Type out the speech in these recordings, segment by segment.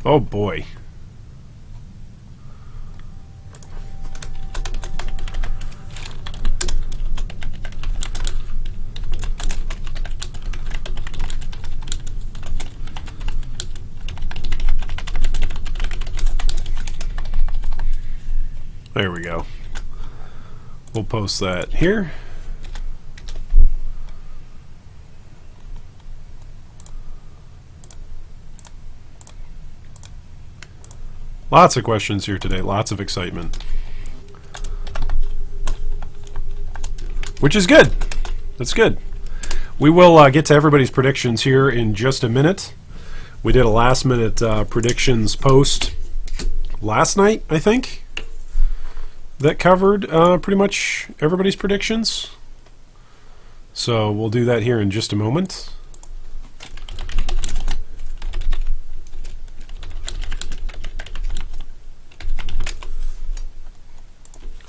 Oh boy. There we go. We'll post that here. Lots of questions here today, lots of excitement. Which is good. That's good. We will get to everybody's predictions here in just a minute. We did a last minute predictions post last night, I think, that covered pretty much everybody's predictions. So we'll do that here in just a moment.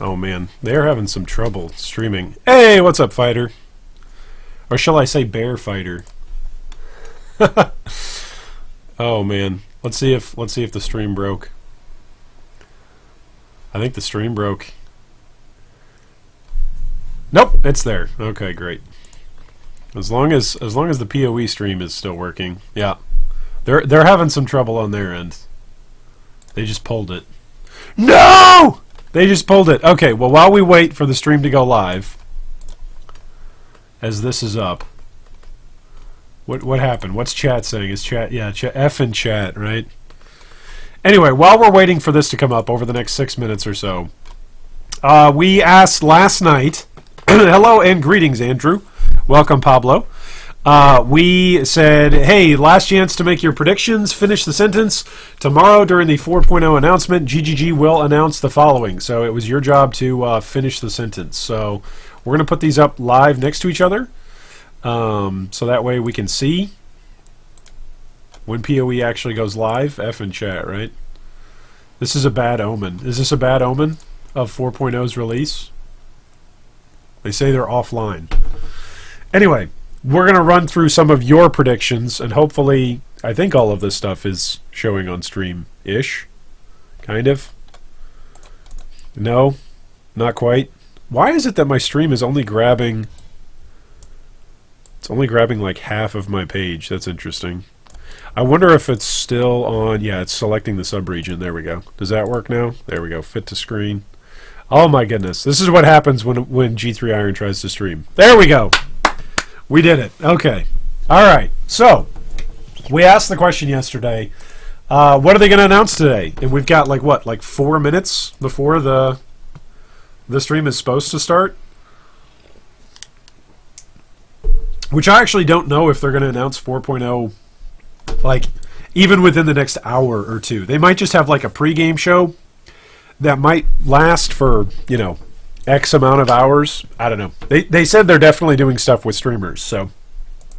Oh man, they're having some trouble streaming. Hey, what's up, fighter? Or shall I say bear fighter? Oh man, let's see if the stream broke. I think the stream broke. Nope, it's there. Okay, great. As long as the PoE stream is still working. Yeah. They're having some trouble on their end. They just pulled it. No! They just pulled it. Okay, well, while we wait for the stream to go live, as this is up, what happened? What's chat saying? Is chat, yeah, F in chat, right? Anyway, while we're waiting for this to come up over the next 6 minutes or so, we asked last night, hello and greetings, Andrew. Welcome, Pablo. We said, hey, last chance to make your predictions. Finish the sentence. Tomorrow during the 4.0 announcement, GGG will announce the following. So it was your job to finish the sentence. So we're going to put these up live next to each other. So that way we can see when PoE actually goes live. F in chat, right? This is a bad omen. Is this a bad omen of 4.0's release? They say they're offline. Anyway, we're going to run through some of your predictions, and hopefully, I think all of this stuff is showing on stream-ish. Kind of. No, not quite. Why is it that my stream is only grabbing... It's only grabbing like half of my page. That's interesting. I wonder if it's still on... Yeah, it's selecting the subregion. There we go. Does that work now? There we go. Fit to screen. Oh my goodness. This is what happens when G3 Iron tries to stream. There we go. We did it. Okay. All right. So, we asked the question yesterday, what are they going to announce today? And we've got like what, like 4 minutes before the stream is supposed to start? Which I actually don't know if they're going to announce 4.0 like even within the next hour or two. They might just have like a pregame show that might last for, you know, X amount of hours. I don't know. They said they're definitely doing stuff with streamers. So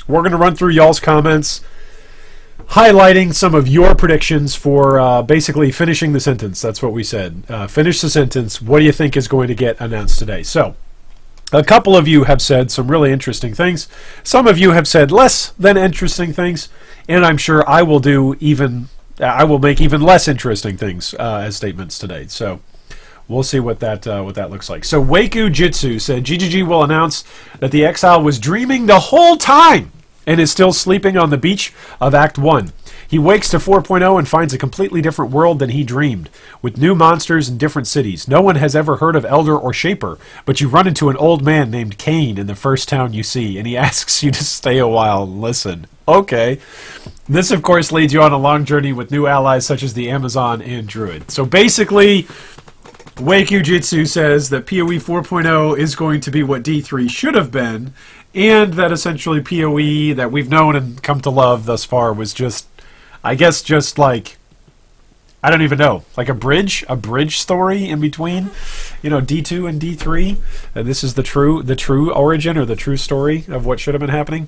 we're going to run through y'all's comments, highlighting some of your predictions for basically finishing the sentence. That's what we said. Finish the sentence. What do you think is going to get announced today? So a couple of you have said some really interesting things. Some of you have said less than interesting things. And I'm sure I will make even less interesting things as statements today. So we'll see what that looks like. So Waku Jitsu said GGG will announce that the Exile was dreaming the whole time and is still sleeping on the beach of Act 1. He wakes to 4.0 and finds a completely different world than he dreamed, with new monsters and different cities. No one has ever heard of Elder or Shaper, but you run into an old man named Kane in the first town you see, and he asks you to stay a while and listen. Okay. This, of course, leads you on a long journey with new allies such as the Amazon and Druid. So basically, Waku Jitsu says that PoE 4.0 is going to be what D3 should have been, and that essentially PoE that we've known and come to love thus far was just, I guess, just like, I don't even know, like a bridge story in between, you know, D2 and D3. And this is the true origin or the true story of what should have been happening.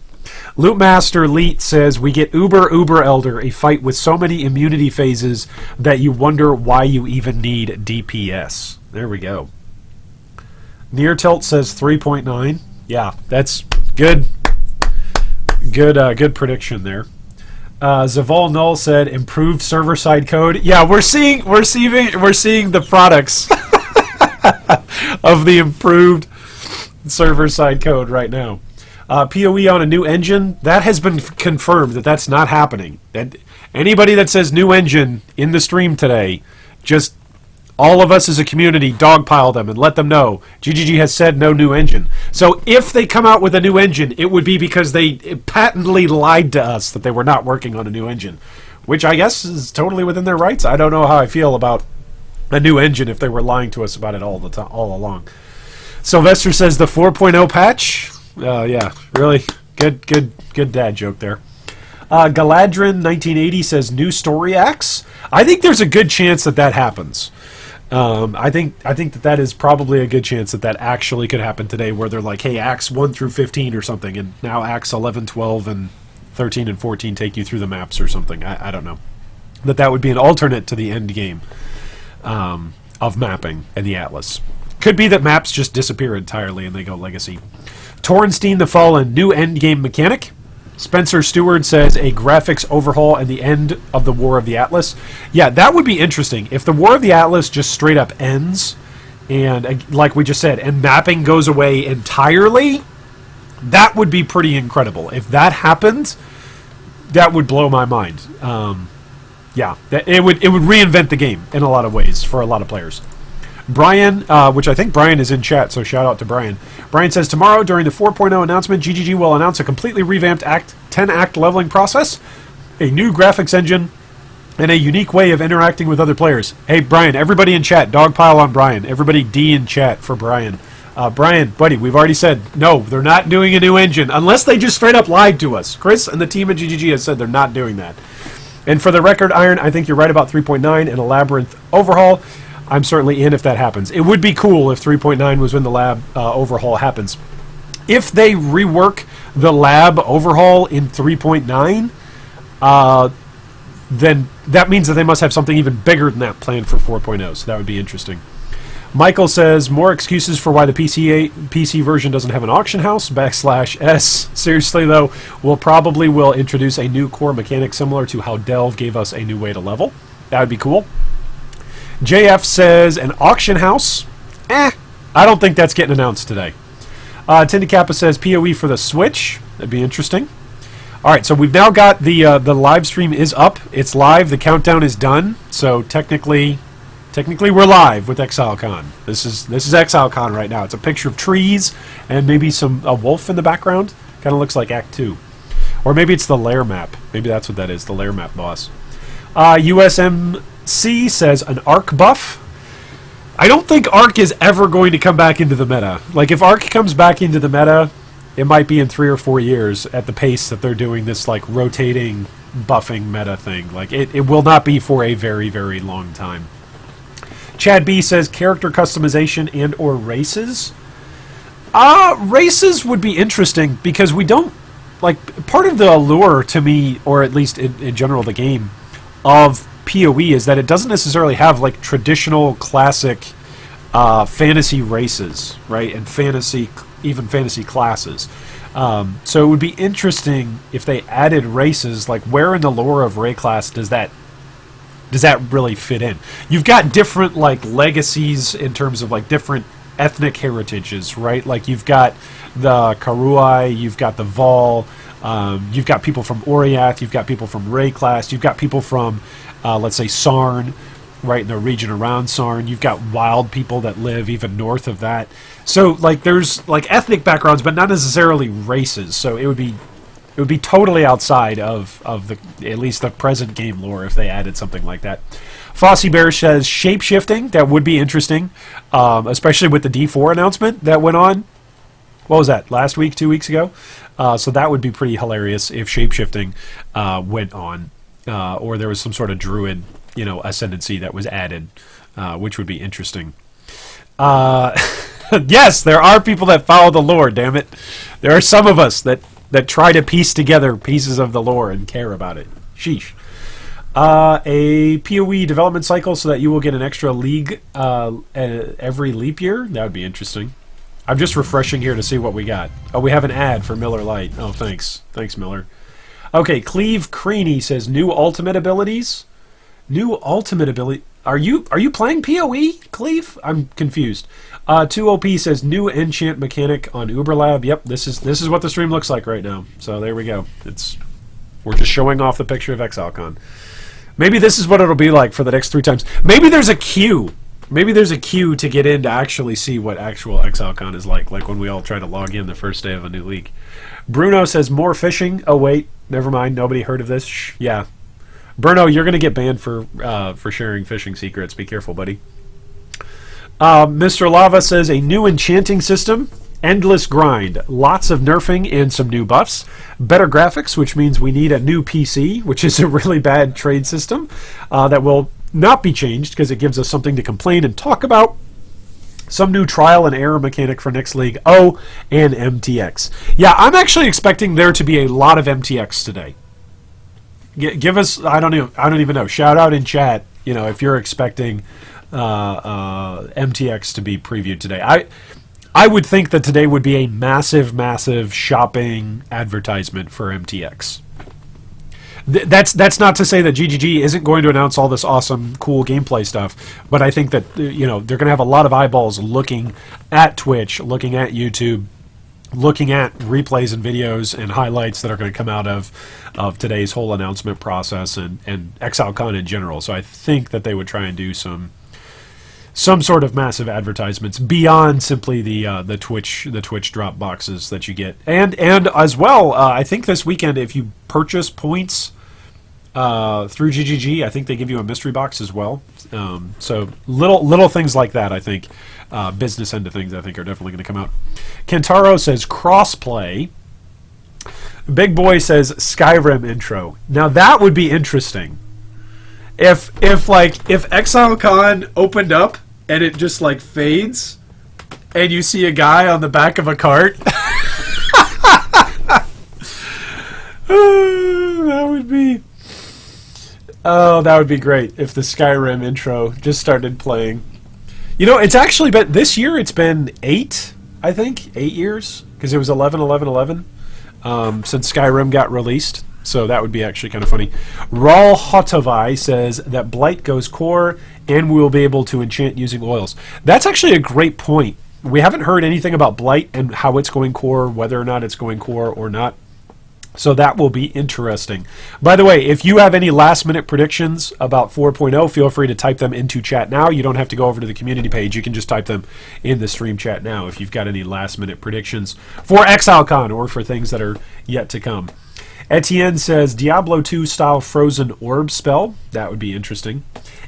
Lootmaster Leet says we get Uber Elder, a fight with so many immunity phases that you wonder why you even need DPS. There we go. Near Tilt says 3.9. Yeah, that's good. Good prediction there. Zaval Null said improved server side code. Yeah, we're seeing the products of the improved server side code right now. PoE on a new engine, that has been confirmed that that's not happening. And anybody that says new engine in the stream today, just all of us as a community dogpile them and let them know GGG has said no new engine. So if they come out with a new engine, it would be because they patently lied to us that they were not working on a new engine, which I guess is totally within their rights. I don't know how I feel about a new engine if they were lying to us about it all along. Sylvester says the 4.0 patch. Yeah, really good dad joke there. Galadrin 1980 says new story acts. I think there's a good chance that happens. I think that is probably a good chance that actually could happen today, where they're like, hey, acts 1 through 15 or something, and now acts 11, 12, and 13 and 14 take you through the maps or something. I don't know. That would be an alternate to the end game of mapping and the Atlas. Could be that maps just disappear entirely and they go legacy. Tornstein the Fallen, new end game mechanic. Spencer Stewart says a graphics overhaul and the end of the War of the Atlas. Yeah, that would be interesting. If the War of the Atlas just straight up ends, and like we just said, and mapping goes away entirely, that would be pretty incredible. If that happened, that would blow my mind. Yeah, it would reinvent the game in a lot of ways for a lot of players. Brian, which I think Brian is in chat, so shout out to Brian. Brian says, tomorrow during the 4.0 announcement, GGG will announce a completely revamped 10-act leveling process, a new graphics engine, and a unique way of interacting with other players. Hey, Brian, everybody in chat, dogpile on Brian. Everybody D in chat for Brian. Brian, buddy, we've already said, no, they're not doing a new engine, unless they just straight up lied to us. Chris and the team at GGG has said they're not doing that. And for the record, Iron, I think you're right about 3.9 and a Labyrinth overhaul. I'm certainly in if that happens. It would be cool if 3.9 was when the lab overhaul happens. If they rework the lab overhaul in 3.9, then that means that they must have something even bigger than that planned for 4.0, so that would be interesting. Michael says, more excuses for why the PC version doesn't have an auction house, /S. Seriously, though, will introduce a new core mechanic similar to how Delve gave us a new way to level. That would be cool. JF says, an auction house? I don't think that's getting announced today. Tindy Kappa says, PoE for the Switch. That'd be interesting. All right, so we've now got the live stream is up. It's live. The countdown is done. So technically we're live with Exilecon. This is Exilecon right now. It's a picture of trees and maybe a wolf in the background. Kind of looks like Act 2. Or maybe it's the lair map. Maybe that's what that is, the lair map boss. USMC says an Arc buff. I don't think Arc is ever going to come back into the meta. Like, if Arc comes back into the meta, it might be in 3 or 4 years at the pace that they're doing this, like, rotating, buffing meta thing. Like, it will not be for a very, very long time. Chad B says character customization and or races. Races would be interesting because we don't, like, part of the allure to me, or at least in general the game, of PoE is that it doesn't necessarily have like traditional classic fantasy races, right? And even fantasy classes. So it would be interesting if they added races. Like, where in the lore of Ray class does that really fit in? You've got different like legacies in terms of like different ethnic heritages, right? Like, you've got the Karuai, you've got the Vol, you've got people from Oriath, you've got people from Ray class, you've got people from, let's say, Sarn, right in the region around Sarn. You've got wild people that live even north of that. So, like, there's like ethnic backgrounds, but not necessarily races. So it would be totally outside of the at least the present game lore if they added something like that. Fossy Bear says shape-shifting. That would be interesting, especially with the D4 announcement that went on. What was that, last week, 2 weeks ago? So that would be pretty hilarious if shape-shifting went on, or there was some sort of druid, ascendancy that was added, which would be interesting. Yes, there are people that follow the lore, damn it. There are some of us that try to piece together pieces of the lore and care about it. Sheesh. A PoE development cycle so that you will get an extra league every leap year? That would be interesting. I'm just refreshing here to see what we got. Oh, we have an ad for Miller Lite. Oh, thanks. Thanks, Miller. Okay, Cleve Creaney says new ultimate abilities. New ultimate ability. Are you playing PoE, Cleve? I'm confused. 2OP says new enchant mechanic on Uberlab. Yep, this is what the stream looks like right now. So there we go. We're just showing off the picture of Exilecon. Maybe this is what it'll be like for the next 3 times. Maybe there's a queue. Maybe there's a queue to get in to actually see what actual Exilecon is like when we all try to log in the first day of a new league. Bruno says more fishing. Oh wait, never mind. Nobody heard of this. Shh, yeah. Bruno, you're going to get banned for sharing fishing secrets. Be careful, buddy. Mr. Lava says a new enchanting system, endless grind, lots of nerfing and some new buffs, better graphics, which means we need a new PC, which is a really bad trade system that will not be changed because it gives us something to complain and talk about. Some new trial and error mechanic for next league. Oh, and MTX. Yeah, I'm actually expecting there to be a lot of MTX today. Give us, I don't even know. Shout out in chat, if you're expecting MTX to be previewed today. I would think that today would be a massive, massive shopping advertisement for MTX. That's not to say that GGG isn't going to announce all this awesome, cool gameplay stuff, but I think that they're going to have a lot of eyeballs looking at Twitch, looking at YouTube, looking at replays and videos and highlights that are going to come out of today's whole announcement process and Exilecon in general. So I think that they would try and do some sort of massive advertisements beyond simply the Twitch drop boxes that you get, and as well, I think this weekend if you purchase points through GGG, I think they give you a mystery box as well. So little things like that, I think. Business end of things, I think, are definitely going to come out. Kentaro says crossplay. Big Boy says Skyrim intro. Now that would be interesting. If Exilecon opened up and it just fades, and you see a guy on the back of a cart. That would be great if the Skyrim intro just started playing. It's actually been, this year it's been 8 years, because it was 11/11/11 since Skyrim got released. So that would be actually kind of funny. Raul Hotavai says that Blight goes core and we will be able to enchant using oils. That's actually a great point. We haven't heard anything about Blight and how it's going core, whether or not it's going core or not. So that will be interesting. By the way, if you have any last-minute predictions about 4.0, feel free to type them into chat now. You don't have to go over to the community page. You can just type them in the stream chat now if you've got any last-minute predictions for Exilecon or for things that are yet to come. Etienne says Diablo 2 style frozen orb spell. That would be interesting.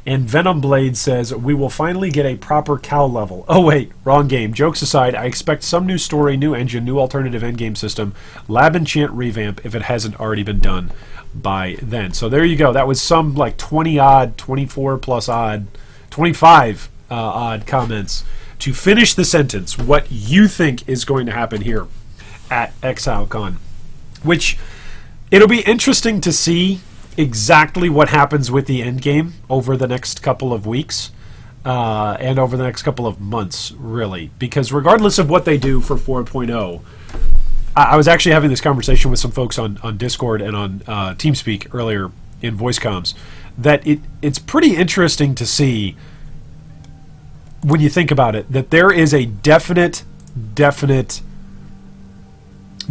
And Venom Blade says we will finally get a proper cow level. Oh wait, wrong game. Jokes aside, I expect some new story, new engine, new alternative endgame system, lab enchant revamp if it hasn't already been done by then. So there you go. That was some 20 odd, 24 plus odd, 25 odd comments to finish the sentence. What you think is going to happen here at Exilecon, which it'll be interesting to see exactly what happens with the end game over the next couple of weeks and over the next couple of months, really. Because regardless of what they do for 4.0, I was actually having this conversation with some folks on Discord and on TeamSpeak earlier in voice comms, that it's pretty interesting to see, when you think about it, that there is a definite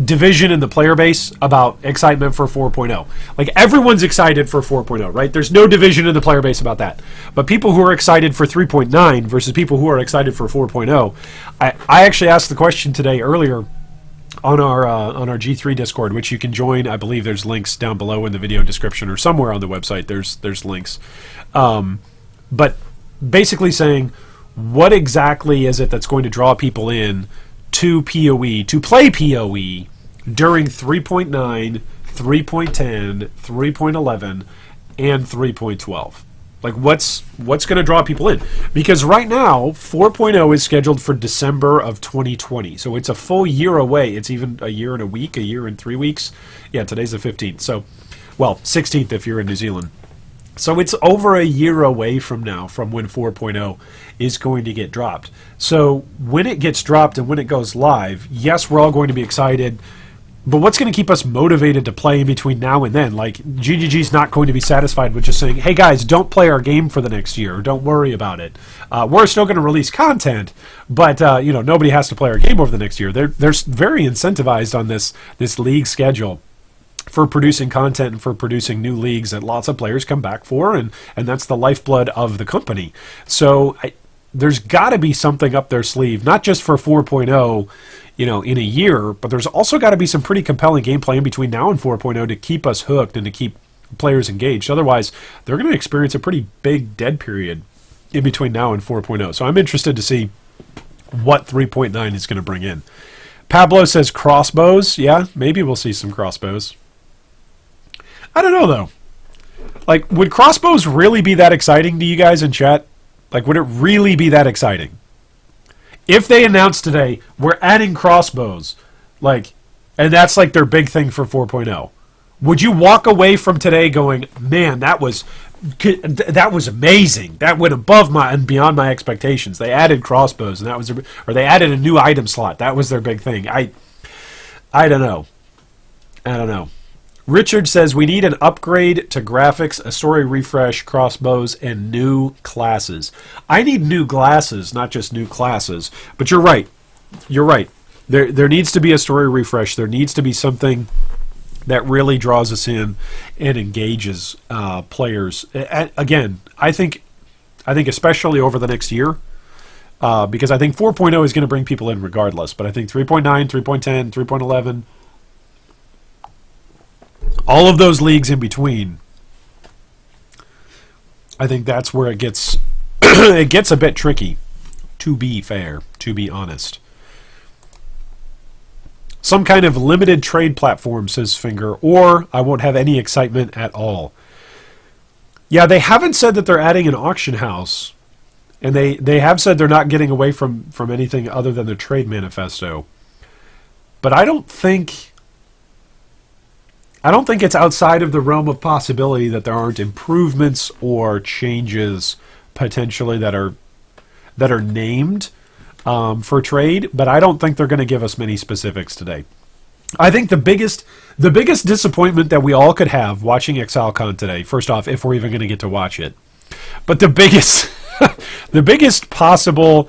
division in the player base about excitement for 4.0. Everyone's excited for 4.0, right? There's no division in the player base about that. But people who are excited for 3.9 versus people who are excited for 4.0, I actually asked the question today earlier on our G3 Discord, which you can join. I believe there's links down below in the video description or somewhere on the website. There's links. But basically saying, what exactly is it that's going to draw people in to PoE, to play PoE during 3.9, 3.10, 3.11, and 3.12? What's going to draw people in? Because right now, 4.0 is scheduled for December of 2020. So it's a full year away. It's even a year and a week, a year and 3 weeks. Yeah, today's the 15th. So, 16th if you're in New Zealand. So it's over a year away from now from when 4.0 is going to get dropped. So when it gets dropped and when it goes live, yes, we're all going to be excited. But what's going to keep us motivated to play in between now and then? Like, GGG's not going to be satisfied with just saying, hey guys, don't play our game for the next year. Don't worry about it. We're still going to release content, but nobody has to play our game over the next year. They're very incentivized on this league schedule for producing content and for producing new leagues that lots of players come back for, and that's the lifeblood of the company. So there's got to be something up their sleeve, not just for 4.0, in a year, but there's also got to be some pretty compelling gameplay in between now and 4.0 to keep us hooked and to keep players engaged. Otherwise, they're going to experience a pretty big dead period in between now and 4.0. So I'm interested to see what 3.9 is going to bring in. Pablo says crossbows. Yeah, maybe we'll see some crossbows. I don't know, though. Like, would crossbows really be that exciting to you guys in chat? Like, would it really be that exciting? If they announced today, we're adding crossbows, and that's like their big thing for 4.0, would you walk away from today going, man, that was amazing. That went above and beyond my expectations. They added crossbows, and or they added a new item slot. That was their big thing. I don't know. Richard says we need an upgrade to graphics, a story refresh, crossbows, and new classes. I need new glasses, not just new classes. But you're right. There needs to be a story refresh. There needs to be something that really draws us in and engages players. Again, I think especially over the next year, because I think 4.0 is going to bring people in regardless. But I think 3.9, 3.10, 3.11... all of those leagues in between, I think that's where it gets it gets a bit tricky, to be fair, to be honest. Some kind of limited trade platform, says Finger, or I won't have any excitement at all. Yeah, they haven't said that they're adding an auction house, and they have said they're not getting away from anything other than the trade manifesto. But I don't think it's outside of the realm of possibility that there aren't improvements or changes potentially that are named for trade, but I don't think they're going to give us many specifics today. I think the biggest disappointment that we all could have watching Exilecon today, first off, if we're even going to get to watch it, but the biggest the biggest possible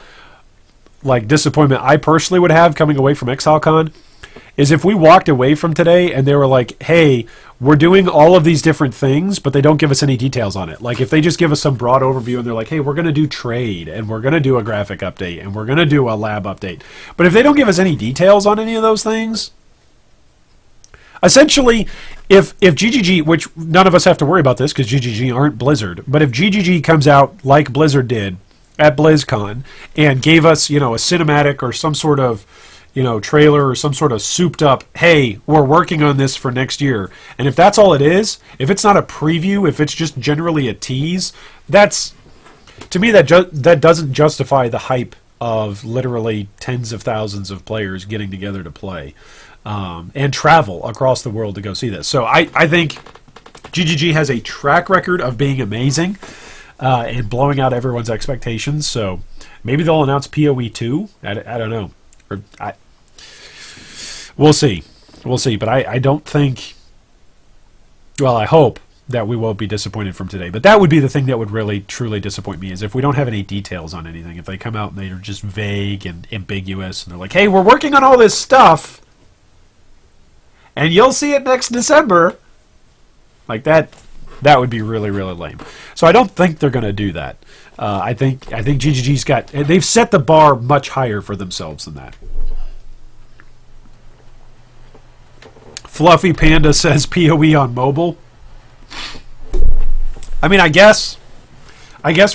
disappointment I personally would have coming away from Exilecon is if we walked away from today and they were like, hey, we're doing all of these different things, but they don't give us any details on it. Like, if they just give us some broad overview and they're like, hey, we're going to do trade, and we're going to do a graphic update, and we're going to do a lab update. But if they don't give us any details on any of those things, essentially, if GGG, which none of us have to worry about this because GGG aren't Blizzard, but if GGG comes out like Blizzard did at BlizzCon and gave us, a cinematic or some sort of trailer or some sort of souped up, hey, we're working on this for next year. And if that's all it is, if it's not a preview, if it's just generally a tease, to me, that doesn't justify the hype of literally tens of thousands of players getting together to play and travel across the world to go see this. So I think GGG has a track record of being amazing and blowing out everyone's expectations. So maybe they'll announce PoE 2. I don't know. We'll see. But I don't think... Well, I hope that we won't be disappointed from today. But that would be the thing that would really, truly disappoint me, is if we don't have any details on anything. If they come out and they're just vague and ambiguous, and they're like, hey, we're working on all this stuff, and you'll see it next December. Like, that would be really, really lame. So I don't think they're going to do that. I think GGG's they've set the bar much higher for themselves than that. Fluffy Panda says PoE on mobile. I mean, I guess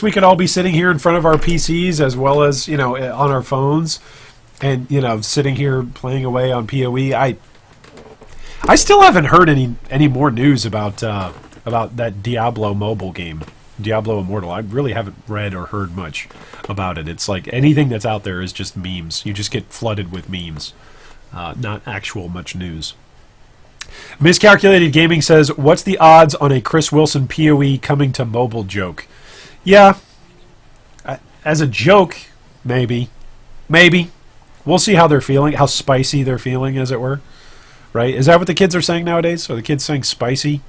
we could all be sitting here in front of our PCs as well as, on our phones and, sitting here playing away on PoE. I still haven't heard any more news about that Diablo mobile game, Diablo Immortal. I really haven't read or heard much about it. It's like anything that's out there is just memes. You just get flooded with memes, not actual much news. Miscalculated Gaming says, what's the odds on a Chris Wilson PoE coming to mobile joke? Yeah, as a joke, maybe. We'll see how they're feeling, how spicy they're feeling, as it were. right? Is that what the kids are saying nowadays? Are the kids saying spicy?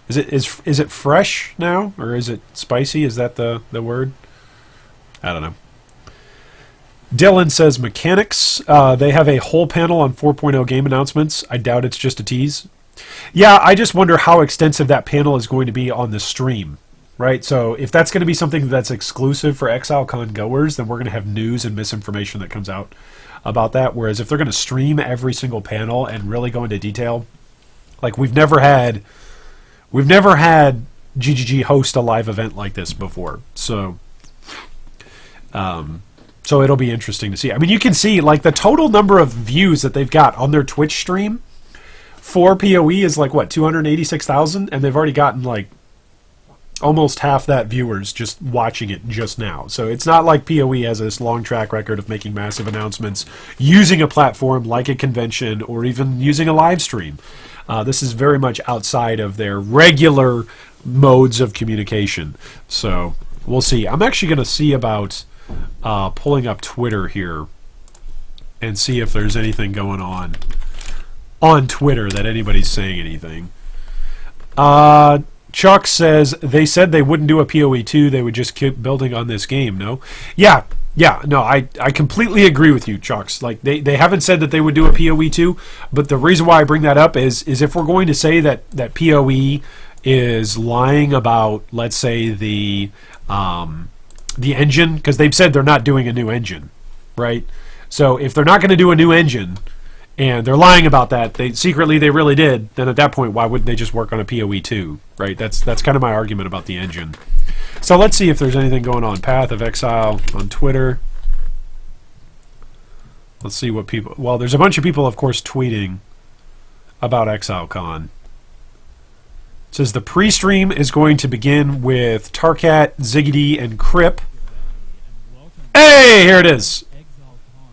Is it fresh now, or is it spicy? Is that the word? I don't know. Dylan says mechanics. They have a whole panel on 4.0 game announcements. I doubt it's just a tease. Yeah, I just wonder how extensive that panel is going to be on the stream, right? So if that's going to be something that's exclusive for Exilecon goers, then we're going to have news and misinformation that comes out about that. Whereas if they're going to stream every single panel and really go into detail, like we've never had GGG host a live event like this before. So it'll be interesting to see. I mean, you can see like the total number of views that they've got on their Twitch stream for PoE is like what, 286,000, and they've already gotten like almost half that viewers just watching it just now. So it's not like PoE has this long track record of making massive announcements using a platform like a convention or even using a live stream. This is very much outside of their regular modes of communication. So we'll see. I'm actually going to see about pulling up Twitter here and see if there's anything going on Twitter that anybody's saying anything. Chuck says they said they wouldn't do a PoE 2, they would just keep building on this game. No? Yeah, no, I completely agree with you, Chucks. Like they haven't said that they would do a PoE 2, but the reason why I bring that up is if we're going to say that PoE is lying about, let's say, the engine, because they've said they're not doing a new engine, right? So if they're not going to do a new engine and they're lying about that, they really did, then at that point, why wouldn't they just work on a PoE 2, right? That's kind of my argument about the engine. So let's see if there's anything going on. Path of Exile on Twitter. Let's see what people... Well, there's a bunch of people, of course, tweeting about Exilecon. It says the pre-stream is going to begin with Tarkat, Ziggity, and Crip. Hey, here it is.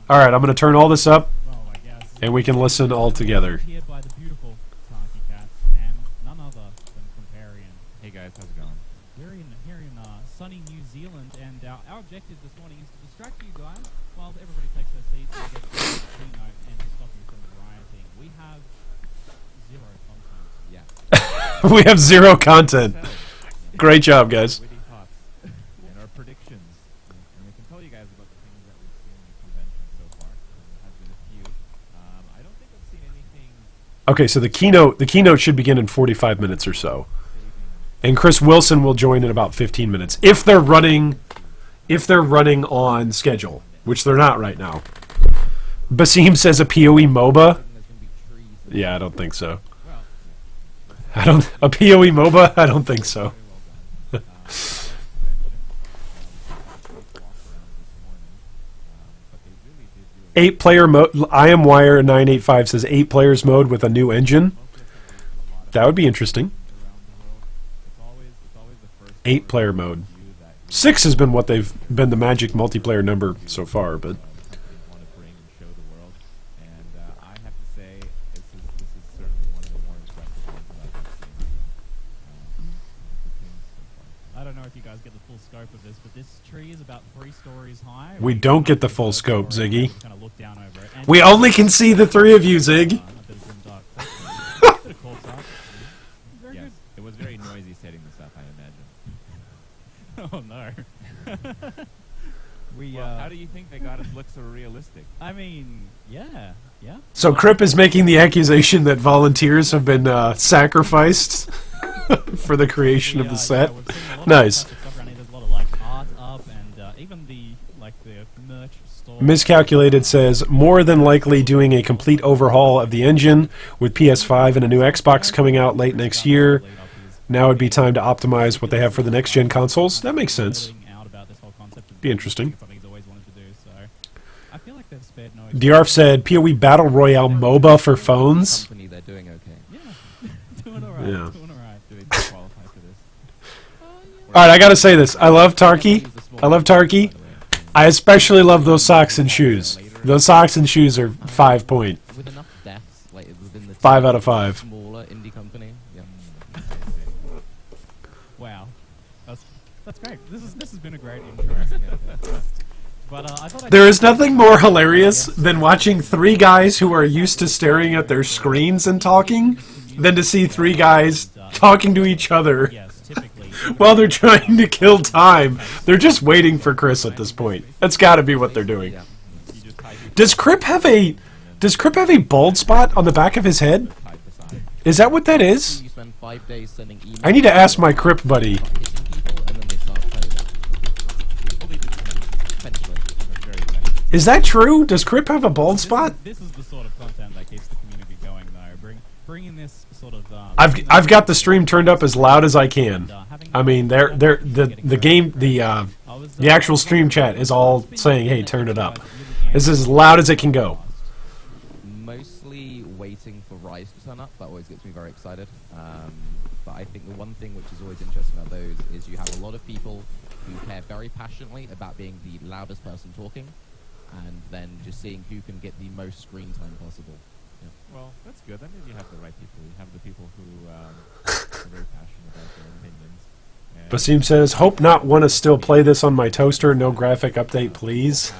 All right, I'm going to turn all this up, and we can listen all together. Hey guys, how's it going? We're here in sunny New Zealand, and our objective this morning is to distract you guys while everybody takes their seats and gets to the keynote and to stop you from rioting. We have zero content. Yeah. We have zero content. Great job, guys. Witty thoughts and our predictions. And we can tell you guys about the things that we've seen in the convention so far. There has been a few. I don't think I've seen anything. Okay, so the keynote should begin in 45 minutes or so. And Chris Wilson will join in about 15 minutes if they're running on schedule, which they're not right now. Basim says a PoE MOBA. Yeah, I don't think so. A PoE MOBA? I don't think so. 8-player mode. IamWire985 says 8 players mode with a new engine. That would be interesting. 8-player mode. 6 has been what they've been the magic multiplayer number so far, but I don't know if you guys get the full scope of this, but this tree is about 3 stories high. We don't get the full scope, Ziggy. We only can see the 3 of you, Zig. Yes, it was very noisy setting this up, I imagine. Oh no. How do you think they got it to look so realistic? I mean, yeah. So Crip is making the accusation that volunteers have been sacrificed for the creation of the set. Nice. Miscalculated says, more than likely doing a complete overhaul of the engine with PS5 and a new Xbox coming out late next year. Now would be time to optimize what they have for the next-gen consoles. That makes sense. Be interesting. Diarf said, PoE Battle Royale MOBA for phones. Yeah. Alright, I gotta say this. I love Tarky. I especially love those socks and shoes. Those socks and shoes are 5 point. 5 out of 5. Wow, that's great. This has been a great intro. But I thought There is nothing more hilarious than watching three guys who are used to staring at their screens and talking than to see three guys talking to each other yes, typically while they're trying to kill time. They're just waiting for Chris at this point. That's got to be what they're doing. you just type it Does Crip have a bald spot on the back of his head? type aside. Is that what that is? You spend 5 days sending emails. I need to ask my Crip buddy. Hitting people, and then they start turning up. Eventually. Very effective. Is that true? Does Crip have a bald spot? This is the sort of content that keeps the community going, though. Bringing this sort of. I've got the stream turned up as loud as I can. I mean, the actual stream chat is all saying, "Hey, turn it up." This is as loud as it can go. Mostly waiting for Rise to turn up. That always gets me very excited. But I think the one thing which is always interesting about those is you have a lot of people who care very passionately about being the loudest person talking, and then just seeing who can get the most screen time possible. Well, that's good. That means you have the right people. You have the people who are very passionate about their opinions. And Basim says, "Hope not want to still play this on my toaster. No graphic update, please."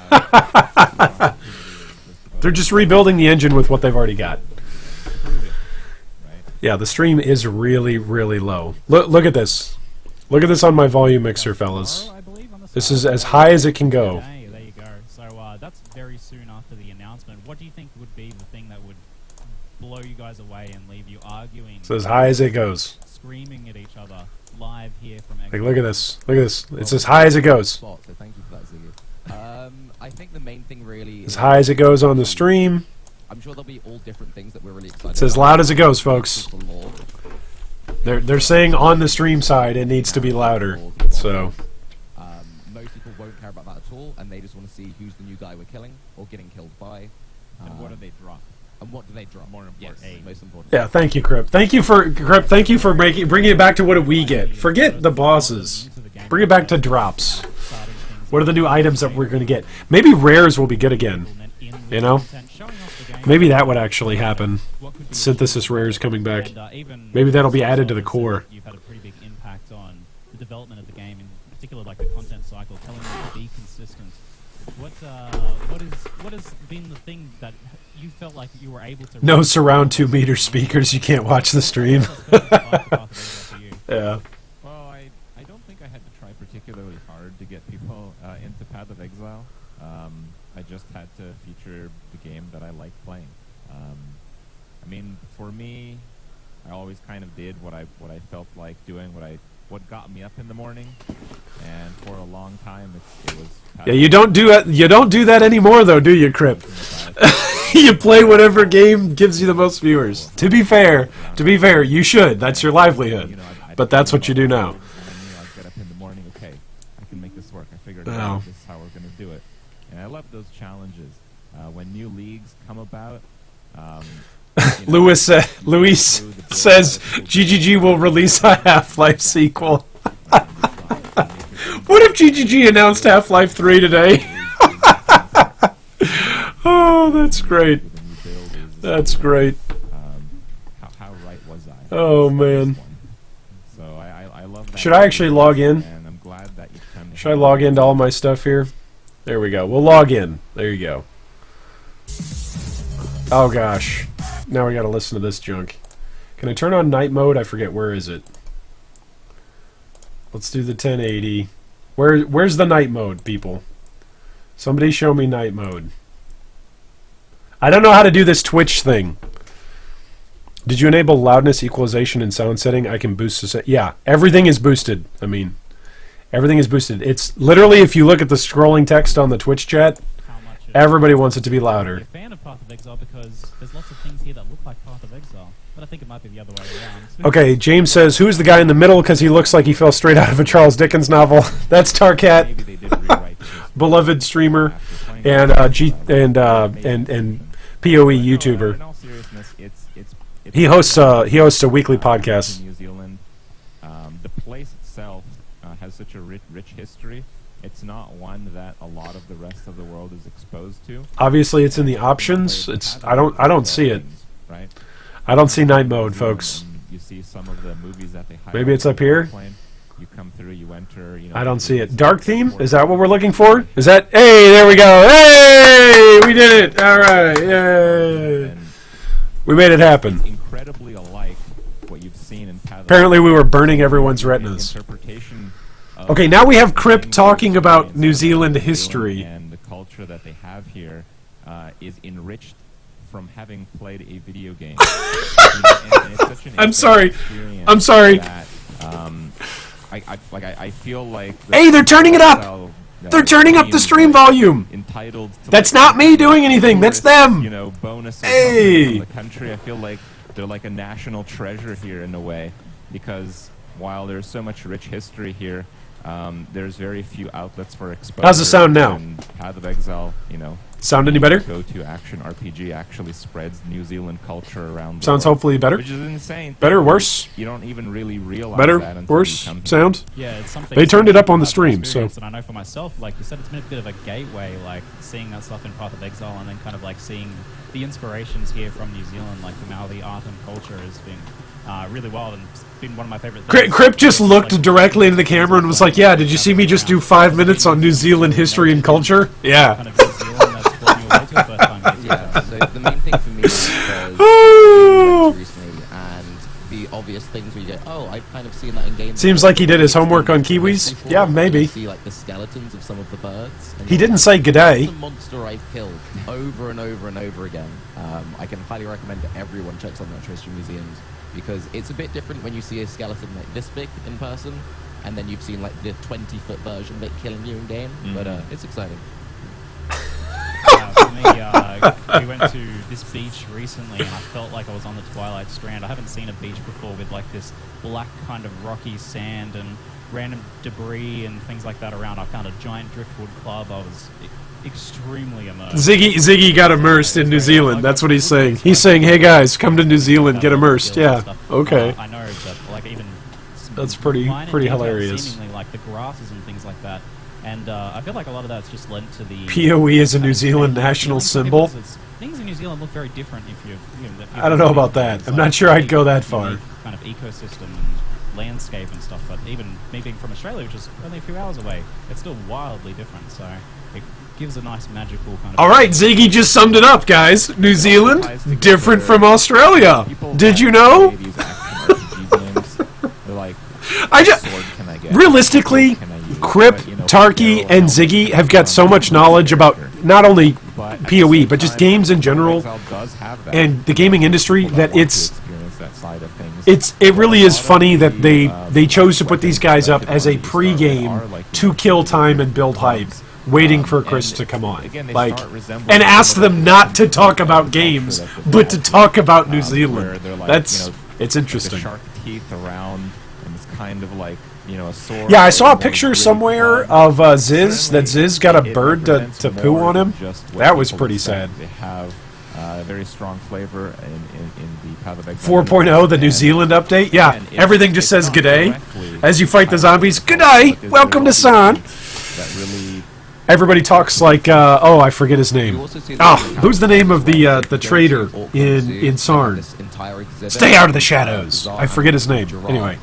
They're just rebuilding the engine with what they've already got. prove it, right? Yeah, the stream is really, really low. Look at this. Look at this on my volume mixer, fellas. Tomorrow, I believe, on the This site. is as high as it can go. Hey, there you go. So that's very soon after the announcement. What do you think would be the thing that would blow you guys away and leave you arguing, It's as high as it goes. screaming at each other live here from Like, Exile? look at this. Look at this. It's as high as it goes. Spot, so thank you for that, Ziggy. I think the main thing really As high as it goes on the stream. I'm sure there'll be all different things that we're really excited It's as about. loud as it goes, folks. The lore. They're saying on the stream side it needs to be louder. So Most people won't care about that at all, and they just want to see who's the new guy we're killing or getting killed by. And what do they drop? And what do they drop? More important. Yes, most important. yeah, thank you, Crip. Thank you for bringing it back to what we get. Forget the bosses. Bring it back to drops. What are the new items that we're going to get? Maybe rares will be good again. You know? Maybe that would actually happen. Synthesis rares coming back. Maybe that'll be added to the core. You've had a pretty big impact on the development of the game, in particular, like the content cycle, telling you to be consistent. What has been the thing that you felt like you were able to? No surround 2 meter speakers. You can't watch the stream. Yeah. Well, I don't think I had to try particularly hard to get people into Path of Exile. I just had to feature the game that I like playing. I mean, for me, I always kind of did what I felt like doing, what got me up in the morning, and for a long time it was. Yeah, you don't do it. You don't do that anymore, though, do you, Crip? You play whatever game gives you the most viewers. To be fair, you should. That's your livelihood. But that's what you do now. And I'd get up in the morning. Okay, I can make this work. I figured Oh. out this is how we're going to do it. And I love those challenges. When new leagues come about. Luis says GGG will release a Half-Life sequel. What if GGG announced Half-Life 3 today? Oh, that's great. That's great. How right was I? Oh, man. So I love that. Should I actually log in? And I'm glad that you come to Should I log into all my stuff here? There we go. We'll log in. There you go. Oh, gosh. Now we gotta listen to this junk. Can I turn on night mode? I forget. Where is it? Let's do the 1080. Where's the night mode, people? Somebody show me night mode. I don't know how to do this Twitch thing. Did you enable loudness, equalization, and sound setting? I can boost the yeah, everything is boosted. I mean, everything is boosted. It's literally, if you look at the scrolling text on the Twitch chat, everybody wants it to be I'm a louder. fan of Path of Exile because there's lots of things here that look like Path of Exile, but I think it might be the other way around. Okay, James says, who's the guy in the middle? Because he looks like he fell straight out of a Charles Dickens novel. That's Tarkat, Maybe they did rewrite this beloved streamer, after playing and PoE YouTuber. In all seriousness, it's He hosts a weekly podcast. in New Zealand. The place itself has such a rich history. It's not one that a lot of the rest of the world is exposed to. Obviously, it's in the options. I don't see it. Right? I don't see night mode, folks. You see some of the movies that they highlight Maybe it's up on the here? plane. You come through, you enter. You know, I don't see it. Dark theme? Is that what we're looking for? Is that? Hey, there we go. Hey, we did it. All right. Yay. We made it happen. It's incredibly alike what you've seen in Path of Apparently, we Exile. were burning everyone's retinas. Interpretation of Okay, now we have Crip the talking about experience New of Zealand New history. and the culture that they have here is enriched from having played a video game. And it's such an I'm sorry. experience I'm sorry. that, I feel like Hey, they're turning it up. They're turning up the stream volume. Entitled to That's not me doing anything. That's them. You know, bonus or Hey. something from the country. I feel like they're like a national treasure here in a way, because while there's so much rich history here, there's very few outlets for exposure. How's it sound now? And Path of Exile, you know, Sound any better? go-to action RPG actually spreads New Zealand culture around. The Sounds world, hopefully better. which is insane. Better, worse? You don't even really realize Better, that until worse, you come here. sound? Yeah, it's something. They turned it up on the I've stream, experienced, so- And I know for myself, like you said, it's been a bit of a gateway, like seeing that stuff in Path of Exile, and then kind of like seeing the inspirations here from New Zealand, like the Maori art and culture has been really wild, and it's been one of my favorite things. Crip just looked directly into the camera and was like, "Yeah, did you see me just do 5 minutes on New Zealand history and culture? Yeah." Kind of New Zealand, that's brought you away to the first time here. Yeah, so the main thing for me is Ooh. recently, and the obvious things where you go, oh, I've kind of seen that in games. Seems like he did his homework on Kiwis. Before, Yeah, and maybe. You see like the skeletons of some of the birds. And He you're didn't like, say "That's g'day." a monster I've killed over and over and over again. I can highly recommend that everyone checks out Natural History Museums, because it's a bit different when you see a skeleton like this big in person, and then you've seen like the 20-foot version of it killing you in game. But it's exciting. For me, we went to this beach recently, and I felt like I was on the Twilight Strand. I haven't seen a beach before with like this black kind of rocky sand and random debris and things like that around. I found a giant driftwood club. I was extremely immersed. Ziggy got immersed in New Zealand. That's what he's saying. He's saying, "Hey guys, come to New Zealand, get immersed." Yeah. Okay. I know, but like even That's pretty minor details, hilarious. Seemingly like the grasses and things like that. And I feel like a lot of that's just lent to the PoE is a New Zealand national symbol. Things in New Zealand look very different if you've. I don't know about that. I'm not sure I'd go that far. Kind of ecosystem and landscape and stuff, but even me being from Australia, which is only a few hours away, it's still wildly different. So it gives a nice magical kind of. All right, Ziggy just summed it up, guys. New Zealand, different from Australia. Did you know? These action RPG games, they're like, I just sword can I get? realistically, Can I use? Crip, But, you know, Tarky, Arrow and helps Ziggy have you got run so much the knowledge about character. not only But at the PoE, same but just time, games in general Exile does have that. and the gaming industry. People That want to it's experience that side of things. it really A is lot of funny that the, they chose to put these guys up weapons as a that you start pre-game with are like, to kill time and build hype, clubs. waiting for Chris And to come on, again, they like, start resembling and ask some of them the not to talk about culture games, that but to developed, talk about New where Zealand. they're like, That's you know, it's the interesting. shark teeth around, and it's kind of like, you know, a sword. Yeah, I or saw a more picture gritty somewhere club. of Ziz, that Certainly, Ziz got a it bird to represents poo more on him. than just what That was people pretty expect. sad. They have a very strong flavor in the Path of Exile. 4.0, the New Zealand update. Yeah, Again, everything just says not "G'day" directly as you fight the zombies. but "G'day, there's welcome to all these San." beats that really Everybody talks like, oh, I forget his name. You also see Ah, that who's the name of the go trader to Auckland in Zoo, Sarn? this entire exhibit Stay out of the of shadows. bizarre I forget his name. giraffes. Anyway.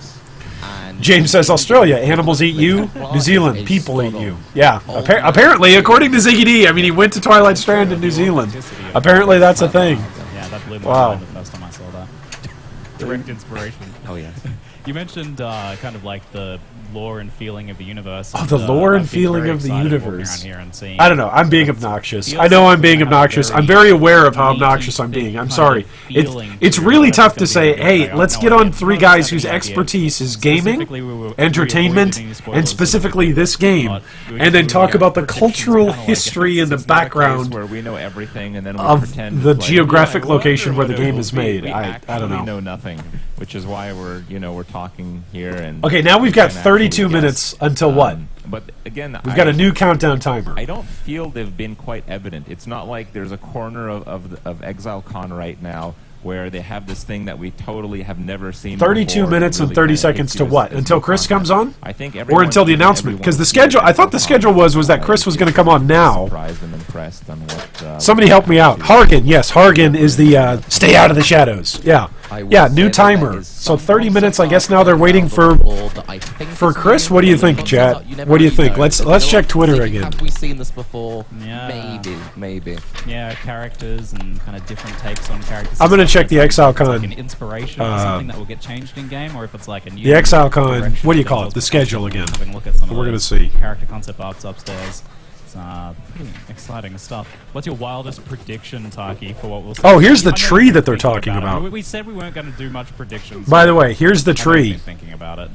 And James says Australia, animals eat you. New Zealand, people eat you. Yeah, apparently, according to Ziggy D, I mean, he went to Twilight Strand in New Zealand. Apparently, that's a thing. Yeah, that blew my Wow. mind the first time I saw that. Direct inspiration. Oh yes. You mentioned kind of like the lore and feeling of the universe. Oh, the lore and I've been feeling very of the excited walking universe. around here and seeing I don't know. I'm being sort of obnoxious. feels I know like I'm being kind of obnoxious. I'm very very aware of how meaty, obnoxious I'm thick being. I'm kind sorry. of feeling It's to really it. tough to It's gonna say, be a hey, good let's day. get No on idea. three Not guys having whose any idea. expertise is gaming, Specifically, we were entertainment, avoiding any spoilers, and specifically this game, but we and then were talk doing about the predictions cultural kinda like history and the It's not a case background where we know everything and then we of pretend the it's like, geographic "Yeah, I location wonder where the what it game will is be." made. We I don't actually know. nothing, which is why we're talking here and Okay, now we've got and 32 actually minutes guess. until what? But again, We've got a new countdown timer. I don't feel they've been quite evident. It's not like there's a corner of Exilecon right now where they have this thing that we totally have never seen. 32 before. minutes It and really 30 kinda seconds hits to you what? as Until new Chris content. comes on? I think Or until the announcement? Because the schedule, I thought the schedule was that Chris was going to come on now. Surprised and impressed on what. Somebody help me out. Hargan, yes, Hargan is the stay out of the shadows. Yeah. I will Yeah, say new that there timer. is So some 30 minutes. I concept guess art now they're going waiting around for on the board that I think is Chris. new. What do you The think, concept chat? art, you never What do you really think? know. Let's There's a lot check of Twitter thinking, again. Have we seen this before? Yeah. Maybe. Yeah, characters and kind of different takes on characters. I'm gonna check the Exile It's like Con. an inspiration for something that will get changed in game, or if it's like a new. The Exile Con. direction What do you that call it? goes The for schedule again. Having a look at some of We're the gonna see. character concept arts upstairs. It's pretty exciting stuff. What's your wildest prediction, Taki, for what we'll see? Oh, here's the I know tree you've that they're been thinking talking about. We said we weren't going to do much predictions. By the way, here's the I know you've tree. been thinking about it.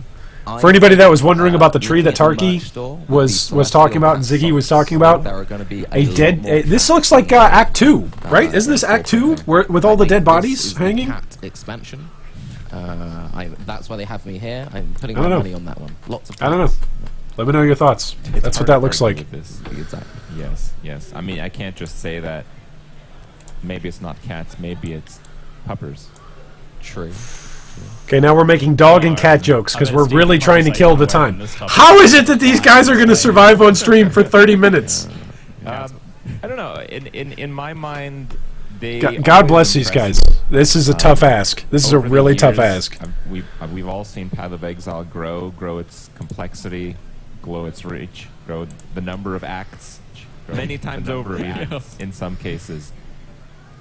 For anybody that was wondering about the tree Looking that at the Tarky merch store, was the talking about and celestial Ziggy was hats, talking about, there are gonna be a lot dead. more This cats looks like in Act 2, right? Isn't this in Act 2 Fortnite. with all I the think dead this bodies is the hanging? cat expansion. That's why they have me here. I'm putting I my don't know. money on that one. Lots of. I don't know. cats. Let me know your thoughts. It's That's what hard that to looks argue like. with this. Exactly. Yes. I mean, I can't just say that. Maybe it's not cats. Maybe it's puppers. True. Okay, now we're making dog and cat jokes because I bet we're Steve really will trying to probably kill say the somewhere time. in this topic. How is it that these guys are going to survive on stream for 30 minutes? I don't know. In my mind, they. God bless always these impress guys. me. This is a tough ask. This is a Over the really tough years, ask. We've all seen Path of Exile grow its complexity, grow its reach, grow the number of acts, many times over even, in some cases.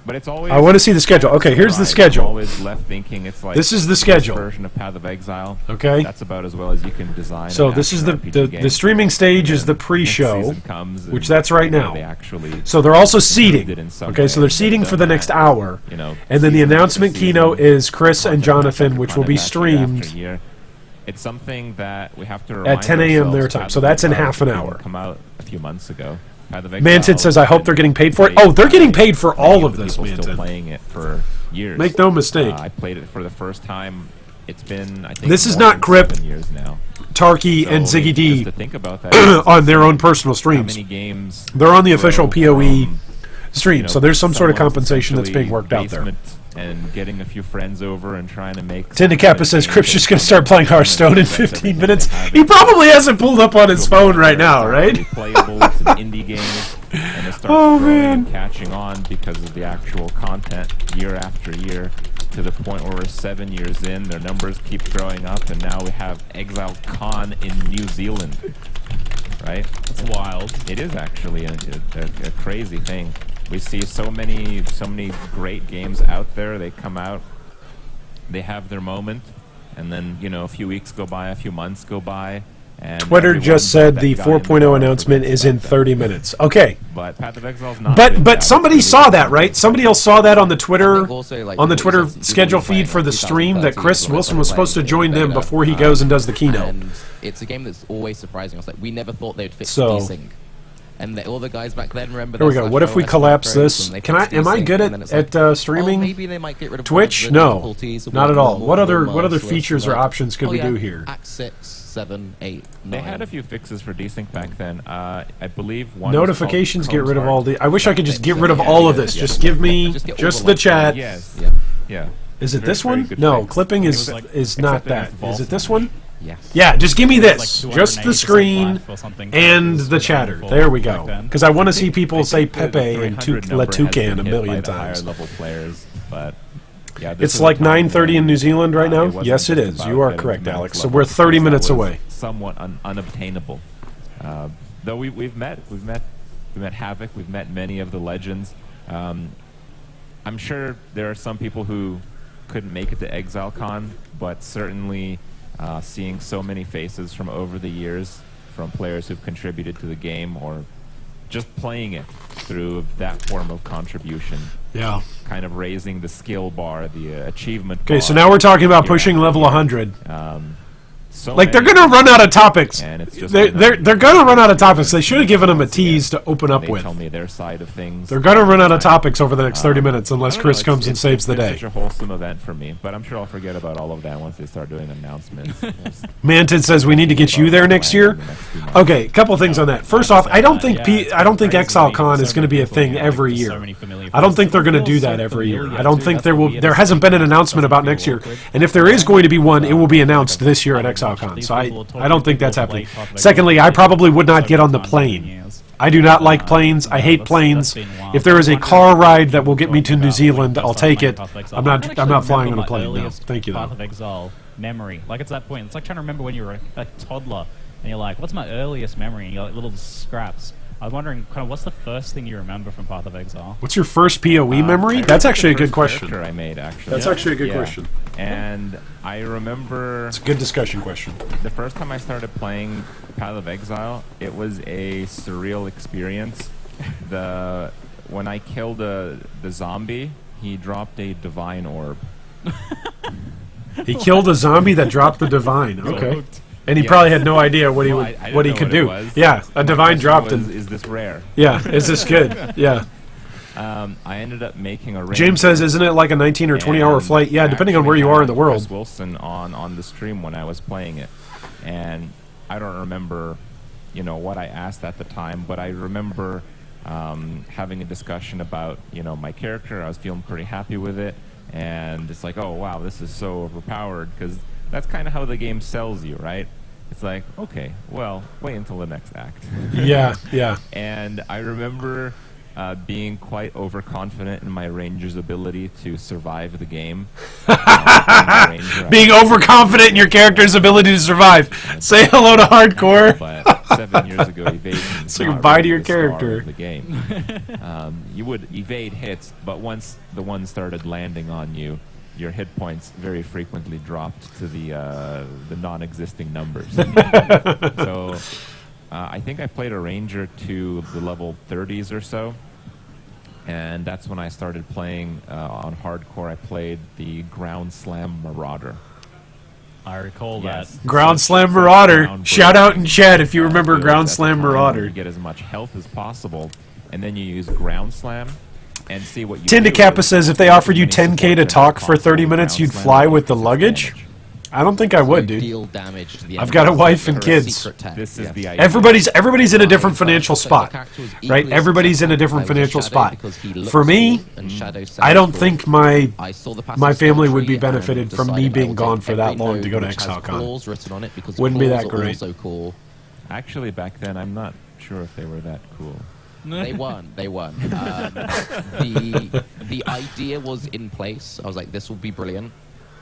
But it's always. I want to see the schedule. Okay, here's the I'm schedule. always left thinking it's like This is the this schedule. version of Path of Exile. Okay. That's about as well as you can design. So an this is action the RPG game. streaming stage is the And pre-show, next season comes which and, that's right you know, now. They actually So they're also improved seating. it in some Okay, so way, they're seating but for the then next that, hour. you know, And then the season after announcement season, keynote is Chris and content after Jonathan, which will be content after year after streamed year. It's something that we have to remind 10 a.m. their ourselves time. Path So of that's in Exile half an didn't hour. Come out a few months ago. Path of Manton Exile says, I hope they're getting paid for it. played Oh, they're getting by paid for many all of of the this, people still Manton. playing it for years. Make no mistake. I played it for the first time. It's been, I think, This is more not than Crip, 7 years now. Tarky, So and Ziggy D just to think about that is on their own insane. personal How streams. many games They're on the official grow PoE from, stream, you know, so there's some sort of someone's compensation that's being essentially worked out there. basement And getting a few friends over and trying to make. Tindicappa says Crip's just going to start playing Hearthstone in 15 minutes. He probably hasn't pulled up on his phone right now, right? Playable, it's an indie game, and it starts Oh, growing man. and catching on because of the actual content year after year, to the point where we're 7 years in. Their numbers keep growing up, and now we have Exilecon in New Zealand. Right? It's wild. It is actually a crazy thing. We see so many great games out there. They come out, they have their moment, and then, you know, a few weeks go by, a few months go by, and Twitter everyone just but said that the guy in the 4.0 bar announcement forgets is in about that. 30 minutes. Okay. But Path of Exile's not. doing But that. somebody It's saw really that, right? Somebody else saw that on the Twitter Also, like, on the what you Twitter said, people schedule were playing, feed for the like, stream that 2013, Chris people Wilson were was playing supposed to join them beta, before he goes and does the keynote. And it's a game that's always surprising us. Like, we never thought they'd fix So- desync. And all the guys back then, remember. Here we their go. What if we /OS collapse macros this? and they Can I? fixed Am I desync, good and then it's at like, streaming? oh, maybe they might get rid of Twitch? the No, difficulties, not at all. more What other merciless, features or like, options could oh, we yeah, do here? Act 6, 7, 8, 9. They had a few fixes for desync back then. I believe one. was called Notifications. Get rid of Chrome's all the. I wish I could just get rid of Yeah, all of yeah, this. yeah. Just give me Just get all just the the lights chat. on. Yes. Yeah. Yeah. Is it Very, this very one? good No, fix. clipping It is was like- is not except it has that. false Is it this flash. one? Yes. Yeah, just give me It was this. like Just the 280% screen life or something. and That the was chatter. wonderful There we back go. then. Because I want to see think- people I say think the Pepe and 300 number La has Toucan been a hit million by the higher times. level players, but yeah, this It's is like a time 9:30 in when, New Zealand right now? wasn't Yes, it just is. about You are getting correct, to max Alex. So level we're 30 because minutes that was away. Somewhat unobtainable. Though we've met Havoc, we've met many of the legends. I'm sure there are some people who couldn't make it to Exilecon, but certainly seeing so many faces from over the years, from players who've contributed to the game or just playing it through that form of contribution, Yeah. kind of raising the skill bar, the achievement bar. Okay, so now we're talking about year pushing after level year. 100. So Like, they're many going to run out of topics. And it's just They're been going to run out of topics. They should have given them a tease to open up They with. tell me their side of things. They're going to run out of topics over the next 30 minutes I unless don't know, Chris it's- comes and it's- saves the it's day. such a wholesome event for me, but I'm sure I'll forget about all of that once they start doing announcements. Manton says we need to get you there next year. Okay, a couple things on that. First off, I don't think Exilecon is going to be a thing every year. I don't think they're going to do that every year. I don't think there hasn't been an announcement about next year. And if there is going to be one, it will be announced this year at Exilecon. So I don't think that's happening. Secondly, I probably would not get on the plane I do not like planes. I hate planes. If there is a car ride that will get me to New Zealand, I'll take it. I'm not flying on a plane. No, thank you Path though. of Exile memory. Like, it's that point. It's like trying to remember when you were a toddler, and you're like, "What's my earliest memory?" And you're like little scraps. I was wondering, kind of, what's the first thing you remember from Path of Exile? What's your first PoE memory? I That's remember actually a the good first question. character I made, actually. That's actually a good Yeah. question. And I remember It's a good discussion question. the first time I started playing Path of Exile, it was a surreal experience. When I killed the zombie, he dropped a divine orb. He killed a zombie that dropped the divine. Okay. And he Yeah. probably had no idea what he Well, would I didn't what he know could what do. it was. Yeah, a My divine question dropped was, him. Is this rare? Yeah, is this good? Yeah. I ended up making a ranger. James says, isn't it like a 19 or 20 hour and flight? Yeah, depending on where you are in the actually world. had Chris Wilson on the stream when I was playing it, and I don't remember, what I asked at the time, but I remember having a discussion about, my character. I was feeling pretty happy with it, and it's like, oh wow, this is so overpowered, because that's kind of how the game sells you, right? It's like, okay, well, wait until the next act. Yeah, yeah. And I remember being quite overconfident in my ranger's ability to survive the game. Being overconfident in your character's ability to survive. Say hello to hardcore. But 7 years ago, evasion So you can bye to your character. The game. You would evade hits, but once the one started landing on you, your hit points very frequently dropped to the non-existing numbers. So I think I played a ranger to the level 30s or so, and that's when I started playing on hardcore. I played the Ground Slam Marauder. I recall Yes. that. Ground Such- Slam such Marauder. ground Shout out in breaking, chat if you remember builds Ground at the Slam time. Marauder. You get as much health as possible, and then you use Ground Slam and see what you Tinda do Kappa is says if they you offered get you as many 10K to supports talk as for 30 possible, minutes, Ground you'd Slam fly does with the 6 luggage? damage. I don't think I would, dude. Deal damage to the I've got a enemies wife and with kids. secret tech, This is yes. the idea. Everybody's in a different financial The spot, character was right? equally Everybody's in a successful. different I was a financial Shadow spot. because he looks For me, cool and Shadow sells I don't for think it. my I saw the my passive family spell would be tree and benefited from decided me I being will gone take for that every long to go to node which has Exile Con. claws written on it because Wouldn't be claws that are great. also cool. Actually, back then, I'm not sure if they were that cool. They won. They won. The idea was in place. I was like, this will be brilliant.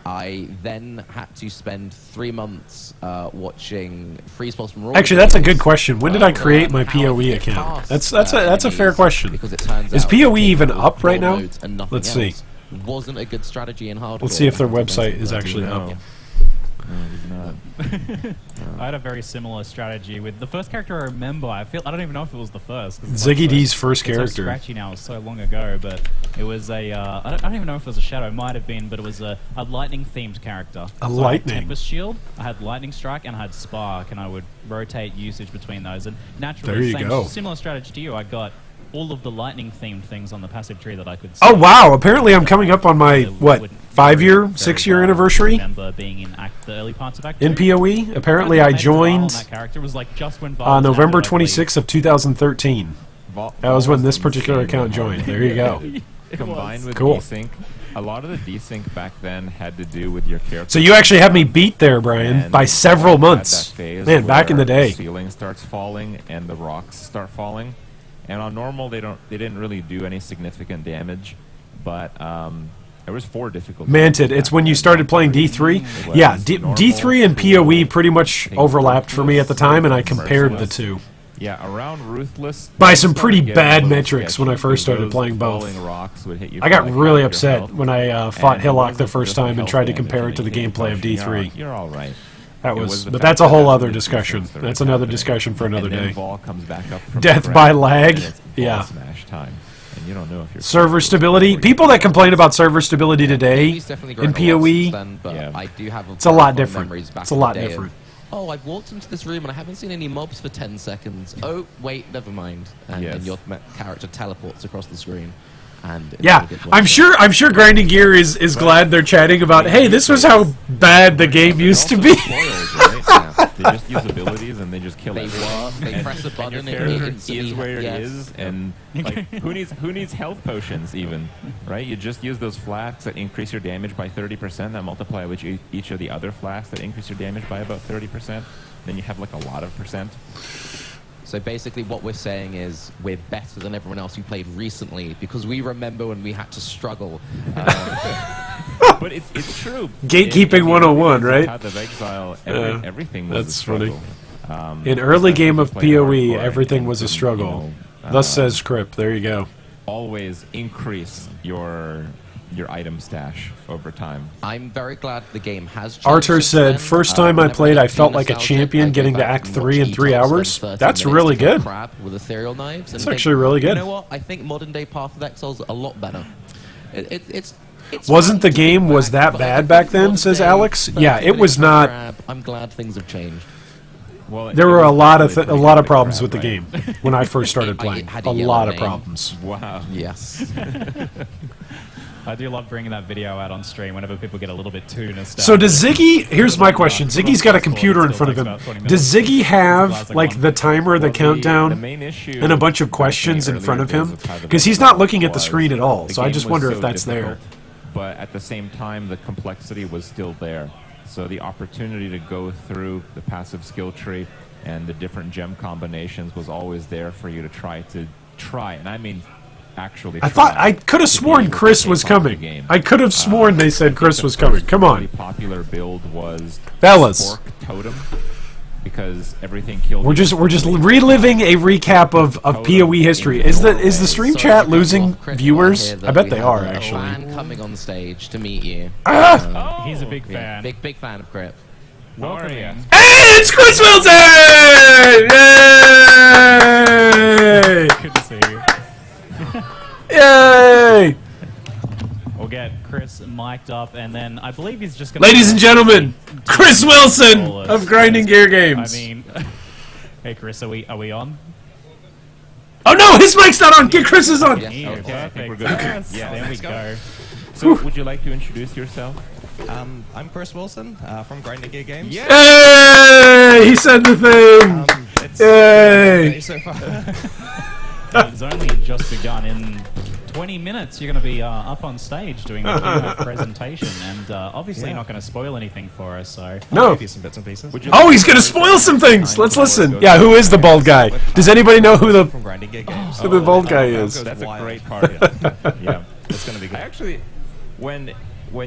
I then had to spend 3 months watching Free Spells from Raw. Actually, that's a good question. When did I create my PoE account? That's a fair question. Because it turns Is out PoE that even taking up right claw now? nodes and nothing Let's see. else wasn't a good strategy in hardcore. Let's see if their until website is 2013. actually up. No. No, it is not. I had a very similar strategy with the first character I remember. I don't even know if it was the first. 'cause it's Ziggy so- D's first it's so character. scratchy now. It was so long ago, but it was a. I don't even know if it was a shadow. It might have been, but it was a lightning themed character. A So I had lightning. Tempest Shield. I had Lightning Strike, and I had Spark, and I would rotate usage between those. And naturally, There you go. similar strategy to you. I got all of the lightning themed things on the passive tree that I could. Oh see. wow! Apparently, I'm coming up on my I wouldn't 5-year, very 6-year well anniversary remember being in the early parts of Act in 2. PoE. Apparently, I Made Val on joined that character. It was like just when Val November added, I believe. 26th of 2013. That was when this particular account joined. There you go. Combined with Cool. desync, a lot of the desync back then had to do with your character. So you actually had me beat there, Brian, And by several at months. that phase Man, back in the where day. the ceiling starts falling and the rocks start falling, and on normal they didn't really do any significant damage, but there was 4 difficulties. Manted, it's when you started playing D3. It was Yeah, normal, D3 and PoE pretty much think overlapped for me at the time, and I compared the Merciless. two. Yeah, around Ruthless. By it some started pretty getting bad a little metrics when I sketchy first started because playing both. falling rocks would hit you I for got like really half your upset health. when I fought And it Hillock wasn't the first just time and health tried to damage compare or it to the anything. gameplay of D3. You're all right. That It was, the but fact that's a that whole that's other the discussion. defense that That's was another happening. discussion for another And then day. Vol comes back up from Death the by ground, lag? and it's Vol Yeah. smash time, and you don't know if you're Server safe stability. before you People get that complain about server stability PoE's today definitely in grown a lot PoE, since then, but Yeah. I do have it's a lot very fond different. memories back It's a in lot the day of, different. oh, I've walked into this room and I haven't seen any mobs for 10 seconds. Oh, wait, never mind. And, Yes. and your character teleports across the screen. And it's Yeah, all good I'm work. sure Grinding Gear is glad they're chatting about, hey, this was how bad the game used to be. They just use abilities and they just kill They everything. work, they press a And your button, it character instantly is where yes. it is, and like who needs health potions even, right? You just use those flasks that increase your damage by 30%, that multiply with each of the other flasks that increase your damage by about 30%. Then you have like a lot of percent. So basically what we're saying is we're better than everyone else who played recently because we remember when we had to struggle. But it's true. Gatekeeping In 101, the right? Path of Exile, Yeah, everything was that's a struggle. In early game of especially playing PoE, hardcore everything and was a couldn't, struggle. Thus says Crip. There you go. always increase your item stash over time. I'm very glad the game has changed. Arthur since said, then. "First time I Whenever played, I feel felt like a nostalgic, champion I go getting to back Act and 3 in watch 3 Eto's hours. spend 30 That's minutes really to kill good. crab with ethereal knives and That's think, actually really good. You know what? I think modern day Path of Exile's a lot better. It's Wasn't fun the to game think was back, that but I bad think back then?" modern says day, Alex. 30 Yeah, it minutes was to not. crab, I'm glad things have changed. Well, There it were a was lot of probably a pretty lot good of to problems grab, with the right? game when I first started It playing. had a A yellow lot of name. problems. Wow. Yes. I do love bringing that video out on stream whenever people get a little bit too nostalgic. So does Ziggy? Here's my question. Ziggy's got a computer in front of him. Does Ziggy have like the timer, the Well, countdown, the main issue and a bunch of with the questions in earlier front of days him? Path of Because he's Exile not looking at the was screen at all. the So I game just was wonder so if that's there. difficult, but at the same time, the complexity was still there. So the opportunity to go through the passive skill tree and the different gem combinations was always there for you to try, and I mean actually I thought try I could have to be sworn able to Chris take was on the coming. game. I could have sworn they said Chris The was coming. first Come really on, popular build was fellas. Spork Totem because everything killed. We're just reliving a recap of PoE history. Is the stream Sorry chat to cut you losing off, Chris, viewers? but I hear I that bet we they have are a actually. fan coming on the stage to meet you. Ah! He's a big Yeah, fan. big fan of Crip. Welcome How are ya? in. Hey, it's Chris Wilson! Yay! Good to see you. Yay! We'll get Chris mic'd up, and then I believe he's just going to... Ladies and gentlemen, Chris Wilson of Grinding Gear Games. I mean... Hey, Chris, are we on? Oh no, his mic's not on. Get Chris's on. Yes. Yeah, Okay, I perfect. we're good. Yes, Yeah, there we let's go. go. So, would you like to introduce yourself? I'm Chris Wilson from Grinding Gear Games. Yay! He said the thing. It's Yay! so far. It's only just begun. In 20 minutes, you're going to be up on stage doing the keynote presentation, and obviously Yeah. not going to spoil anything for us, so... No. Maybe some bits and pieces. Would you Oh, like he's to gonna introduce spoil some yourself? things. Let's Time listen. goes Yeah, by. who is the bald guy? Does anybody know who the From Grinding Gear Games. who the bald guy is? Goes That's a wild. great part. Yeah. It's gonna be I good. actually, when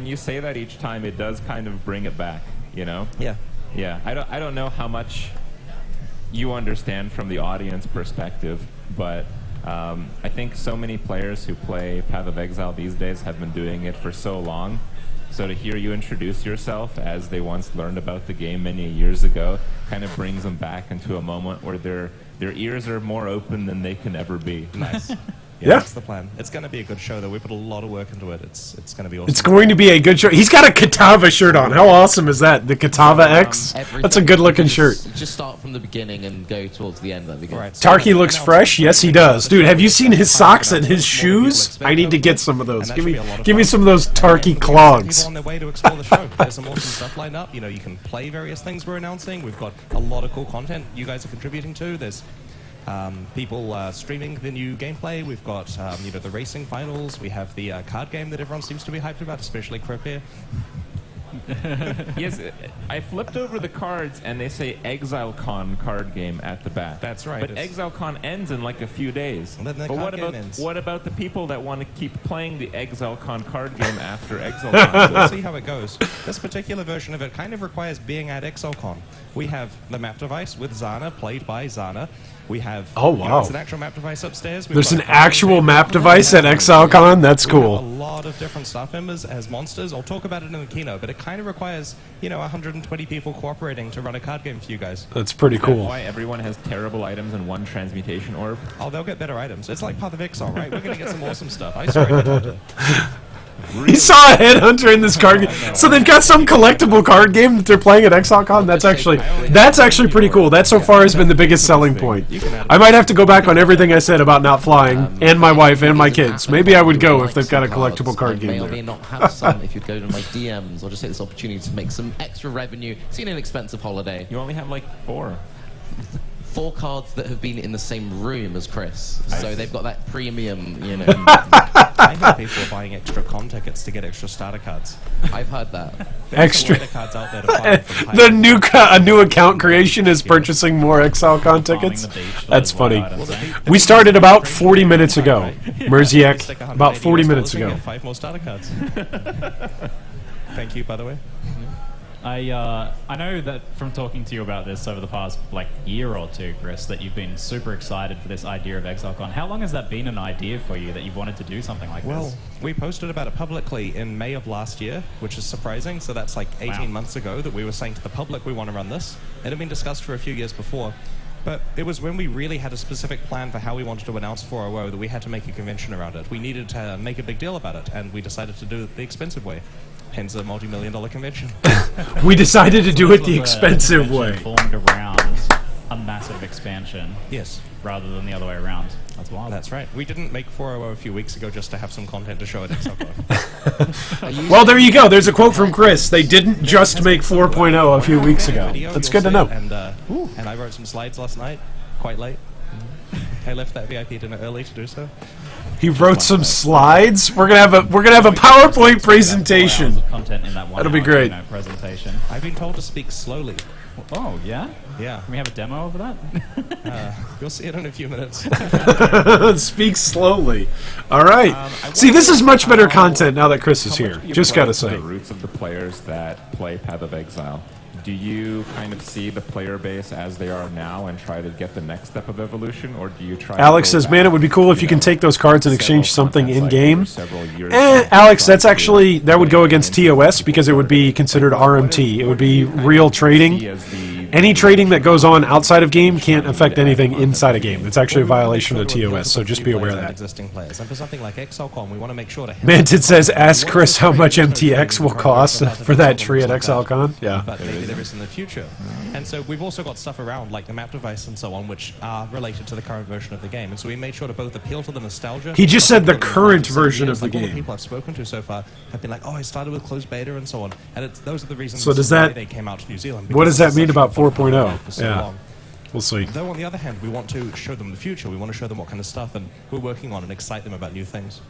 you say that each time, it does kind of bring it back. You know? Yeah. Yeah. I don't know how much you understand from the audience perspective, but I think so many players who play Path of Exile these days have been doing it for so long. So to hear you introduce yourself as they once learned about the game many years ago kind of brings them back into a moment where their ears are more open than they can ever be. Nice. Yeah. That's the plan. It's gonna be a good show, though. We put a lot of work into it. It's gonna be awesome. It's going to be a good shirt. He's got a Katava shirt on. How awesome is that? The Katava X? Everything. That's a good looking shirt. Just start from the beginning and go towards the end. That'd be good. Right, so Tarky looks announcement. fresh. Yes, he does. Dude, have you seen his socks and his shoes? I need to get some of those. Give me some of those Tarky People clogs. on their way to explore the show. There's some awesome stuff lined up. You know, you can play various things we're announcing. We've got a lot of cool content you guys are contributing to. There's people streaming the new gameplay. We've got the racing finals. We have the card game that everyone seems to be hyped about, especially Crip here. Yes, I flipped over the cards and they say Exilecon card game at the back. That's right, But it's- Exilecon ends in like a few days. And then the But card what game about ends. what about the people that want to keep playing the Exilecon card game after Exilecon? We'll see how it goes. This particular version of it kind of requires being at Exilcon. We have the map device with Zana, played by Zana. We have... Oh, you know, wow. it's an actual map device upstairs. We've There's got an a card actual game map table. device at Exilecon? That's We have cool. a lot of different staff members as monsters. I'll talk about it in the keynote, but it kind of requires, 120 people cooperating to run a card game for you guys. That's pretty That's cool. why everyone has terrible items and one transmutation orb. Oh, they'll get better items. It's like Path of Exile, right? We're going to get some awesome stuff. I swear to God. He saw a headhunter in this card game. So they've got some collectible card game that they're playing at Exilecon. That's actually pretty cool. That so far has been the biggest selling point. I might have to go back on everything I said about not flying, and my wife and my kids. Maybe I would go if they've got a collectible card I may game or may there. not have some if you'd go to my DMs or just take this opportunity to make some extra revenue. It's an inexpensive holiday. You only have like 4. 4 cards that have been in the same room as Chris. So they've got that premium, that people are buying extra con tickets to get extra starter cards. I've heard that. Extra. There's cards out there to buy from The new a new account creation is purchasing more Exilecon tickets. Farming the beach for That's those white funny. items, eh? We started about 40 minutes ago. Merziak, Stick $180 about 40 minutes and ago. get 5 more starter cards. Thank you, by the way. I know that from talking to you about this over the past year or two, Chris, that you've been super excited for this idea of Exilecon. How long has that been an idea for you that you've wanted to do something like Well, this? we posted about it publicly in May of last year, which is surprising. So that's 18 months ago that we were saying to the public we want to run this. It had been discussed for a few years before. But it was when we really had a specific plan for how we wanted to announce 4.0 that we had to make a convention around it. We needed to make a big deal about it, and we decided to do it the expensive way. Hence a multi-million-dollar convention. We decided to do it This the was a expensive convention way. formed around a massive expansion Yes, rather than the other way around. That's wild. that's right. We didn't make 4.0 a few weeks ago just to have some content to show at Exilecon. Well, there you go. There's a quote from Chris. They didn't just make 4.0 a few weeks ago. Video, That's you'll good to see know. it, and I wrote some slides last night, quite late. I left that VIP dinner early to do so. He wrote some slides. We're gonna have a PowerPoint presentation. Of content in that one That'll be hour great. keynote presentation. I've been told to speak slowly. Oh, yeah? Yeah, Can we have a demo of that? you'll see it in a few minutes. Speak slowly. All right. See, this is much better content now that Chris is here. Just gotta say. The roots of the players that play Path of Exile. Do you kind of see the player base as they are now and try to get the next step of evolution, or do you try? Alex to go says, back, "Man, it would be cool if you can take those cards and several exchange something content in cycles game." or several years Alex, try that's to actually that would go against into TOS because it would be considered RMT. It would be real see trading. as the Any trading that goes on outside of game can't affect anything inside a game. It's actually a violation of TOS, so just be aware of that. Existing players, and for something like Exilecon, we want to make sure to. Manted says, "Ask Chris how much MTX will cost for that tree at Exilecon." Yeah. But maybe there is in the future. And so we've also got stuff around like the map device and so on, which are related to the current version of the game. And so we made sure to both appeal to the nostalgia. He just said the of current some version years, of the like all game. people I've spoken to so far have been like, "Oh, I started with closed beta and so on." And those are the reasons So does why that- they came out to New Zealand. What because does that it's mean such about a 4.0? for so Yeah. long. We'll see. Though on the other hand, we want to show them the future. We want to show them what kind of stuff and we're working on and excite them about new things.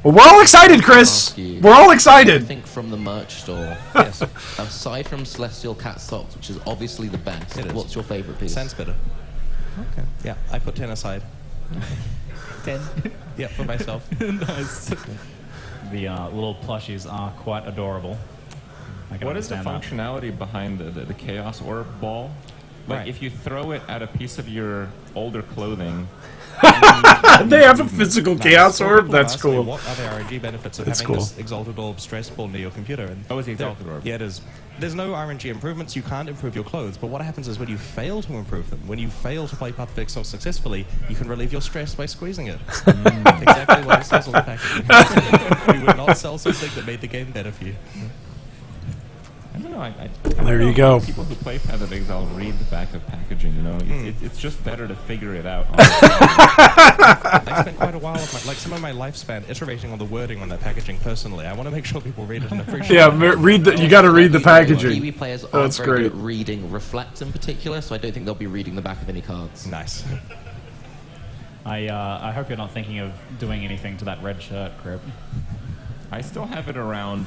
Well, we're all excited, Chris. We're all I excited. think from the merch store, Yes, aside from Celestial Cat Socks, which is obviously the best, It is. what's your favorite piece? sense better. Okay. Yeah, I put 10 aside. 10. Yeah, for myself. Nice. The little plushies are quite adorable. I can What is the understand that. functionality behind the Chaos Orb ball? Like, Right. if you throw it at a piece of your older clothing, They have a physical chaos So orb. people That's ask me, cool. What are the RNG benefits of That's having cool. this Exalted Orb stress ball near your computer? And Oh, it's the there- Exalted Orb. Yeah, it is. There's no RNG improvements. You can't improve your clothes. But what happens is when you fail to improve them, when you fail to play Path of Exile successfully, you can relieve your stress by squeezing it. Exactly what it says on the packaging. We would not sell something that made the game better for you. I don't know. I There don't you know, go. People who play Path of Exile read the back of packaging. You know, it's just better to figure it out. I spent quite a while of some of my lifespan iterating on the wording on that packaging personally. I want to make sure people read it and appreciate Yeah, it. read the. You got to read the packaging. Kiwi players aren't That's very good great. at reading Reflect in particular, so I don't think they'll be reading the back of any cards. Nice. I hope you're not thinking of doing anything to that red shirt, Crib. I still have it around.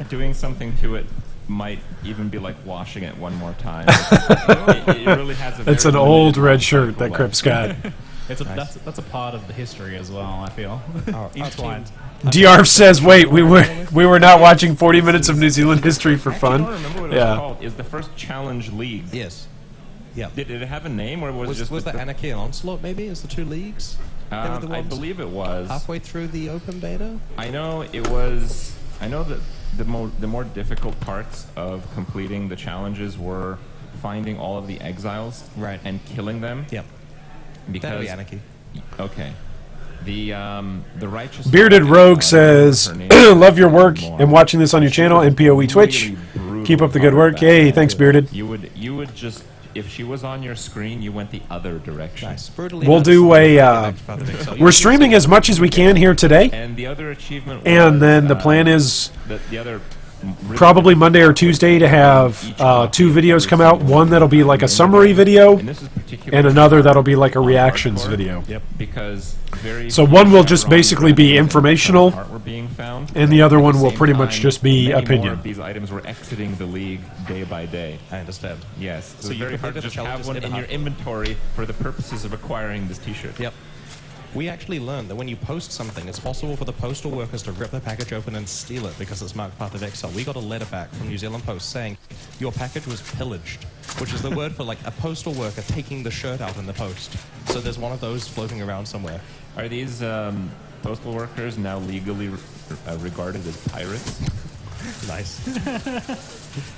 Doing something to it might even be like washing it one more time. It really has a It's very an old limited red life shirt cycle that life. Crip's got. That's a part of the history as well, I feel. Intertwined. Diarf says, "Wait, we were not watching 40 minutes of New Zealand history for I fun." don't remember what it Yeah. was called. Is the first challenge league? Yes. Yeah. Did it have a name, or was it just Was that Anarchy and Onslaught maybe? Is the two leagues? They were the I ones believe it was. halfway through the open beta? I know it was. I know that the more difficult parts of completing the challenges were finding all of the exiles Right. and killing them. Yep. That'd Because be Anarchy. okay, the righteous Bearded Rogue says, her name- "Love your work and watching this on your channel and POE Twitch. Really brutal Keep up the good work." combat. Hey, thanks, Bearded. You would just, if she was on your screen, you went the other direction. Nice. Brutally We'll nice. do a. Next part of the Excel. We're streaming as much as we can here today, And the other achievement. and was, then the plan is the other probably Monday or Tuesday to have two videos come out. One that'll be like a summary video, And this is particularly and another that'll be like a reactions hardcore. video. Yep. Because very So few one will chat just ROMs basically or be items informational, that were being found. and the other At one will same pretty much time, just be many more opinion. of these items were exiting the league day by day. I understand. Yes. So So you very hard completed to the just have challenges one in in the your hardcore. inventory for the purposes of acquiring this T-shirt. Yep. We actually learned that when you post something, it's possible for the postal workers to rip the package open and steal it because it's marked part of Exile. We got a letter back from New Zealand Post saying your package was pillaged, which is the word for like a postal worker taking the shirt out in the post. So there's one of those floating around somewhere. Are these postal workers now legally regarded as pirates? Nice.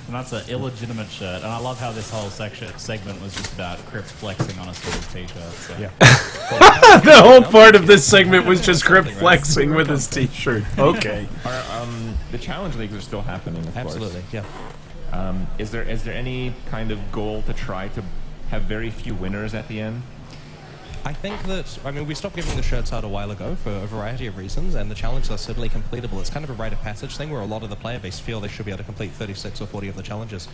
And that's an illegitimate shirt. And I love how this whole segment was just about Crypt flexing on a Steel's t-shirt. So. Yeah. The whole part of this segment was just Crypt flexing with his T-shirt. Okay. The challenge leagues are still happening, of Absolutely. Yeah. course. Is there any kind of goal to try to have very few winners at the end? I think that, I mean, we stopped giving the shirts out a while ago for a variety of reasons, and the challenges are certainly completable. It's kind of a rite of passage thing where a lot of the player base feel they should be able to complete 36 or 40 of the challenges.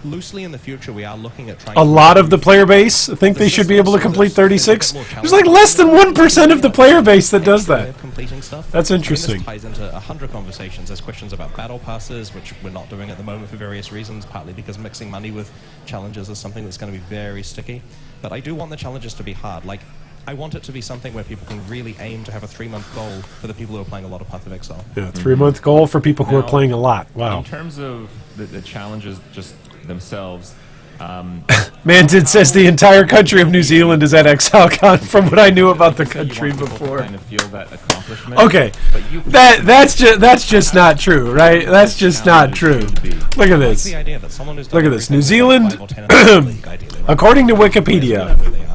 Loosely in the future, we are looking at trying A lot of the player base think they should be able to complete 36. There's like less than 1% of the player base that does way that. of completing stuff. That's I mean, interesting. this ties into 100 conversations. There's questions about battle passes, which we're not doing at the moment for various reasons, partly because mixing money with challenges is something that's going to be very sticky. But I do want the challenges to be hard. Like, I want it to be something where people can really aim to have a 3-month goal for the people who are playing a lot of Path of Exile. Yeah, 3-month goal for people who are Now, playing a lot. Wow. In terms of the challenges just themselves, Manted says the entire country of New Zealand is at Exilecon from what I knew about the so you country want people to before. kind of feel that accomplishment. Okay, But you that's just not true, right? That's just not true. Look at Like this. the idea that someone who's Look done at this. everything New Zealand, from 5 or 10 in the league, ideally, right? According to Players Wikipedia, know where they are.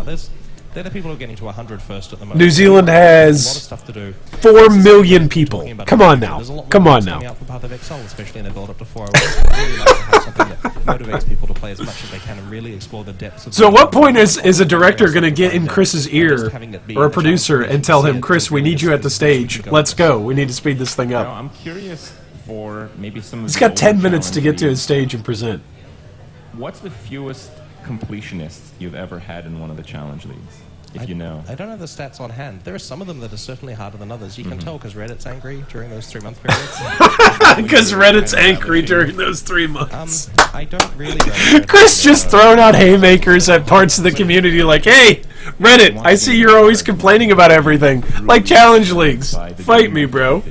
They're the people who are getting to 100 first at the moment. New Zealand There's a lot of has stuff to do. 4 million people. Talking about Come it. on now. There's a lot Come more on coming now. out for Path of Exile, especially in the build up to 401. I really like to have something that motivates people to play as much as they can and really explore the depths of So at what point is a director going to get in Chris's ear, or a producer, and tell him, Chris, we need you at the stage. Let's go. We need to speed this thing Now, up. I'm curious for maybe some of He's the got older 10 minutes to get to challenge his stage and present. leagues. What's the fewest completionists you've ever had in one of the challenge leagues? If you know. I don't have the stats on hand. There are some of them that are certainly harder than others. You Mm-hmm. can tell because Reddit's angry during those 3-month periods. Because Reddit's angry during those 3 months. I don't really. Reddit. Chris just throwing out haymakers at parts of the community like, hey, Reddit, I see you're always complaining about everything. Like challenge leagues. Fight me, bro.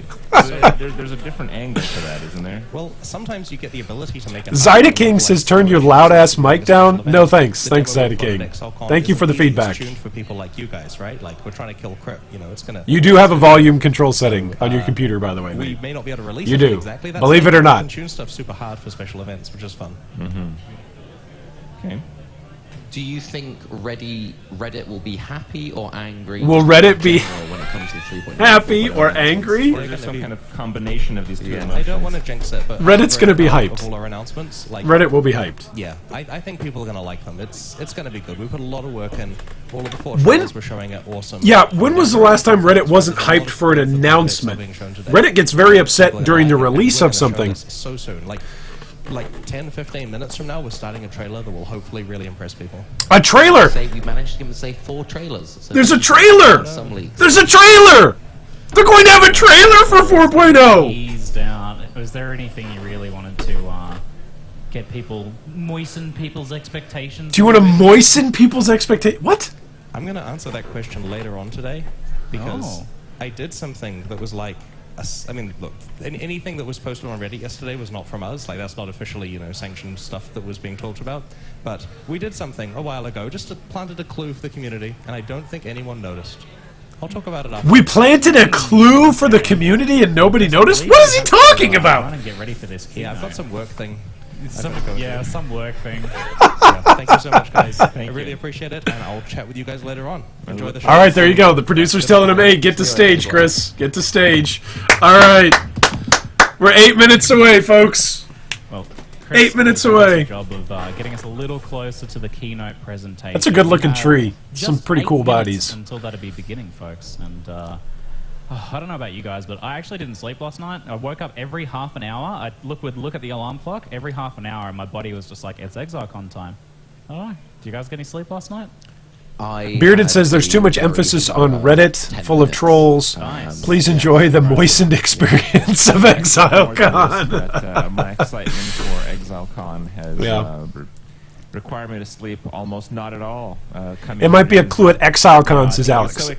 There's a different angle to that, isn't there? Well, sometimes you get the ability to make it. Zyda King says, turn your loud-ass mic down. No thanks. Thanks, Zyda King. Thank you for the feedback. Tuned for people like you guys, right? Like we're trying to kill Crypt. You know, it's gonna. You do have a volume control setting on your computer, by the way, We mate. may not be able to release You it do. exactly. That Believe same it or thing. not. We can tune stuff super hard for special events, which is fun. Okay. Do you think Reddit will be happy or angry? Will just Reddit in be general when it comes to 3.0? Happy or angry? Or is there some kind of combination of these two Yeah. emotions? I don't want to jinx it, but Reddit's I'm gonna very be proud hyped. of all our announcements. Like, Reddit will be hyped. Yeah, I think people are going to like them. It's going to be good. We put a lot of work in. All of the 4 When- trailers we're showing are awesome. Yeah, when was the last time Reddit wasn't hyped for an announcement? Reddit gets very upset during the release of something. So soon, like 10, 15 minutes from now, we're starting a trailer that will hopefully really impress people. A trailer! Say we managed to give them, say, 4 trailers. So There's a trailer! Some leaks. There's a trailer! They're going to have a trailer for 4.0! Ease down. Was there anything you really wanted to get people, moisten people's expectations? Do you want to moisten people's expectations? What? I'm going to answer that question later on today because Oh. I did something that was like, I mean, look, anything that was posted on Reddit yesterday was not from us. Like, that's not officially, sanctioned stuff that was being talked about. But we did something a while ago, just to planted a clue for the community, and I don't think anyone noticed. I'll talk about it after. We planted a clue for the community and nobody noticed? What is he talking I about? want to get ready for this. Yeah, I've got keynote. some work thing. Some, I've got to go yeah, through. some work thing. Yeah, thank you so much, guys. I Thank really you. appreciate it, and I'll chat with you guys later on. Enjoy the show. All right, there you go. The producer's telling him, hey, get to stage, Chris. Get to stage. All right. We're 8 minutes away, folks. Well, Chris 8 minutes did a away. Job of getting us a little closer to the keynote presentation. That's a good-looking We have tree. just Some pretty 8 cool minutes bodies. until that'll be beginning, folks. And Oh, I don't know about you guys, but I actually didn't sleep last night. I woke up every half an hour. I would look at the alarm clock every half an hour, and my body was just like, it's Exilecon time. I don't know. Did you guys get any sleep last night? Bearded says there's too much emphasis on Reddit, full of trolls. Nice. Please enjoy the moistened experience of Exilecon. But, my excitement for Exilecon has Yeah. required me to sleep almost not at all. It might be a clue at Exilecon, says Alex.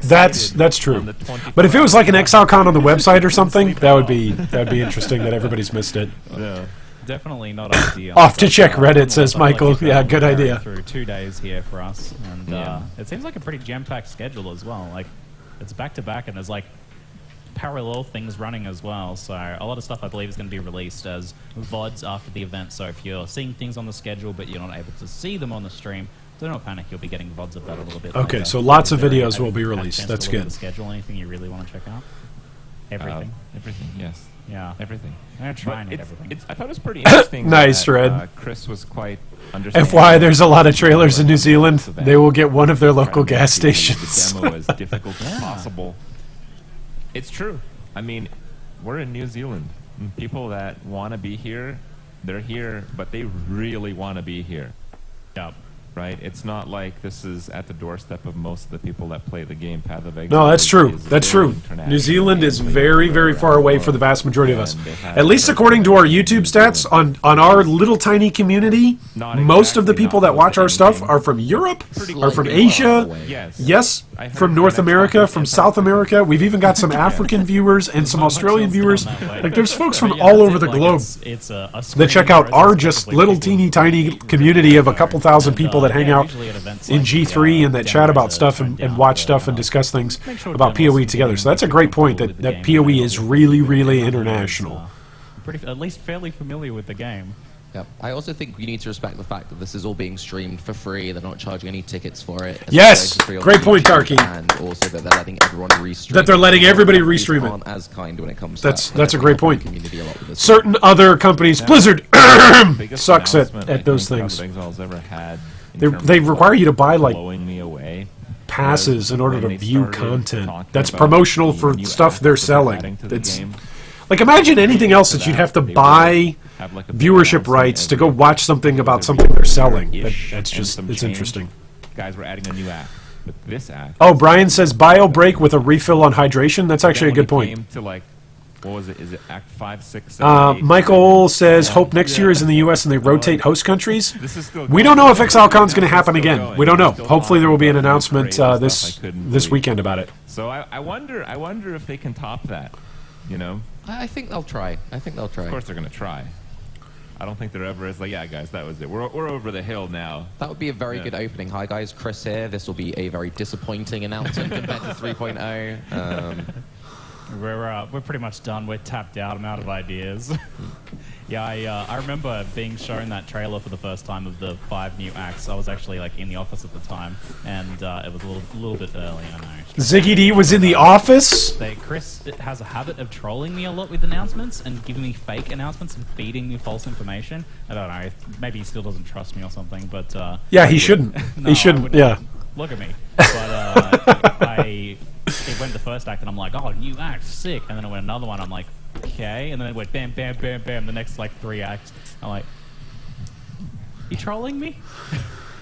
That's true. But if it was like an Exilecon on the website or something, that would be interesting that everybody's missed it. Yeah. Definitely not ideal. Off to check Reddit, says Something like Michael. you've Yeah, got good to carry idea. Through 2 days here for us, and Yeah. it seems like a pretty jam-packed schedule as well. Like, it's back to back, and there's like parallel things running as well. So a lot of stuff I believe is going to be released as VODs after the event. So if you're seeing things on the schedule but you're not able to see them on the stream, do not panic. You'll be getting VODs of that a little bit. Okay, later. so lots of Have you videos will be had a released. chance That's to look at good. The schedule. Anything you really want to check out? Everything. Everything, yes. Yeah. Everything. I'm gonna try But and hit everything. I thought it was pretty interesting. Nice, that, Red. Chris was quite understanding. FY, there's a lot of trailers in New Zealand. They will get one of their local gas stations. The demo as difficult as possible. It's true. I mean, we're in New Zealand. And people that want to be here, they're here, but they really want to be here. Yep. Right? It's not like this is at the doorstep of most of the people that play the game Path of Exile. No, that's true. It's That's very true. international. New Zealand is They very, play very around far the away world. for the vast majority of us. And they have At least according to our YouTube stats, on our little tiny community, Not most of the exactly, people not that watch our most stuff anything. are from Europe, Pretty are from slightly far Asia, away. Yes. yes, I heard from North from America, Xbox from and South Xbox. America. We've even got some African viewers and some Australian viewers. Like, there's folks from But yeah, all that's over it, the like, globe it's a that check screening out our process, just probably little people teeny who tiny really community of a couple thousand and, people that hang yeah, out usually at events in like the, G3 and that chat demos about are stuff toned and down watch to, stuff and discuss things make sure about demos PoE and together. things So that's a are great point comfortable that with the game, PoE and is all the really, people really who are, international. at least fairly familiar with the game. Yep. I also think you need to respect the fact that this is all being streamed for free. They're not charging any tickets for it. It's Yes! going for free on Great point, YouTube, Tarky. And also that they're letting everyone restream. That they're letting everybody Companies restream it. aren't as kind when it comes to That's- that. that's a They're great helping point. the community a lot with this. Certain other companies, Blizzard, Biggest sucks announcement I at those think things. Path of Exile's ever had in They- terms they of require you to buy, like, blowing me away. passes in order When to they view started content. talking That's about promotional the for new stuff they're assets that selling. adding to the It's game. like, imagine anything else that you'd have to They would buy have like a big viewership announcement rights to every- go watch something about every something they're selling. year-ish That's and just, some it's change. interesting. Guys, we're adding a new act. But this act. Oh, Brian says bio break with a refill on hydration. That's actually a then good when it point. came to like, what was it? Is it Act 5, 6, 7, 8? Michael says, hope next year is in the U.S. and they rotate host countries. This is still We going. don't know if Exilecon's going to Still happen going. again. We don't They're know. still Hopefully there will be an talking about announcement parades and this stuff I couldn't this believe. weekend about it. So I wonder if they can top that. You know, I think they'll try. I think they'll try. of course they're gonna try. I don't think there ever is like, yeah, guys, that was it. We're over the hill now. That would be a very Yeah. good opening. Hi guys, Chris here. This will be a very disappointing announcement compared to 3.0. We're pretty much done. We're tapped out. I'm out of ideas. Yeah, I remember being shown that trailer for the first time of the 5 new acts. I was actually like in the office at the time, and it was a little bit early. I know. Ziggy D was in the office. Chris has a habit of trolling me a lot with announcements and giving me fake announcements and feeding me false information. I don't know. Maybe he still doesn't trust me or something. But Yeah, he shouldn't. No, He shouldn't. I wouldn't. Yeah. Look at me. But it went the first act, and I'm like, oh, new act, sick. And then it went another one. I'm like, okay. And then it went bam, bam, bam, bam. The next like 3 acts. I'm like, you trolling me?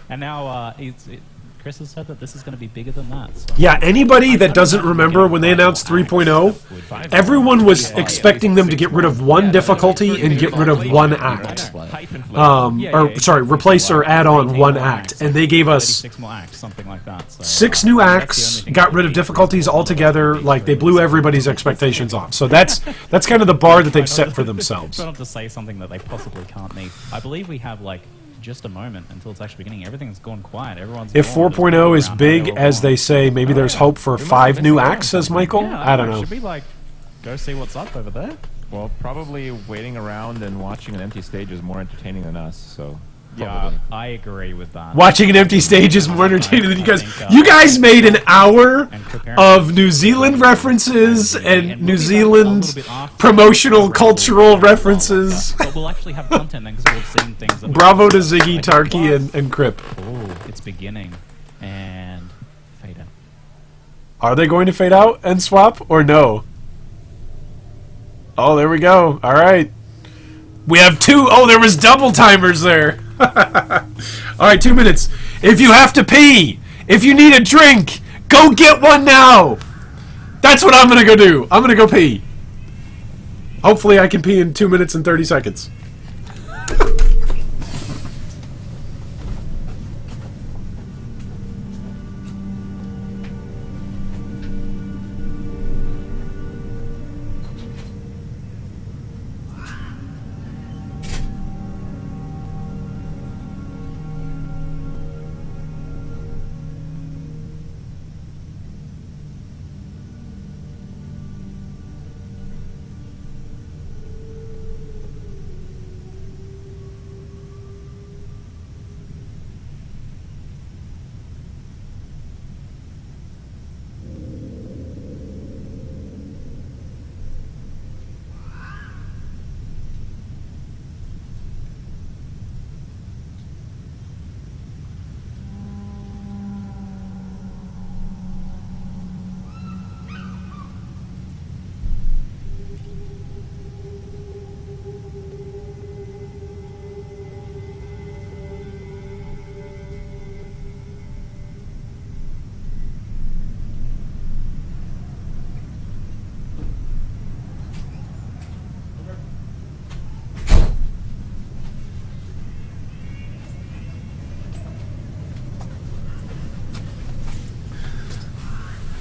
And now Chris has said that this is going to be bigger than that. So. Yeah, anybody that doesn't remember when they announced 3.0, everyone was expecting them to get rid of one difficulty and get rid of one act. Replace or add on one act. And they gave us 36 more acts, something like that. So, 6 new that's the acts, only thing got they rid of need. difficulties altogether. Like, they blew everybody's expectations off. So that's kind of the bar that they've set for themselves. Try not to say something that they possibly can't meet. I believe we have like just a moment until it's actually beginning. Everything's gone quiet. Everyone's If gone, just 4.0 is around big how they're as all they going. say, maybe there's hope for 5 new acts, says Michael. Yeah, I don't know. Should we like go see what's up over there? Well, probably waiting around and watching an empty stage is more entertaining than us. So Yeah, I agree with that. Watching an empty stage is more entertaining than you guys. I think, You guys made an hour and preparing of New Zealand references and we'll New be back a Zealand little bit after promotional the cultural Red Bull references. But we'll actually have content then because we've seen things. That Bravo to Ziggy, Tarky, and Crip. Oh, it's beginning. And fade in. Are they going to fade out and swap or no? Oh, there we go. All right. We have two. Oh, there was double timers there. All right, 2 minutes. If you have to pee, if you need a drink, go get one now. That's what I'm going to go do. I'm going to go pee. Hopefully I can pee in 2 minutes and 30 seconds.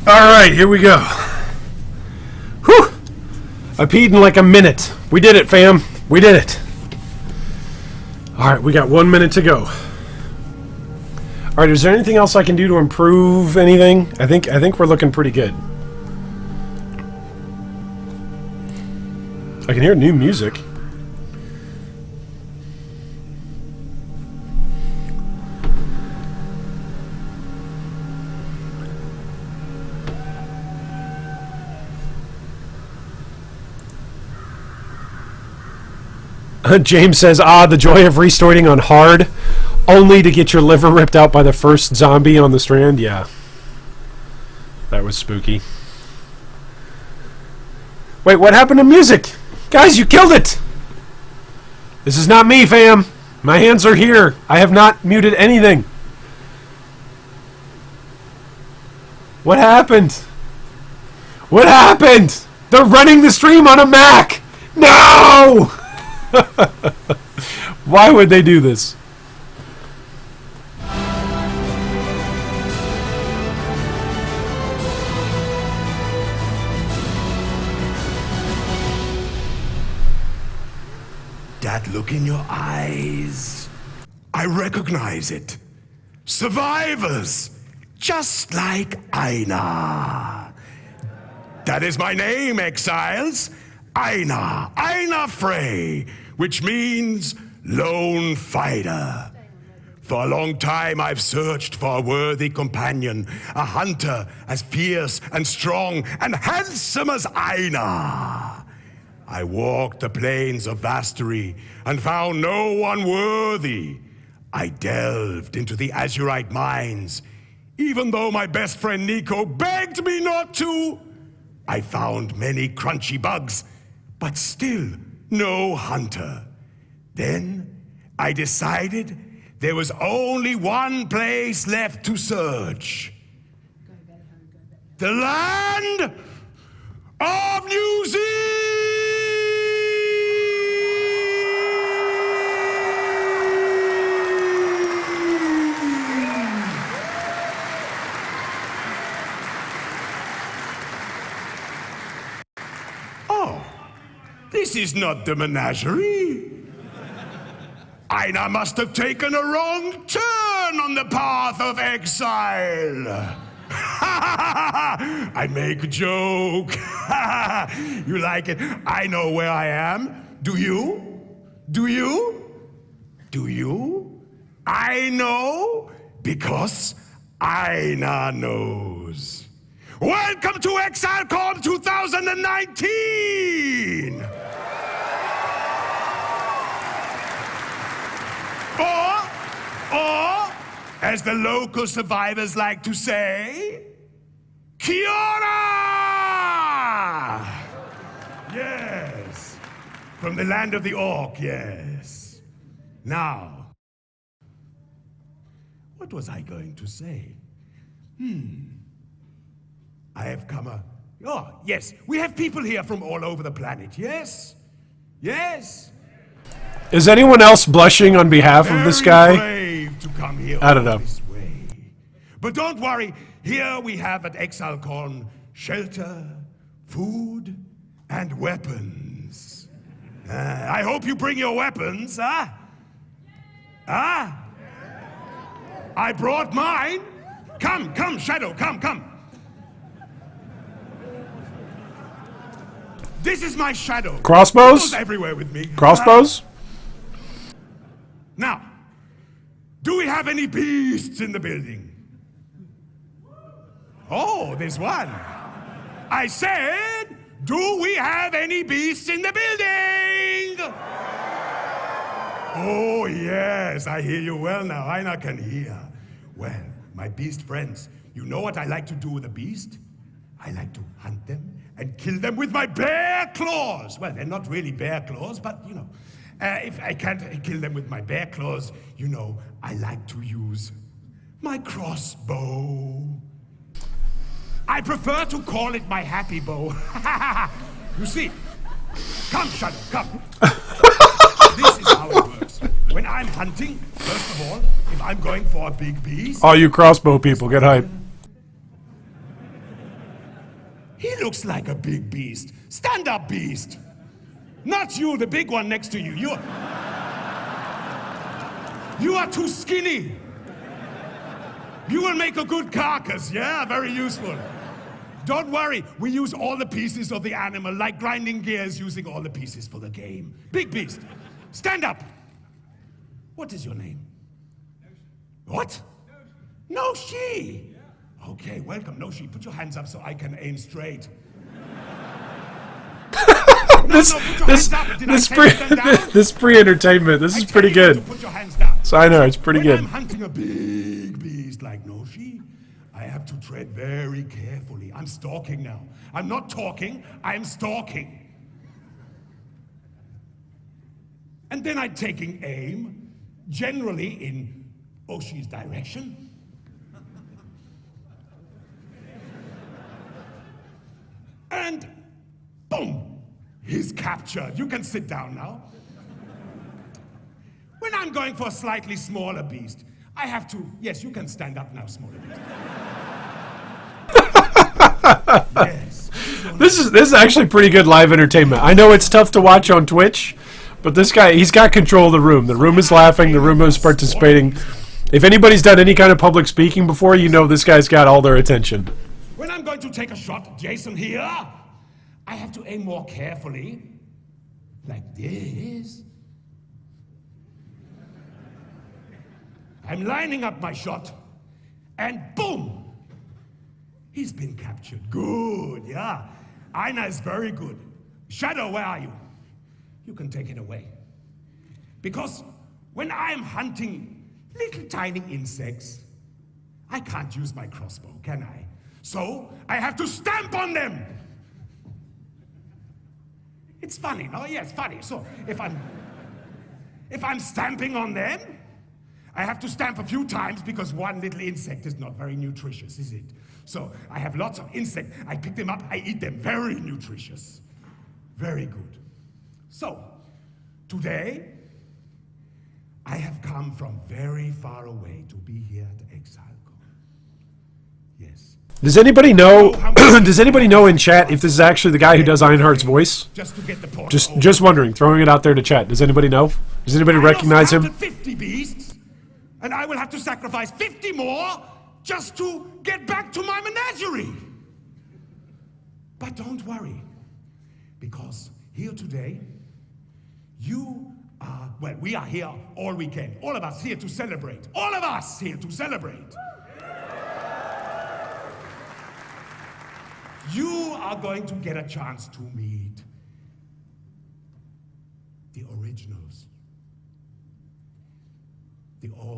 Alright, here we go. Whew! I peed in like a minute. We did it, fam. We did it. Alright, we got 1 minute to go. Alright, is there anything else I can do to improve anything? I think we're looking pretty good. I can hear new music. James says, the joy of restarting on hard, only to get your liver ripped out by the first zombie on the strand. Yeah. That was spooky. Wait, what happened to music? Guys, you killed it! This is not me, fam. My hands are here. I have not muted anything. What happened? What happened? They're running the stream on a Mac! No! Why would they do this? That look in your eyes, I recognize it. Survivors, just like Aina. That is my name, exiles. Aina Frey, which means lone fighter. For a long time I've searched for a worthy companion, a hunter as fierce and strong and handsome as Aina. I walked the plains of Vastery and found no one worthy. I delved into the Azurite mines, even though my best friend Nico begged me not to. I found many crunchy bugs, but still no hunter. Then I decided there was only one place left to search. The land of New Zealand! Oh, this is not the menagerie. Aina must have taken a wrong turn on the path of exile. I make a joke. You like it? I know where I am. Do you? Do you? Do you? I know because Aina knows. Welcome to Exilecon 2019! Or, as the local survivors like to say, Kiora! Yes. From the land of the orc, yes. Now, what was I going to say? I have come Oh, yes. We have people here from all over the planet, yes? Yes? Is anyone else blushing on behalf of this guy? Brave to come here I don't know. all this way. But don't worry, here we have at Exilecon shelter, food, and weapons. I hope you bring your weapons, huh? Huh? I brought mine. Come, Shadow, come. This is my shadow. Crossbows? He goes everywhere with me. Crossbows? Now, do we have any beasts in the building? Oh, there's one. I said, do we have any beasts in the building? Oh, yes, I hear you well now. Aina can hear. Well, my beast friends, you know what I like to do with a beast? I like to hunt them and kill them with my bare claws. Well, they're not really bare claws, but, you know, if I can't kill them with my bare claws, you know, I like to use my crossbow. I prefer to call it my happy bow. You see, come, Shadow, come. This is how it works. When I'm hunting, first of all, if I'm going for a big beast... All you crossbow people, get hype. He looks like a big beast. Stand up, beast. Not you, the big one next to you. You are too skinny. You will make a good carcass, yeah? Very useful. Don't worry, we use all the pieces of the animal, like grinding gears using all the pieces for the game. Big beast, stand up. What is your name? What? Noshi. Okay, welcome, Noshi. Put your hands up so I can aim straight. This pre-entertainment. This is pretty good. Put your hands down. So I know it's pretty When good. I'm hunting a big beast like Noshi, I have to tread very carefully. I'm stalking now. I'm not talking, I'm stalking. And then I'm taking aim, generally in Oshi's direction. And boom, he's captured. You can sit down now. When I'm going for a slightly smaller beast, I have to, yes, you can stand up now, smaller beast. Yes. This is actually pretty good live entertainment. I know it's tough to watch on Twitch, but this guy, he's got control of the room. The room is laughing, the room is participating. If anybody's done any kind of public speaking before, you know this guy's got all their attention. When I'm going to take a shot, Jason here, I have to aim more carefully. Like this. I'm lining up my shot, and boom! He's been captured. Good, yeah. Aina is very good. Shadow, where are you? You can take it away. Because when I'm hunting little tiny insects, I can't use my crossbow, can I? So I have to stamp on them. It's funny, no? Yeah, it's funny. So if I'm stamping on them, I have to stamp a few times because one little insect is not very nutritious, is it? So I have lots of insects. I pick them up, I eat them. Very nutritious. Very good. So, today, I have come from very far away to be here at Exilecon. Yes. Does anybody know? Does anybody know in chat if this is actually the guy who does Ironheart's voice? Just to get the point. Just wondering, throwing it out there to chat. Does anybody know? Does anybody recognize him? 50 beasts, and I will have to sacrifice 50 more just to get back to my menagerie. But don't worry, because here today, we are here all weekend. All of us here to celebrate. All of us here to celebrate. You are going to get a chance to meet the originals.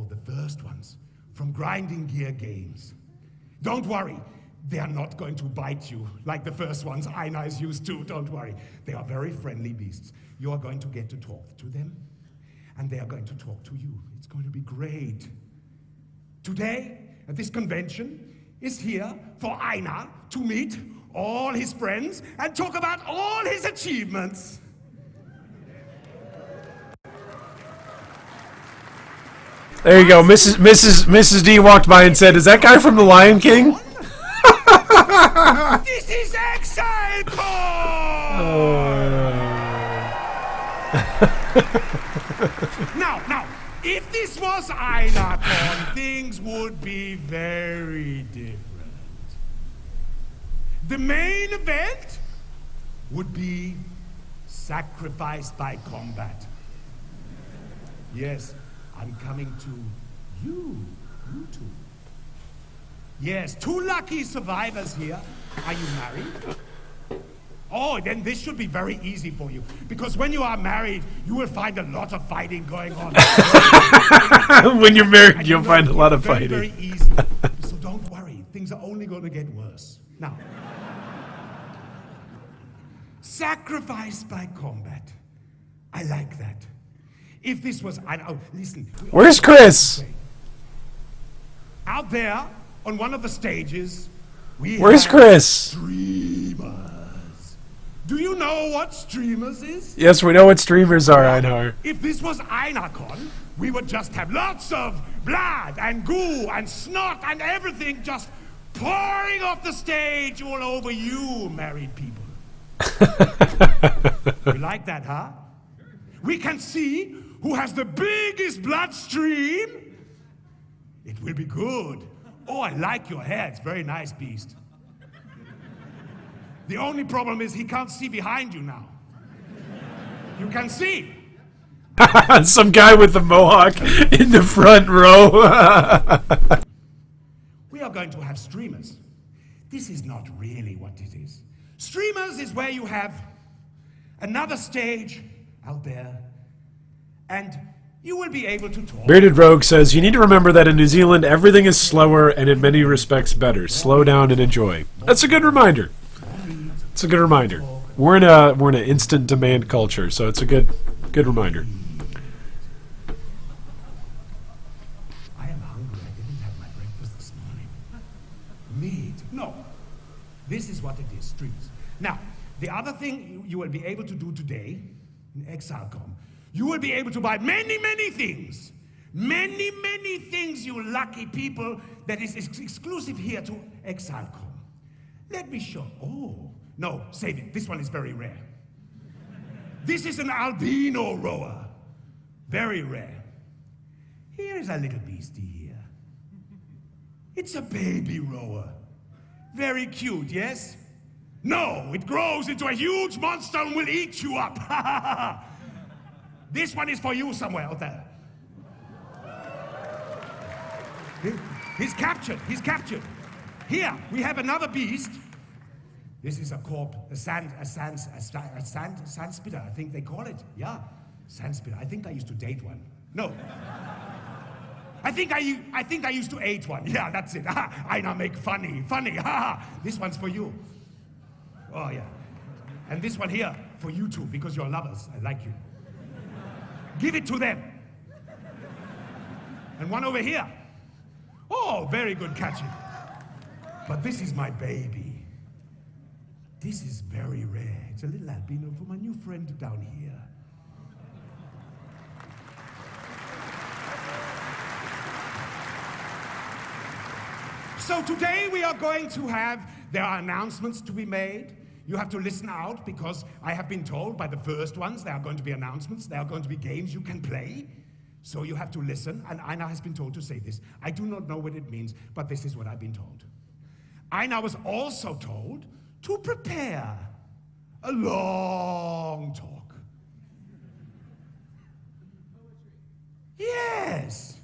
The first ones from Grinding Gear Games. Don't worry, They are not going to bite you like the first ones Einar is used to, don't worry. They are very friendly beasts. You are going to get to talk to them, and they are going to talk to you. It's going to be great. Today, at this convention, is here for Einar to meet all his friends and talk about all his achievements. There you go. Mrs. D walked by and said, "Is that guy from The Lion King?" This is Exilecon! Now, if this was Exilecon, things would be very different. The main event would be sacrifice by combat. Yes, I'm coming to you two. Yes, 2 lucky survivors here. Are you married? Oh, then this should be very easy for you. Because when you are married, you will find a lot of fighting going on. When you're married, you'll find a lot of very, fighting. Very easy. So don't worry. Things are only going to get worse. Now, sacrifice by combat. I like that. If this was... listen. Where's Chris? Out there, on one of the stages, Where's have Chris? streamers. Do you know what streamers is? Yes, we know what streamers are, Einar. If this was Einarcon, we would just have lots of blood and goo and snot and everything just pouring off the stage all over you, married people. You like that, huh? We can see who has the biggest bloodstream. It will be good. Oh, I like your hair. It's very nice, Beast. The only problem is he can't see behind you now. You can see. Some guy with a mohawk in the front row. We are going to have streamers. This is not really what it is. Streamers is where you have another stage out there, and you will be able to talk. Bearded Rogue says, "You need to remember that in New Zealand, everything is slower and in many respects better. Slow down and enjoy." That's a good reminder. It's a good reminder. We're in an instant demand culture, so it's a good reminder. I am hungry. I didn't have my breakfast this morning. Meat. No. This is what it is, streams. Now, the other thing you will be able to do today in Exilecon, you will be able to buy many, many things. Many, many things, you lucky people, that is exclusive here to Exilecon. Let me show. Oh, no, save it. This one is very rare. This is an albino rower. Very rare. Here is a little beastie here. It's a baby rower. Very cute, yes? No, it grows into a huge monster and will eat you up. This one is for you somewhere out there. He's captured. He's captured. Here, we have another beast. This is a sand spitter, I think they call it. Yeah, sand spitter. I think I used to date one. No. I think I used to eat one. Yeah, that's it. I now make funny. This one's for you. Oh yeah. And this one here for you two because you're lovers. I like you. Give it to them. And one over here. Oh, very good catching. But this is my baby. This is very rare. It's a little albino for my new friend down here. So today we are going to have, there are announcements to be made. You have to listen out because I have been told by the first ones there are going to be announcements, there are going to be games you can play. So you have to listen, and Einar has been told to say this. I do not know what it means, but this is what I've been told. Einar was also told to prepare a long talk. Yes.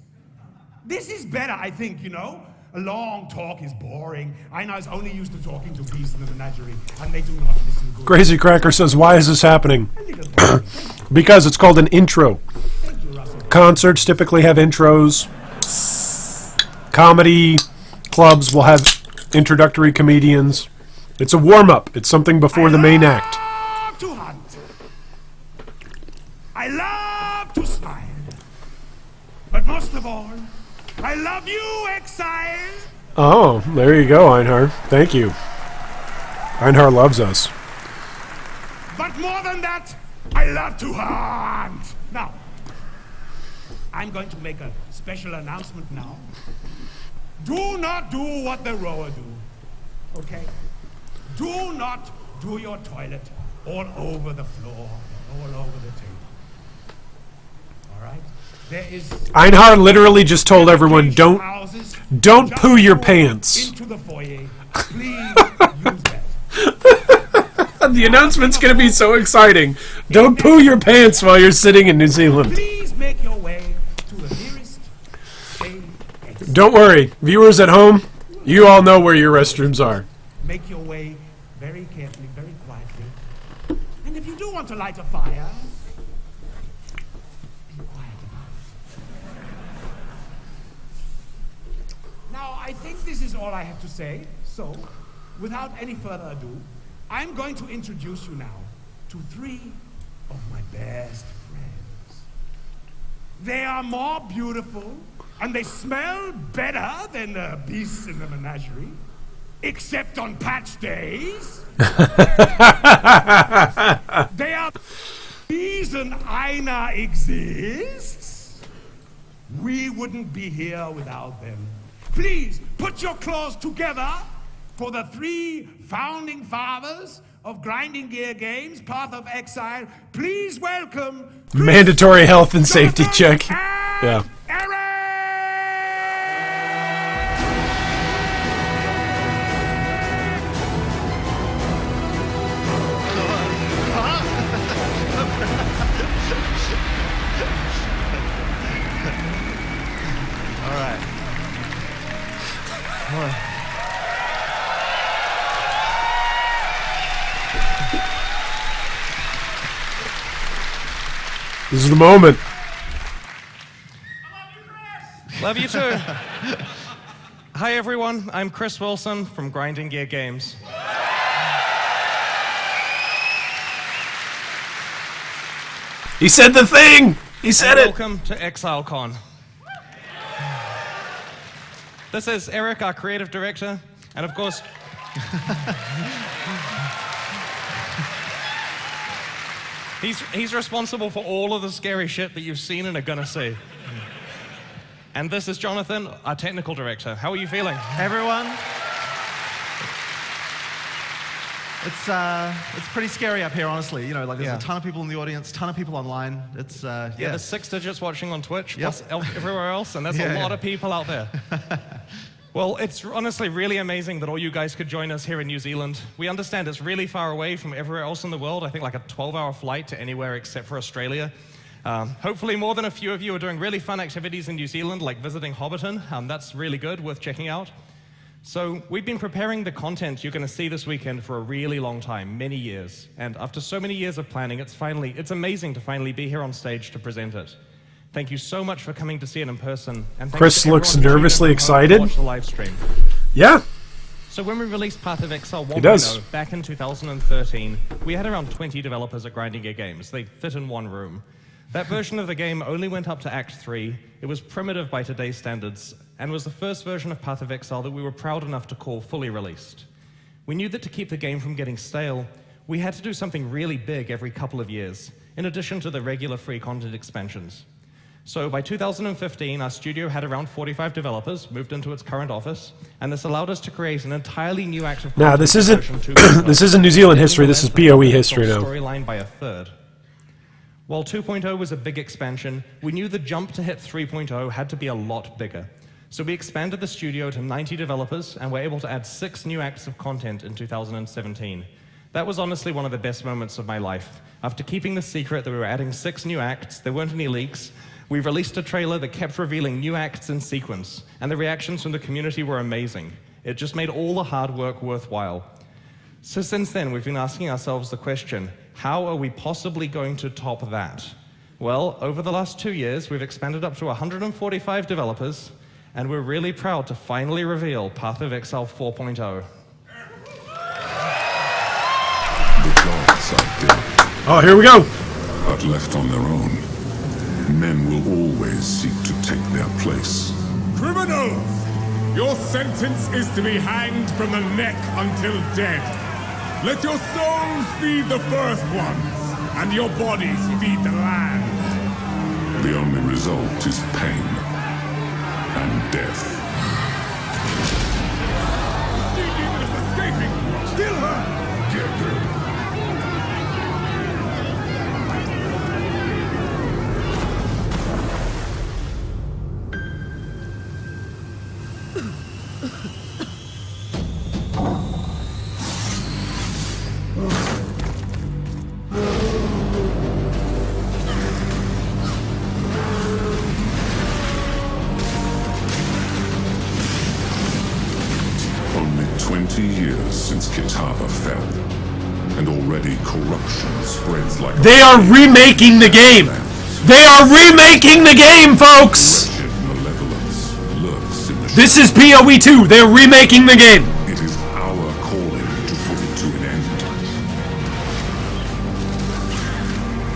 This is better, I think, you know. A long talk is boring. Einar is only used to talking to beasts in the menagerie, and they do not listen good. Crazy Cracker says, "Why is this happening?" A little boring. Because it's called an intro. Thank you, Russell. Concerts typically have intros. Comedy clubs will have introductory comedians. It's a warm-up. It's something before the main act. I love to hunt. I love to smile. But most of all, I love you, Exile. Oh, there you go, Einhar. Thank you. Einhar loves us. But more than that, I love to hunt. Now, I'm going to make a special announcement now. Do not do what the rower do, okay? Do not do your toilet all over the floor, all over the table. All right? There is... Einhar literally just told everyone, don't Just poo your go pants. into the foyer. Please use that. The announcement's going to be so exciting. Don't poo your pants while you're sitting in New Zealand. Please make your way to the nearest state exit. Don't worry, viewers at home, you all know where your restrooms are. Make your way very carefully, very quietly. And if you do want to light a fire, be quiet about it. Now, I think this is all I have to say. So, without any further ado, I'm going to introduce you now to three of my best friends. They are more beautiful, and they smell better than the beasts in the menagerie, except on patch days. They are the reason Aina exists. We wouldn't be here without them. Please, put your claws together for the three founding fathers of Grinding Gear Games, Path of Exile. Please welcome Chris, Mandatory health and safety Jonathan, check. and Yeah. Eric! All right. This is the moment. Love you too. Hi everyone, I'm Chris Wilson from Grinding Gear Games. He said the thing! He said it! Welcome to Exilecon. This is Eric, our creative director, and of course... He's responsible for all of the scary shit that you've seen and are gonna see. And this is Jonathan, our technical director. How are you feeling? Everyone, it's pretty scary up here, honestly. You know, like there's Yeah. a ton of people in the audience, ton of people online. It's Yeah, there's 6 digits watching on Twitch, Yep. plus everywhere else, and there's a lot of people out there. Well, it's honestly really amazing that all you guys could join us here in New Zealand. We understand it's really far away from everywhere else in the world. I think like a 12-hour flight to anywhere except for Australia. Hopefully more than a few of you are doing really fun activities in New Zealand, like visiting Hobbiton. That's really good, worth checking out. So we've been preparing the content you're going to see this weekend for a really long time, many years. And after so many years of planning, it's amazing to finally be here on stage to present it. Thank you so much for coming to see it in person. And thank Chris you to looks everyone who tuned in nervously from home to excited. watch the live stream. Yeah. So when we released Path of Exile He does. 1.0 back in 2013, we had around 20 developers at Grinding Gear Games. They fit in one room. That version of the game only went up to Act 3. It was primitive by today's standards, and was the first version of Path of Exile that we were proud enough to call fully released. We knew that to keep the game from getting stale, we had to do something really big every couple of years, in addition to the regular free content expansions. So by 2015, our studio had around 45 developers, moved into its current office, and this allowed us to create an entirely new active content. Now, this isn't version 2.0. this isn't New Zealand history. This is PoE history now. Storyline by a third. While 2.0 was a big expansion, we knew the jump to hit 3.0 had to be a lot bigger. So we expanded the studio to 90 developers and were able to add 6 new acts of content in 2017. That was honestly one of the best moments of my life. After keeping the secret that we were adding 6 new acts, there weren't any leaks, we released a trailer that kept revealing new acts in sequence, and the reactions from the community were amazing. It just made all the hard work worthwhile. So since then, we've been asking ourselves the question, how are we possibly going to top that? Well, over the last 2 years, we've expanded up to 145 developers, And we're really proud to finally reveal Path of Exile 4.0. The gods are dead, Oh, here we go. but left on their own, men will always seek to take their place. Criminals! Your sentence is to be hanged from the neck until dead. Let your souls feed the first ones, and your bodies feed the land. The only result is pain and death. The demon is escaping! Kill her! Get her. Only 20 years since Kitava fell, and already corruption spreads like They are remaking the game. They are remaking the game, folks. wretched malevolence lurks in the This is PoE 2. They're remaking the game. It is our calling to put it to an end.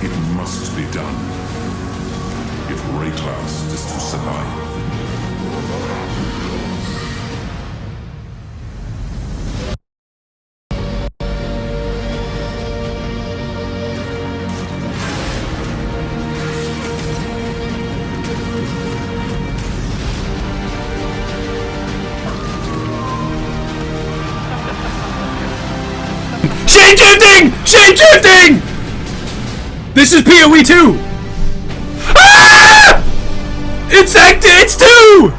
It must be done if Rayclass is to survive. Shapeshifting! Shapeshifting! This is PoE 2. Ah! It's 2!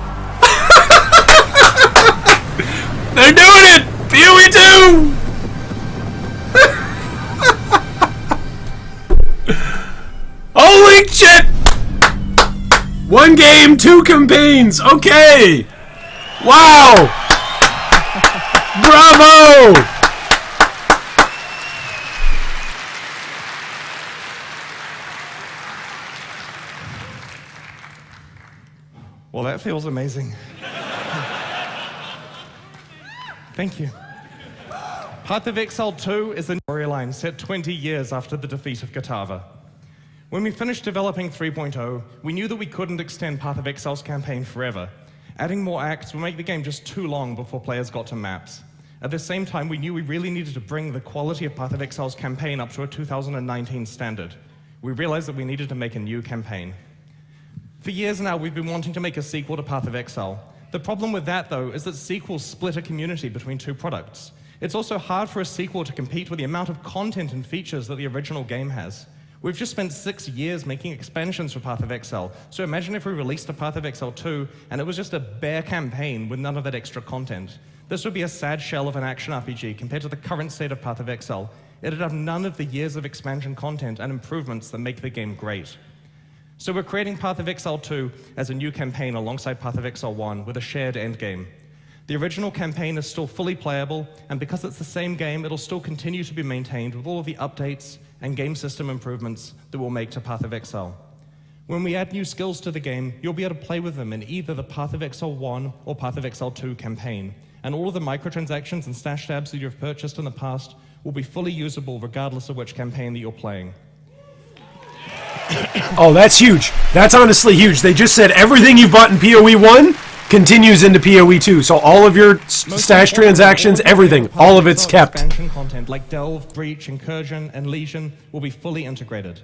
They're doing it! PoE 2! Holy shit! 1 game, 2 campaigns. Okay. Wow. Bravo. Well, that feels amazing. Thank you. Path of Exile 2 is a storyline set 20 years after the defeat of Kitava. When we finished developing 3.0, we knew that we couldn't extend Path of Exile's campaign forever. Adding more acts would make the game just too long before players got to maps. At the same time, we knew we really needed to bring the quality of Path of Exile's campaign up to a 2019 standard. We realized that we needed to make a new campaign. For years now, we've been wanting to make a sequel to Path of Exile. The problem with that, though, is that sequels split a community between 2 products. It's also hard for a sequel to compete with the amount of content and features that the original game has. We've just spent 6 years making expansions for Path of Exile, so imagine if we released a Path of Exile 2 and it was just a bare campaign with none of that extra content. This would be a sad shell of an action RPG compared to the current state of Path of Exile. It'd have none of the years of expansion content and improvements that make the game great. So we're creating Path of Exile 2 as a new campaign alongside Path of Exile 1 with a shared endgame. The original campaign is still fully playable, and because it's the same game, it'll still continue to be maintained with all of the updates and game system improvements that we'll make to Path of Exile. When we add new skills to the game, you'll be able to play with them in either the Path of Exile 1 or Path of Exile 2 campaign, and all of the microtransactions and stash tabs that you've purchased in the past will be fully usable regardless of which campaign that you're playing. Oh, that's huge. That's honestly huge. They just said everything you bought in PoE 1 continues into PoE 2. So all of your stash transactions, everything, all of it's kept. Expansion content like Delve, Breach, Incursion, and Legion will be fully integrated.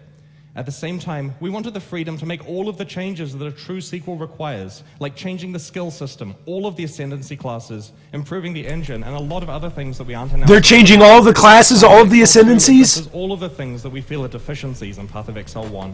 At the same time, we wanted the freedom to make all of the changes that a true sequel requires, like changing the skill system, all of the ascendancy classes, improving the engine, and a lot of other things that we aren't announcing. They're changing all of the classes, all of the ascendancies? All of the things that we feel are deficiencies in Path of Exile 1.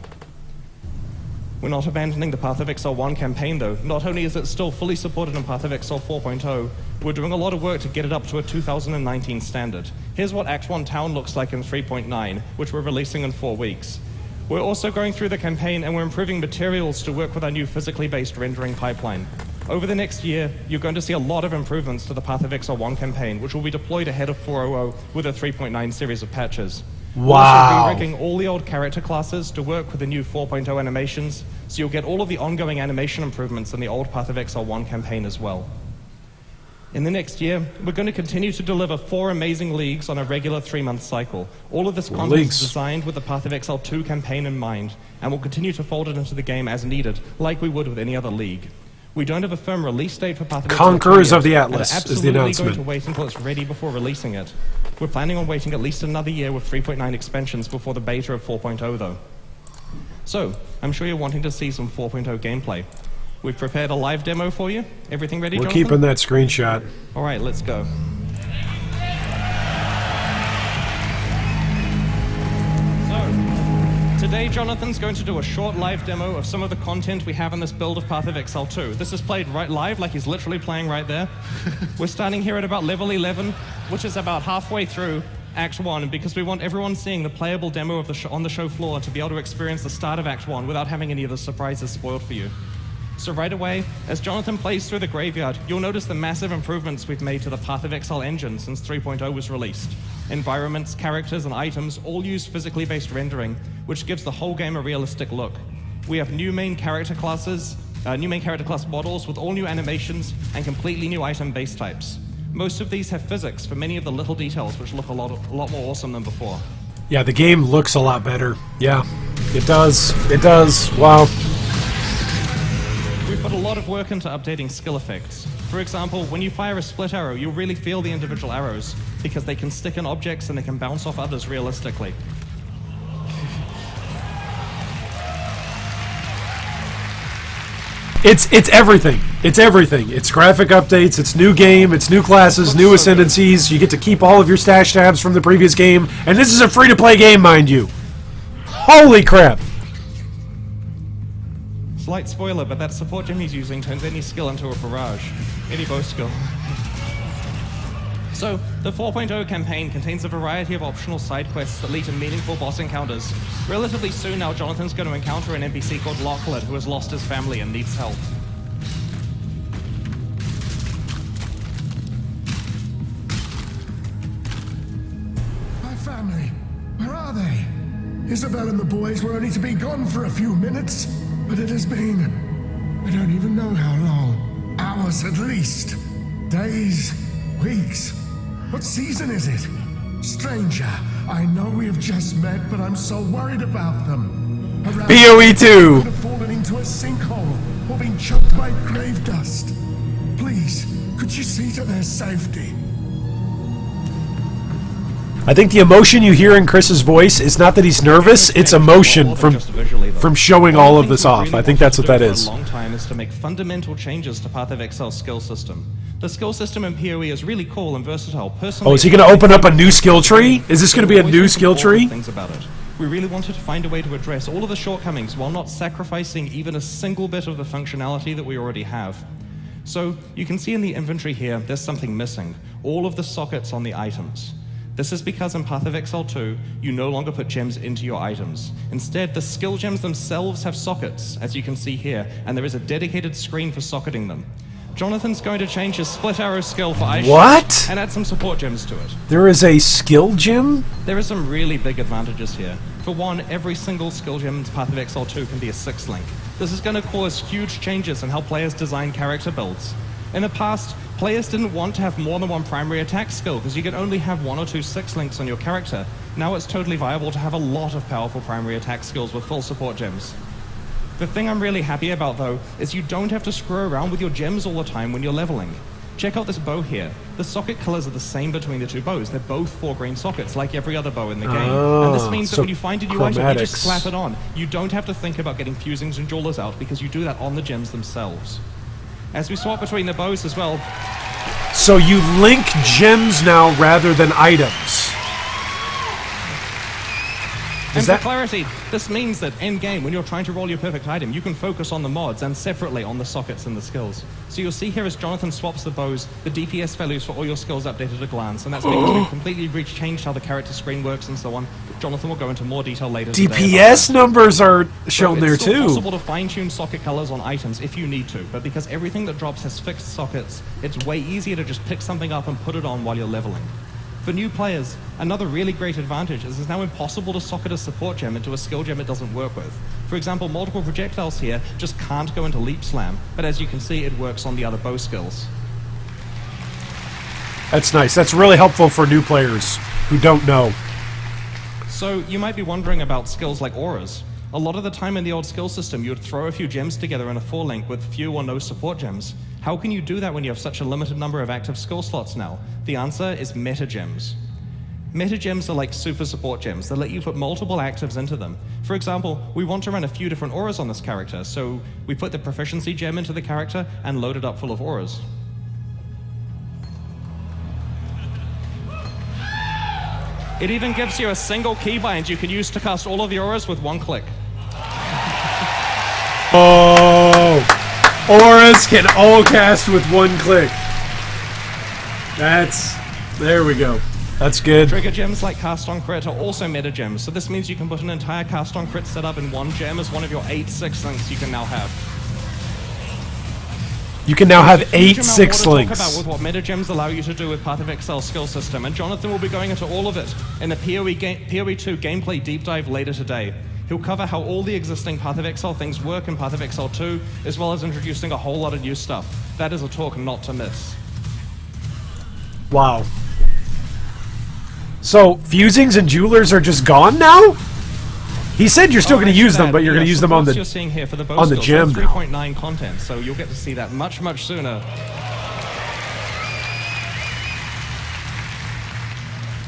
We're not abandoning the Path of Exile 1 campaign, though. Not only is it still fully supported in Path of Exile 4.0, we're doing a lot of work to get it up to a 2019 standard. Here's what Act 1 Town looks like in 3.9, which we're releasing in 4 weeks. We're also going through the campaign and we're improving materials to work with our new physically based rendering pipeline. Over the next year, you're going to see a lot of improvements to the Path of Exile 1 campaign, which will be deployed ahead of 4.0 with a 3.9 series of patches. We're Wow. also re-rigging all the old character classes to work with the new 4.0 animations, so you'll get all of the ongoing animation improvements in the old Path of Exile 1 campaign as well. In the next year, we're going to continue to deliver 4 amazing leagues on a regular 3-month cycle. All of this content leagues. is designed with the Path of Exile 2 campaign in mind, and we'll continue to fold it into the game as needed, like we would with any other league. We don't have a firm release date for Path of Exile 2 Conquerors yet, of the and Atlas are is the absolutely announcement. going to wait until it's ready before releasing it. We're planning on waiting at least another year with 3.9 expansions before the beta of 4.0 though. So, I'm sure you're wanting to see some 4.0 gameplay. We've prepared a live demo for you. Everything ready, We're Jonathan? keeping that screenshot. All right, let's go. So, today Jonathan's going to do a short live demo of some of the content we have in this build of Path of Exile 2. This is played right live, like he's literally playing right there. We're starting here at about level 11, which is about halfway through Act 1, because we want everyone seeing the playable demo of the on the show floor to be able to experience the start of Act 1 without having any of the surprises spoiled for you. So right away, as Jonathan plays through the graveyard, you'll notice the massive improvements we've made to the Path of Exile engine since 3.0 was released. Environments, characters, and items all use physically based rendering, which gives the whole game a realistic look. We have new main character class models with all new animations and completely new item base types. Most of these have physics for many of the little details, which look a lot more awesome than before. Yeah, the game looks a lot better. Yeah, it does. It does. Wow. We've put a lot of work into updating skill effects. For example, when you fire a split arrow, you'll really feel the individual arrows because they can stick in objects and they can bounce off others realistically. It's everything. It's everything. It's graphic updates, it's new game, it's new classes, new ascendancies. You get to keep all of your stash tabs from the previous game, and this is a free-to-play game, mind you. Holy crap. Slight spoiler, but that support gem he's using turns any skill into a barrage. Any bow skill. So, the 4.0 campaign contains a variety of optional side quests that lead to meaningful boss encounters. Relatively soon now, Jonathan's going to encounter an NPC called Lachlan who has lost his family and needs help. My family, where are they? Isabel and the boys were only to be gone for a few minutes, but it has been, I don't even know how long. Hours at least. Days, weeks. What season is it? Stranger, I know we have just met, but I'm so worried about them. PoE 2! Have fallen into a sinkhole or been choked by grave dust. Please, could you see to their safety? I think the emotion you hear in Chris's voice is not that he's nervous, it's emotion from showing all of this off. I think that's what that is. For a long time is to make fundamental changes to Path of Exile's skill system. The skill system in PoE is really cool and versatile. Personally, Oh, is he going to open up a new skill tree? Is this going to be a new skill tree? Things about it. We really wanted to find a way to address all of the shortcomings while not sacrificing even a single bit of the functionality that we already have. So, you can see in the inventory here, there's something missing. All of the sockets on the items. This is because in Path of Exile 2, you no longer put gems into your items. Instead, the skill gems themselves have sockets, as you can see here, and there is a dedicated screen for socketing them. Jonathan's going to change his split arrow skill for ice What? and add some support gems to it. There is a skill gem? There are some really big advantages here. For one, every single skill gem in Path of Exile 2 can be a 6-link. This is going to cause huge changes in how players design character builds. In the past, players didn't want to have more than one primary attack skill because you could only have 1 or 2 6-links on your character. Now it's totally viable to have a lot of powerful primary attack skills with full support gems. The thing I'm really happy about, though, is you don't have to screw around with your gems all the time when you're leveling. Check out this bow here. The socket colors are the same between the two bows. They're both 4 green sockets, like every other bow in the game. And this means that when you find a new item, you just slap it on. You don't have to think about getting fusings and jewelers out, because you do that on the gems themselves. As we swap between the bows as well... So you link gems now rather than items. And for clarity, this means that in-game, when you're trying to roll your perfect item, you can focus on the mods and separately on the sockets and the skills. So you'll see here as Jonathan swaps the bows, the DPS values for all your skills updated at a glance, and that's because we've completely changed how the character screen works and so on. Jonathan will go into more detail later today. DPS numbers are shown there It's too. still possible to fine-tune socket colors on items if you need to, but because everything that drops has fixed sockets, it's way easier to just pick something up and put it on while you're leveling. For For new players, another really great advantage is it's now impossible to socket a support gem into a skill gem it doesn't work with. For example, multiple projectiles here just can't go into Leap Slam, but as you can see, it works on the other bow skills. That's nice. That's really helpful for new players who don't know. So you might be wondering about skills like auras. A lot of the time in the old skill system, you would throw a few gems together in a 4-link with few or no support gems. How can you do that when you have such a limited number of active skill slots now? The answer is meta gems. Meta gems are like super support gems that let you put multiple actives into them. For example, we want to run a few different auras on this character, so we put the proficiency gem into the character and load it up full of auras. It even gives you a single keybind you can use to cast all of the auras with one click. Oh! Auras can all cast with one click. There we go. That's good. Trigger gems like Cast on Crit are also meta gems, so this means you can put an entire Cast on Crit setup in one gem as one of your 8 6-links you can now have. You can now have 8 Talk 6-links. about with what meta gems allow you to do with Path of Exile skill system, and Jonathan will be going into all of it in the PoE 2 gameplay deep dive later today. He'll cover how all the existing Path of Exile things work in Path of Exile 2, as well as introducing a whole lot of new stuff. That is a talk not to miss. Wow. So, fusings and jewelers are just gone now? He said you're still going to use them, but you're going to use them on the you're seeing here for the gem now. 3.9 content, so you'll get to see that much, much sooner.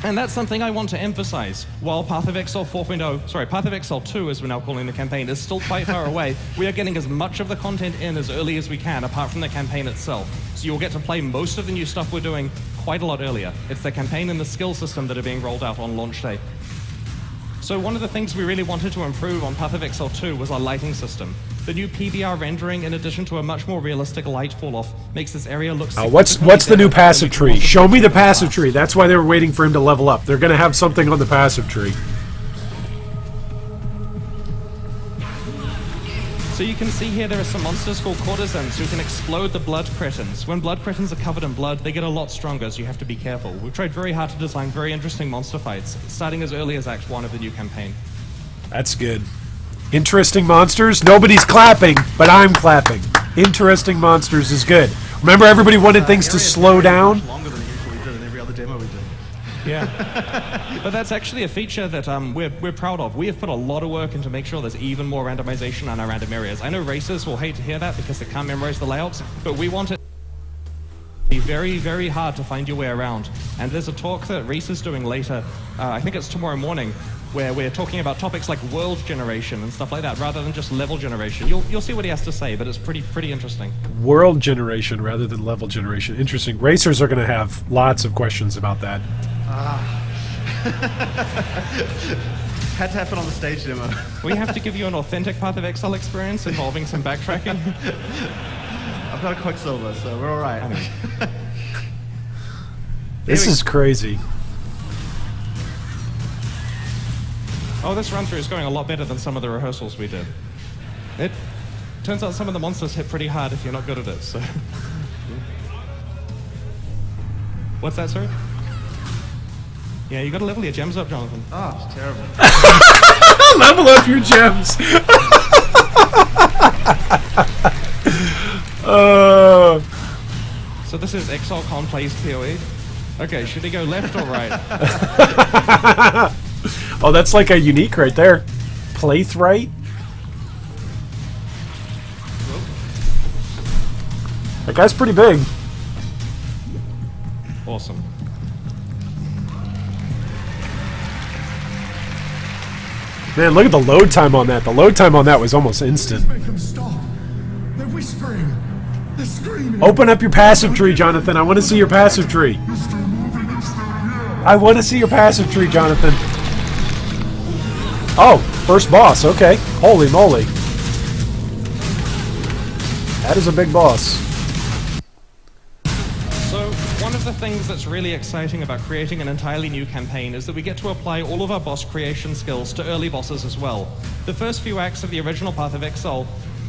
And that's something I want to emphasize. While Path of Exile 4.0, Path of Exile 2, as we're now calling the campaign, is still quite far away, we are getting as much of the content in as early as we can, apart from the campaign itself. So you'll get to play most of the new stuff we're doing quite a lot earlier. It's the campaign and the skill system that are being rolled out on launch day. So one of the things we really wanted to improve on Path of Exile 2 was our lighting system. The new PBR rendering, in addition to a much more realistic light fall-off, makes this area look what's the new passive tree? Show me the passive tree. That's why they were waiting for him to level up. They're going to have something on the passive tree. So you can see here there are some monsters called courtesans who can explode the blood cretins. When blood cretins are covered in blood, they get a lot stronger, so you have to be careful. We've tried very hard to design very interesting monster fights, starting as early as Act 1 of the new campaign. That's good. Interesting monsters? Nobody's clapping, but I'm clapping. Interesting monsters is good. Remember, everybody wanted things to slow down? Much longer than usually did in every other demo we did. Yeah. But that's actually a feature that we're proud of. We have put a lot of work into make sure there's even more randomization on our random areas. I know racers will hate to hear that because they can't memorize the layouts, but we want it to be very, very hard to find your way around. And there's a talk that Reese is doing later, I think it's tomorrow morning, where we're talking about topics like world generation and stuff like that, rather than just level generation. You'll see what he has to say, but it's pretty interesting. World generation rather than level generation. Interesting. Racers are going to have lots of questions about that. Had to happen on the stage demo. We have to give you an authentic Path of Exile experience involving some backtracking. I've got a Quicksilver, so we're all right. This is crazy. Oh, this run-through is going a lot better than some of the rehearsals we did. It turns out some of the monsters hit pretty hard if you're not good at it, so... What's that, sir? Yeah, you gotta level your gems up, Jonathan. Oh, it's terrible. Level up your gems! So this is Exilecon plays PoE. Okay, should he go left or right? Oh, that's like a unique right there. Plaith right? That guy's pretty big. Awesome. Man, look at the load time on that. The load time on that was almost instant. Make them stop. They're whispering. They're screaming. Open up your passive tree, Jonathan. I want to see your passive tree. You're still moving. You're still here. I want to see your passive tree, Jonathan. Oh, first boss. Okay. Holy moly. That is a big boss. So, one of the things that's really exciting about creating an entirely new campaign is that we get to apply all of our boss creation skills to early bosses as well. The first few acts of the original Path of Exile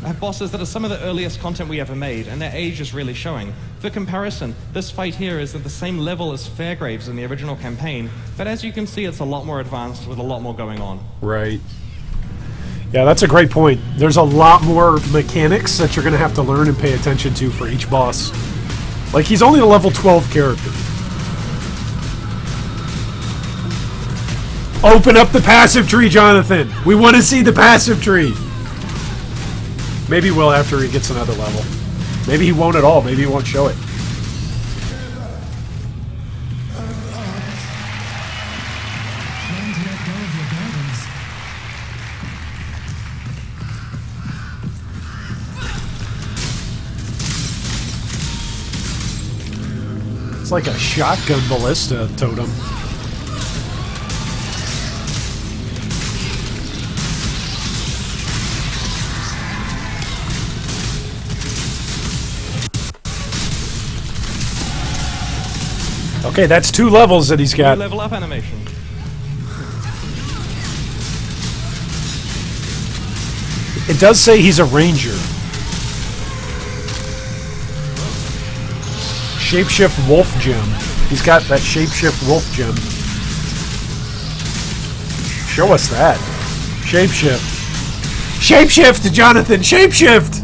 have bosses that are some of the earliest content we ever made, and their age is really showing. For comparison, this fight here is at the same level as Fairgraves in the original campaign, but as you can see, it's a lot more advanced with a lot more going on. Right. Yeah, that's a great point. There's a lot more mechanics that you're going to have to learn and pay attention to for each boss. Like, he's only a level 12 character. Open up the passive tree, Jonathan! We want to see the passive tree! Maybe we'll after he gets another level. Maybe he won't at all. Maybe he won't show it. It's like a shotgun ballista totem. Okay, that's 2 levels that he's got. Level up animation. It does say he's a ranger. Shapeshift wolf gem. He's got that shapeshift wolf gem. Show us that. Shapeshift. Shapeshift, Jonathan! Shapeshift!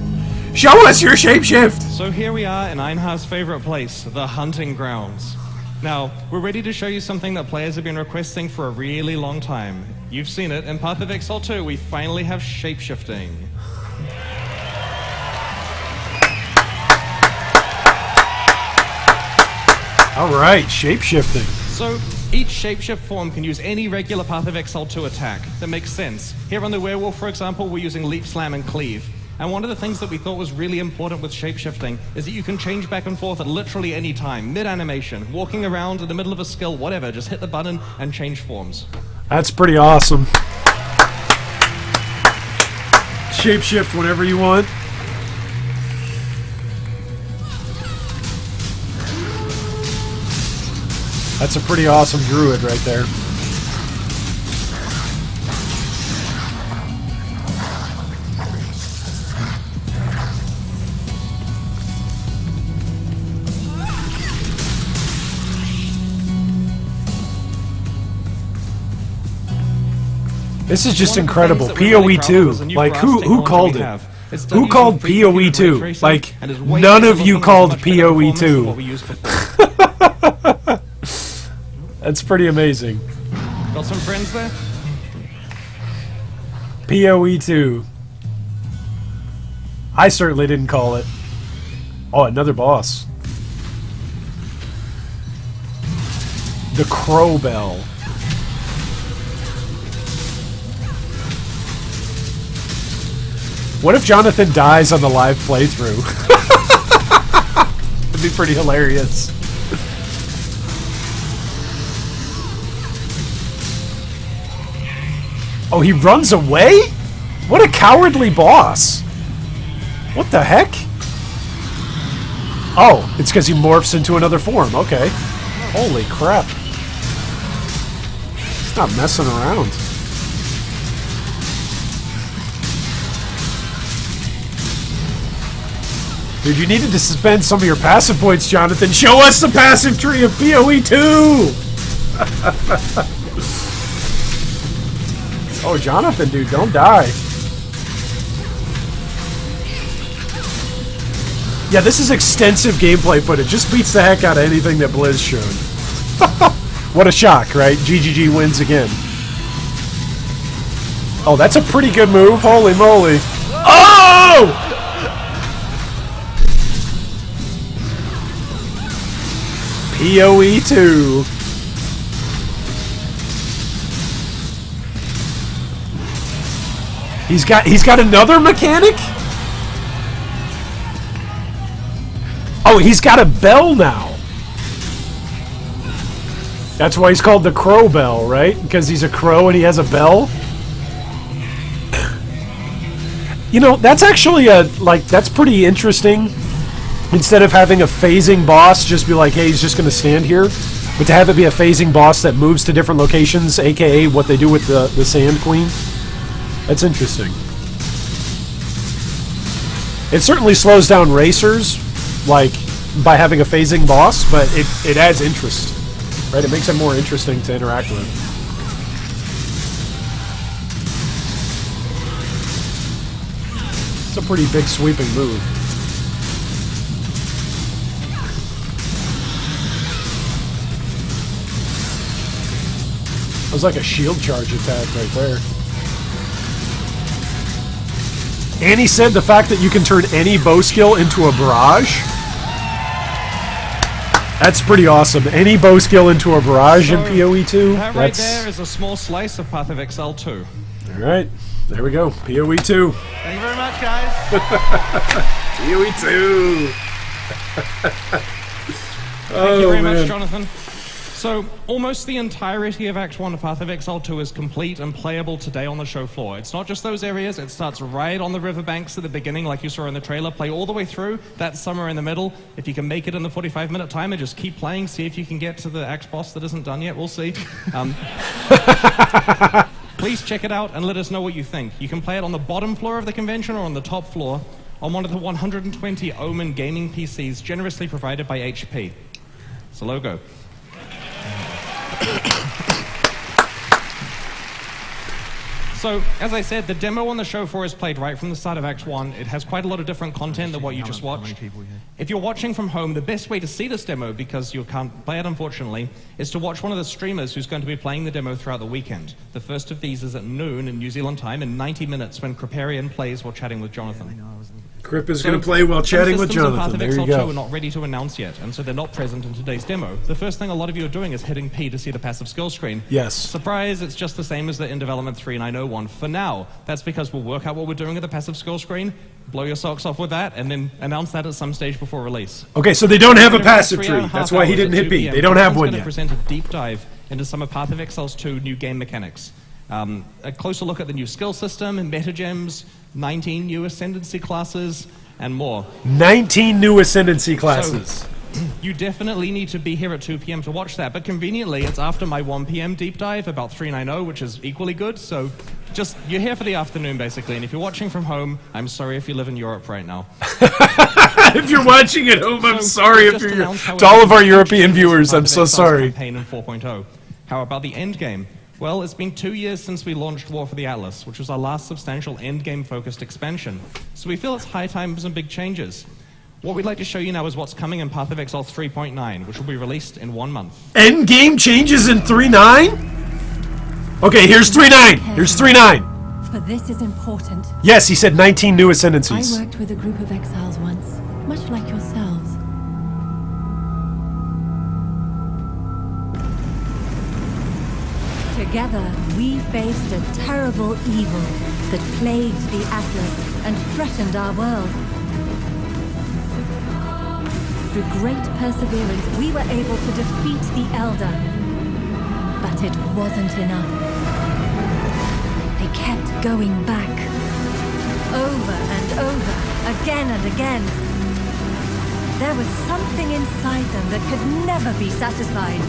Show us your shapeshift! So here we are in Einhar's favorite place, the hunting grounds. Now, we're ready to show you something that players have been requesting for a really long time. You've seen it, in Path of Exile 2, we finally have shapeshifting. Alright, shapeshifting. So, each shapeshift form can use any regular Path of Exile 2 attack. That makes sense. Here on the werewolf, for example, we're using Leap, Slam, and Cleave. And one of the things that we thought was really important with shapeshifting is that you can change back and forth at literally any time, mid-animation, walking around in the middle of a skill, whatever, just hit the button and change forms. That's pretty awesome. Shapeshift whenever you want. That's a pretty awesome druid right there. This is just incredible. PoE 2. Like, who called it? Who called PoE 2? Like, none of you called PoE 2. That's pretty amazing. Got some friends there? PoE 2. I certainly didn't call it. Oh, another boss. The Crow Bell. What if Jonathan dies on the live playthrough? That'd be pretty hilarious. Oh, he runs away? What a cowardly boss. What the heck? Oh, it's because he morphs into another form. Okay. Holy crap. He's not messing around. Dude, you needed to spend some of your passive points, Jonathan. Show us the passive tree of PoE 2! Oh, Jonathan, dude, don't die. Yeah, this is extensive gameplay footage. Just beats the heck out of anything that Blizz showed. What a shock, right? GGG wins again. Oh, that's a pretty good move. Holy moly. Oh! PoE 2. He's got another mechanic? Oh, he's got a bell now. That's why he's called the Crow Bell, right? Because he's a crow and he has a bell? You know, that's actually that's pretty interesting. Instead of having a phasing boss just be like, hey, he's just going to stand here. But to have it be a phasing boss that moves to different locations, aka what they do with the Sand Queen. That's interesting. It certainly slows down racers, like by having a phasing boss, but it adds interest, right? It makes it more interesting to interact with. It's a pretty big sweeping move. It was like a shield charge attack right there. And he said the fact that you can turn any bow skill into a barrage. That's pretty awesome. Any bow skill into a barrage in PoE 2. That right there is a small slice of Path of Exile 2. Alright, there we go. PoE 2. Thank you very much, guys. PoE 2. Thank you very much, Jonathan. So, almost the entirety of Act 1 of Path of Exile 2 is complete and playable today on the show floor. It's not just those areas, it starts right on the riverbanks at the beginning, like you saw in the trailer, play all the way through, that's somewhere in the middle. If you can make it in the 45-minute timer, just keep playing, see if you can get to the Act boss that isn't done yet, we'll see. Please check it out and let us know what you think. You can play it on the bottom floor of the convention or on the top floor on one of the 120 Omen gaming PCs generously provided by HP. It's a logo. So, as I said, the demo on the show floor is played right from the start of Act 1. It has quite a lot of different content than what you just watched. If you're watching from home, the best way to see this demo, because you can't play it unfortunately, is to watch one of the streamers who's going to be playing the demo throughout the weekend. The first of these is at noon in New Zealand time in 90 minutes when Kriparian plays while chatting with Jonathan. Crip is going to play while chatting with Jonathan. There you go. Are not ready to announce yet, and so they're not present in today's demo. The first thing a lot of you are doing is hitting P to see the passive skill screen. Yes. Surprise, it's just the same as the in development 3.9.0 one for now. That's because we'll work out what we're doing at the passive skill screen, blow your socks off with that, and then announce that at some stage before release. Okay, so they don't have a passive tree. That's why he didn't hit B. They don't have one yet. Present a deep dive into some of Path of Exile's 2 new game mechanics. A closer look at the new skill system, metagems, 19 new ascendancy classes, and more. 19 new ascendancy classes. So, you definitely need to be here at 2 p.m. to watch that, but conveniently, it's after my 1 p.m. deep dive about 3.9.0, which is equally good, so just, you're here for the afternoon, basically, and if you're watching from home, I'm sorry if you live in Europe right now. If you're watching at home, I'm sorry if you're... To all of our European viewers, I'm so sorry. Campaign in 4.0. How about the end game? Well, it's been 2 years since we launched War for the Atlas, which was our last substantial endgame-focused expansion. So we feel it's high time for some big changes. What we'd like to show you now is what's coming in Path of Exile 3.9, which will be released in 1 month. Endgame changes in 3.9? Okay, here's 3.9. Here's 3.9. But this is important. Yes, he said 19 new ascendancies. I worked with a group of exiles once, much like yourselves. Together, we faced a terrible evil that plagued the Atlas and threatened our world. Through great perseverance, we were able to defeat the Elder. But it wasn't enough. They kept going back. Over and over, again and again. There was something inside them that could never be satisfied.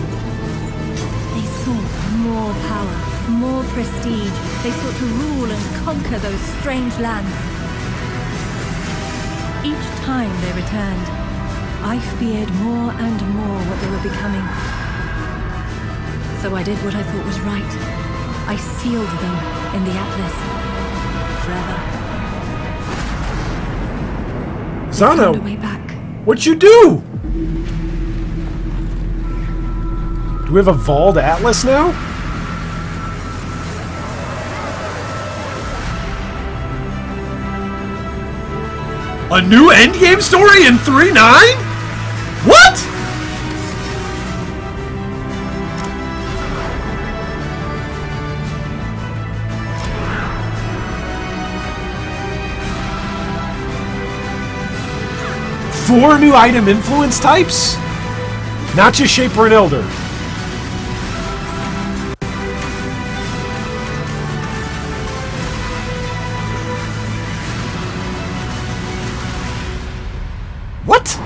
They sought more power, more prestige. They sought to rule and conquer those strange lands. Each time they returned, I feared more and more what they were becoming. So I did what I thought was right. I sealed them in the Atlas. Forever. Zano, They found a way back. what'd you do? Do we have a Vault Atlas now? A new endgame story in 3.9? What? Four new item influence types? Not just Shaper and Elder. What?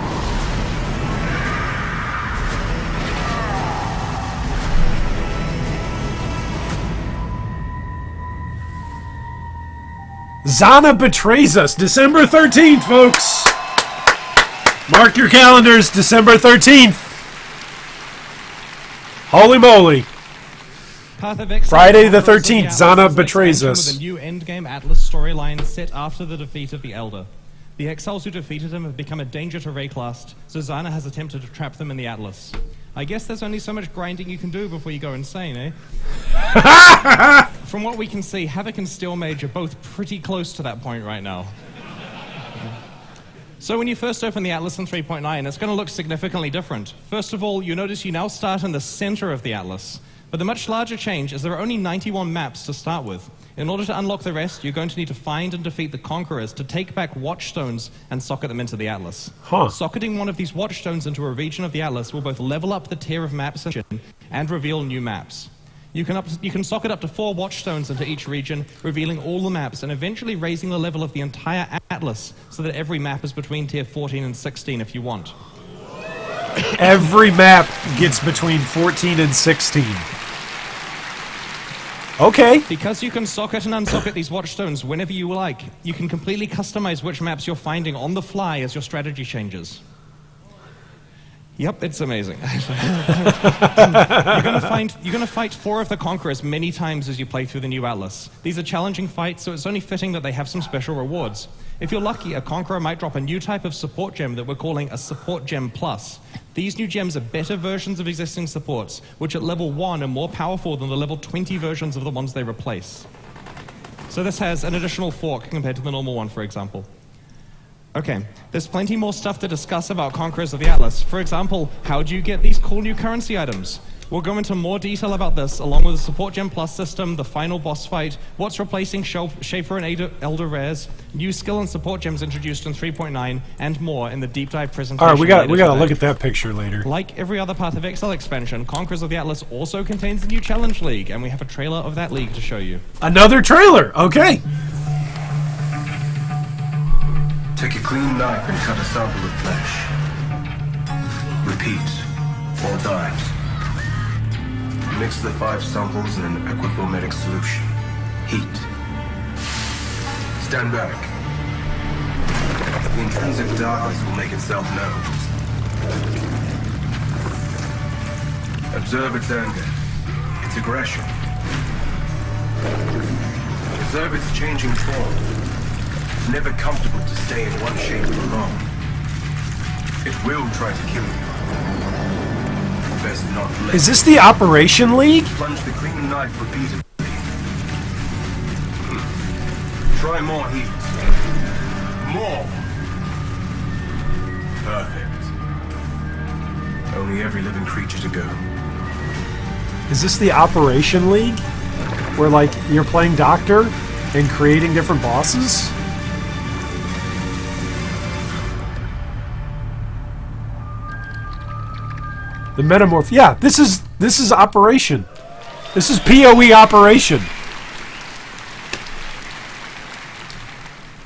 Zana Betrays Us, December 13th, folks. Mark your calendars, December 13th. Holy moly. Path of Exile Friday the Conquerors of 13th, Atlas Zana is an betrays expansion us. With a new endgame Atlas storyline set after the defeat of the Elder. The exiles who defeated him have become a danger to Rayclast, so Zana has attempted to trap them in the Atlas. I guess there's only so much grinding you can do before you go insane, eh? From what we can see, Havoc and Steel Mage are both pretty close to that point right now. So when you first open the Atlas in 3.9, it's going to look significantly different. First of all, you notice you now start in the center of the Atlas. But the much larger change is there are only 91 maps to start with. In order to unlock the rest, you're going to need to find and defeat the Conquerors to take back Watchstones and socket them into the Atlas. Socketing one of these Watchstones into a region of the Atlas will both level up the tier of maps and reveal new maps. You can socket up to 4 Watchstones into each region, revealing all the maps and eventually raising the level of the entire Atlas so that every map is between tier 14 and 16 if you want. Every map gets between 14 and 16. Okay. Because you can socket and unsocket these Watchstones whenever you like, you can completely customize which maps you're finding on the fly as your strategy changes. Yep, it's amazing. You're gonna fight 4 of the Conquerors many times as you play through the new Atlas. These are challenging fights, so it's only fitting that they have some special rewards. If you're lucky, a Conqueror might drop a new type of support gem that we're calling a Support Gem Plus. These new gems are better versions of existing supports, which at level 1 are more powerful than the level 20 versions of the ones they replace. So this has an additional fork compared to the normal one, for example. Okay, there's plenty more stuff to discuss about Conquerors of the Atlas. For example, how do you get these cool new currency items? We'll go into more detail about this, along with the Support Gem Plus system, the final boss fight, what's replacing Shaper and Elder Rares, new skill and support gems introduced in 3.9, and more in the deep dive presentation. All right, we got to look at that picture later. Like every other Path of Exile expansion, Conquerors of the Atlas also contains a new challenge league, and we have a trailer of that league to show you. Another trailer, okay. Take a clean knife and cut a sample of flesh. Repeat 4 times. Mix the 5 samples in an equiphometic solution. Heat. Stand back. The intrinsic darkness will make itself known. Observe its anger, its aggression. Observe its changing form. It's never comfortable to stay in one shape for long. It will try to kill you. Best not let. Is this the Operation League? Plunge the clean knife repeatedly. Try more heat. More. Perfect. Only every living creature to go. Is this the Operation League? Where, like, you're playing Doctor and creating different bosses? The Metamorph. Yeah, this is Operation. This is PoE Operation.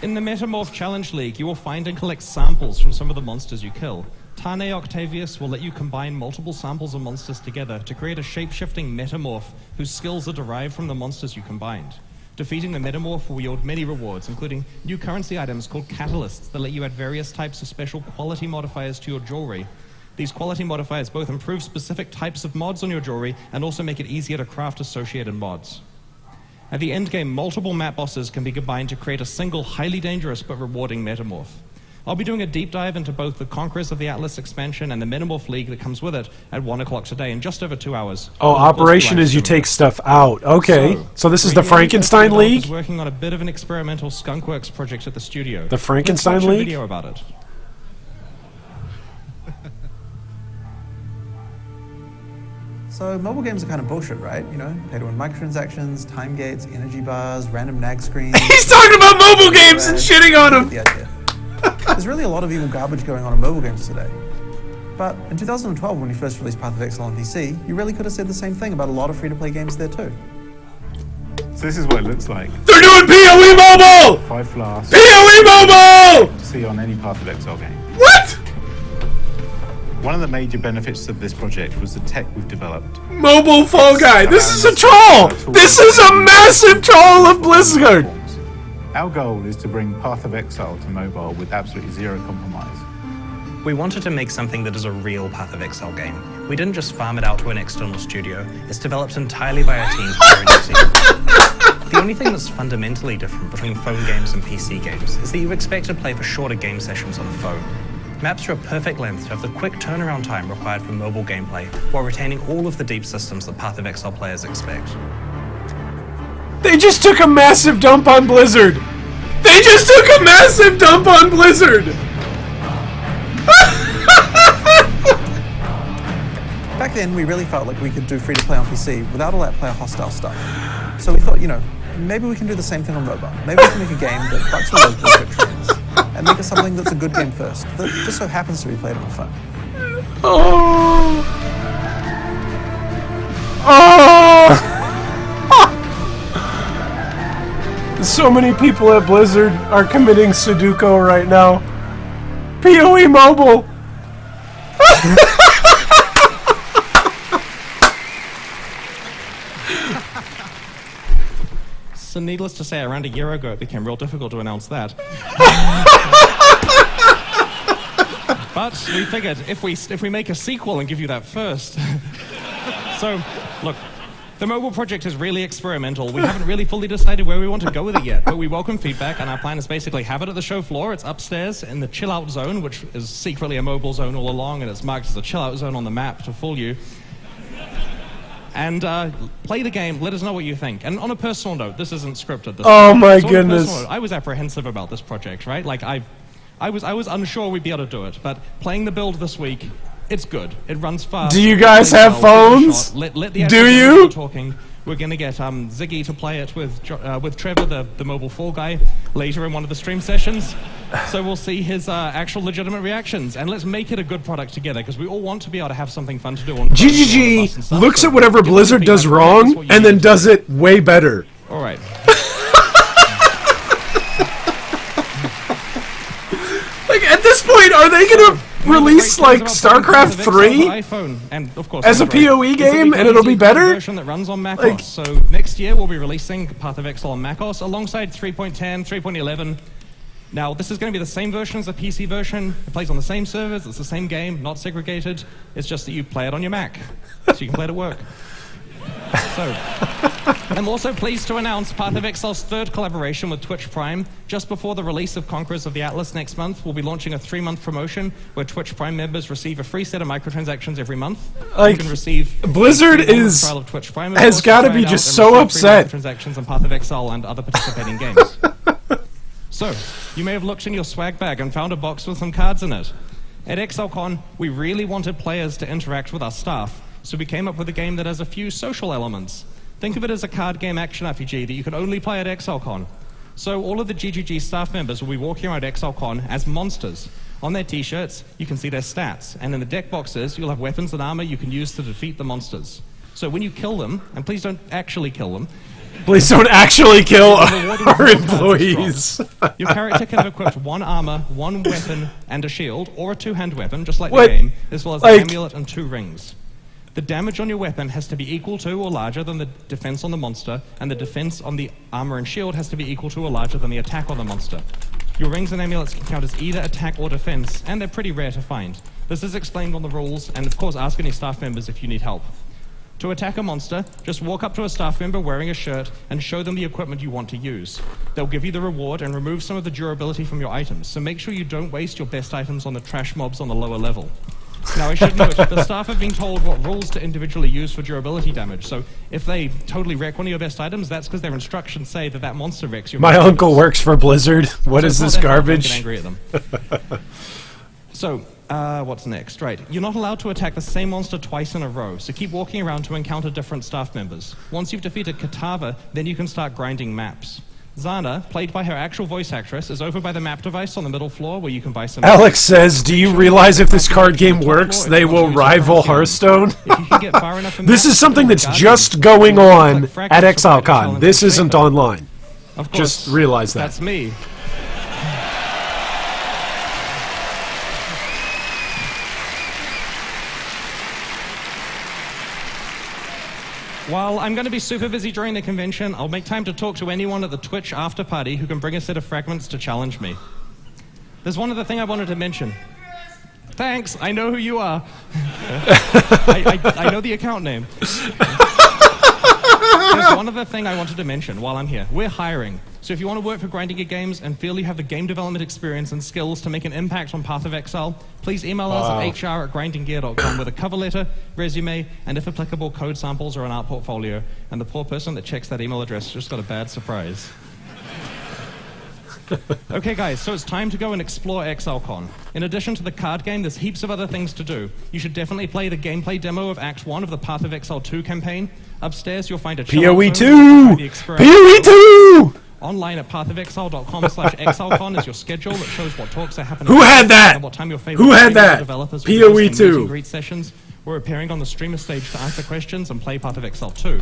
In the Metamorph Challenge League, you will find and collect samples from some of the monsters you kill. Tane Octavius will let you combine multiple samples of monsters together to create a shape-shifting Metamorph whose skills are derived from the monsters you combined. Defeating the Metamorph will yield many rewards, including new currency items called Catalysts that let you add various types of special quality modifiers to your jewelry. These quality modifiers both improve specific types of mods on your jewelry and also make it easier to craft associated mods. At the endgame, multiple map bosses can be combined to create a single, highly dangerous but rewarding Metamorph. I'll be doing a deep dive into both the Conquerors of the Atlas expansion and the Metamorph League that comes with it at 1 o'clock today in just over 2 hours. Oh, Operation is you take stuff out. Okay, so this is the Frankenstein League? I was working on a bit of an experimental Skunkworks project at the studio. The Frankenstein Let's watch League? a video about it. So mobile games are kind of bullshit, right? You know, pay to win microtransactions, time gates, energy bars, random nag screens. He's talking about mobile games and shitting on them. The idea. There's really a lot of evil garbage going on in mobile games today. But in 2012, when you first released Path of Exile on PC, you really could have said the same thing about a lot of free-to-play games there too. So this is what it looks like. They're doing PoE Mobile! 5 flasks. PoE Mobile! To see on any Path of Exile game. What? One of the major benefits of this project was the tech we've developed. Mobile Fall Guy. This is a troll. This is a massive troll of Blizzard. Our goal is to bring Path of Exile to mobile with absolutely zero compromise. We wanted to make something that is a real Path of Exile game. We didn't just farm it out to an external studio. It's developed entirely by our team here in New Zealand. The only thing that's fundamentally different between phone games and PC games is that you expect to play for shorter game sessions on the phone. Maps are a perfect length to have the quick turnaround time required for mobile gameplay while retaining all of the deep systems that Path of Exile players expect. They just took a massive dump on Blizzard! They just took a massive dump on Blizzard! Back then, we really felt like we could do free-to-play on PC without all that player-hostile stuff. So we thought, maybe we can do the same thing on mobile. Maybe we can make a game that bucks all those bullshit trends and make it something that's a good game first, that just so happens to be played on the phone. Oh! Oh! So many people at Blizzard are committing Sudoku right now. PoE Mobile! So needless to say, around a year ago, it became real difficult to announce that. But we figured if we make a sequel and give you that first. So, look, the mobile project is really experimental. We haven't really fully decided where we want to go with it yet, but we welcome feedback, and our plan is basically have it at the show floor. It's upstairs in the chill-out zone, which is secretly a mobile zone all along, and it's marked as a chill-out zone on the map to fool you. And play the game, let us know what you think. And on a personal note, this isn't scripted. Oh my so goodness. Note, I was apprehensive about this project, right? Like, I was unsure we'd be able to do it, but playing the build this week, it's good. It runs fast. Do you guys have phones? Let the Do you? Talking. We're going to get Ziggy to play it with Trevor, the mobile Fall guy, later in one of the stream sessions. So we'll see his actual legitimate reactions. And let's make it a good product together, because we all want to be able to have something fun to do on GGG looks at whatever Blizzard does wrong and then does it way better. All right. Like, at this point, are they going to release, like, StarCraft 3 as a PoE game and it'll be better? Version that runs on macOS. So next year we'll be releasing Path of Exile on macOS alongside 3.10, 3.11. Now, this is going to be the same version as the PC version. It plays on the same servers. It's the same game, not segregated. It's just that you play it on your Mac, so you can play it at work. So, I'm also pleased to announce Path of Exile's third collaboration with Twitch Prime. Just before the release of Conquerors of the Atlas next month, we'll be launching a 3-month promotion where Twitch Prime members receive a free set of microtransactions every month. Like, you can receive Blizzard has got to be just so upset. Transactions on Path of Exile and other participating games. So, you may have looked in your swag bag and found a box with some cards in it. At Exilecon, we really wanted players to interact with our staff, so we came up with a game that has a few social elements. Think of it as a card game action RPG that you can only play at Exilecon. So all of the GGG staff members will be walking around Exilecon as monsters. On their t-shirts, you can see their stats, and in the deck boxes, you'll have weapons and armor you can use to defeat the monsters. So when you kill them, and please don't actually kill them, please don't actually kill our employees. Your character can have equipped 1 armor, 1 weapon, and a shield, or a 2-hand weapon, just like the game, as well as an amulet and 2 rings. The damage on your weapon has to be equal to or larger than the defense on the monster, and the defense on the armor and shield has to be equal to or larger than the attack on the monster. Your rings and amulets can count as either attack or defense, and they're pretty rare to find. This is explained on the rules, and of course ask any staff members if you need help. To attack a monster, just walk up to a staff member wearing a shirt and show them the equipment you want to use. They'll give you the reward and remove some of the durability from your items, so make sure you don't waste your best items on the trash mobs on the lower level. Now, I should note, the staff have been told what rules to individually use for durability damage, so if they totally wreck one of your best items, that's because their instructions say that monster wrecks your My uncle works for Blizzard. What is this garbage? Get angry at them. So, what's next? Right, you're not allowed to attack the same monster twice in a row, so keep walking around to encounter different staff members. Once you've defeated Katava, then you can start grinding maps. Zana, played by her actual voice actress, is over by the map device on the middle floor where you can buy some... Alex says, do you realize if this card game works, they will rival Hearthstone? This is something that's just going on at Exilecon. This isn't online. Just realize that. That's me. While I'm going to be super busy during the convention, I'll make time to talk to anyone at the Twitch after party who can bring a set of fragments to challenge me. There's one other thing I wanted to mention. Thanks, I know who you are. I know the account name. There's one other thing I wanted to mention while I'm here. We're hiring. So if you want to work for Grinding Gear Games and feel you have the game development experience and skills to make an impact on Path of Exile, please email us at hr@grindinggear.com with a cover letter, resume, and if applicable, code samples or an art portfolio. And the poor person that checks that email address just got a bad surprise. Okay guys, so it's time to go and explore Exilecon. In addition to the card game, there's heaps of other things to do. You should definitely play the gameplay demo of Act 1 of the Path of Exile 2 campaign. Upstairs you'll find a PoE 2! PoE 2! Online at pathofexile.com/exilecon is your schedule that shows what talks are happening. Who had that? And what time your favorite Who had that? Developers PoE 2. Greet sessions. We're appearing on the streamer stage to answer questions and play Path of Exile 2.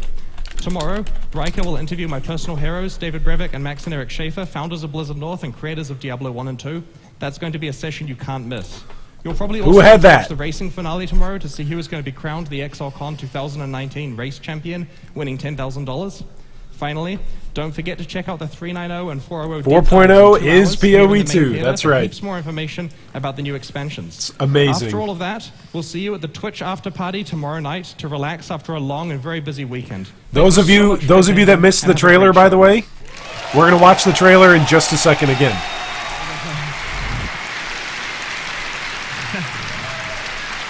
Tomorrow, Riker will interview my personal heroes, David Brevik and Max and Eric Schaefer, founders of Blizzard North and creators of Diablo 1 and 2. That's going to be a session you can't miss. You'll probably also watch the racing finale tomorrow to see who is going to be crowned the Exilecon 2019 race champion, winning $10,000. Finally, don't forget to check out the 3.90 and 4.0. 4.0 is PoE 2, that's right. Heaps more information about the new expansions. It's amazing. After all of that, we'll see you at the Twitch after party tomorrow night to relax after a long and very busy weekend. Those of you that missed the trailer, by the way, we're going to watch the trailer in just a second again.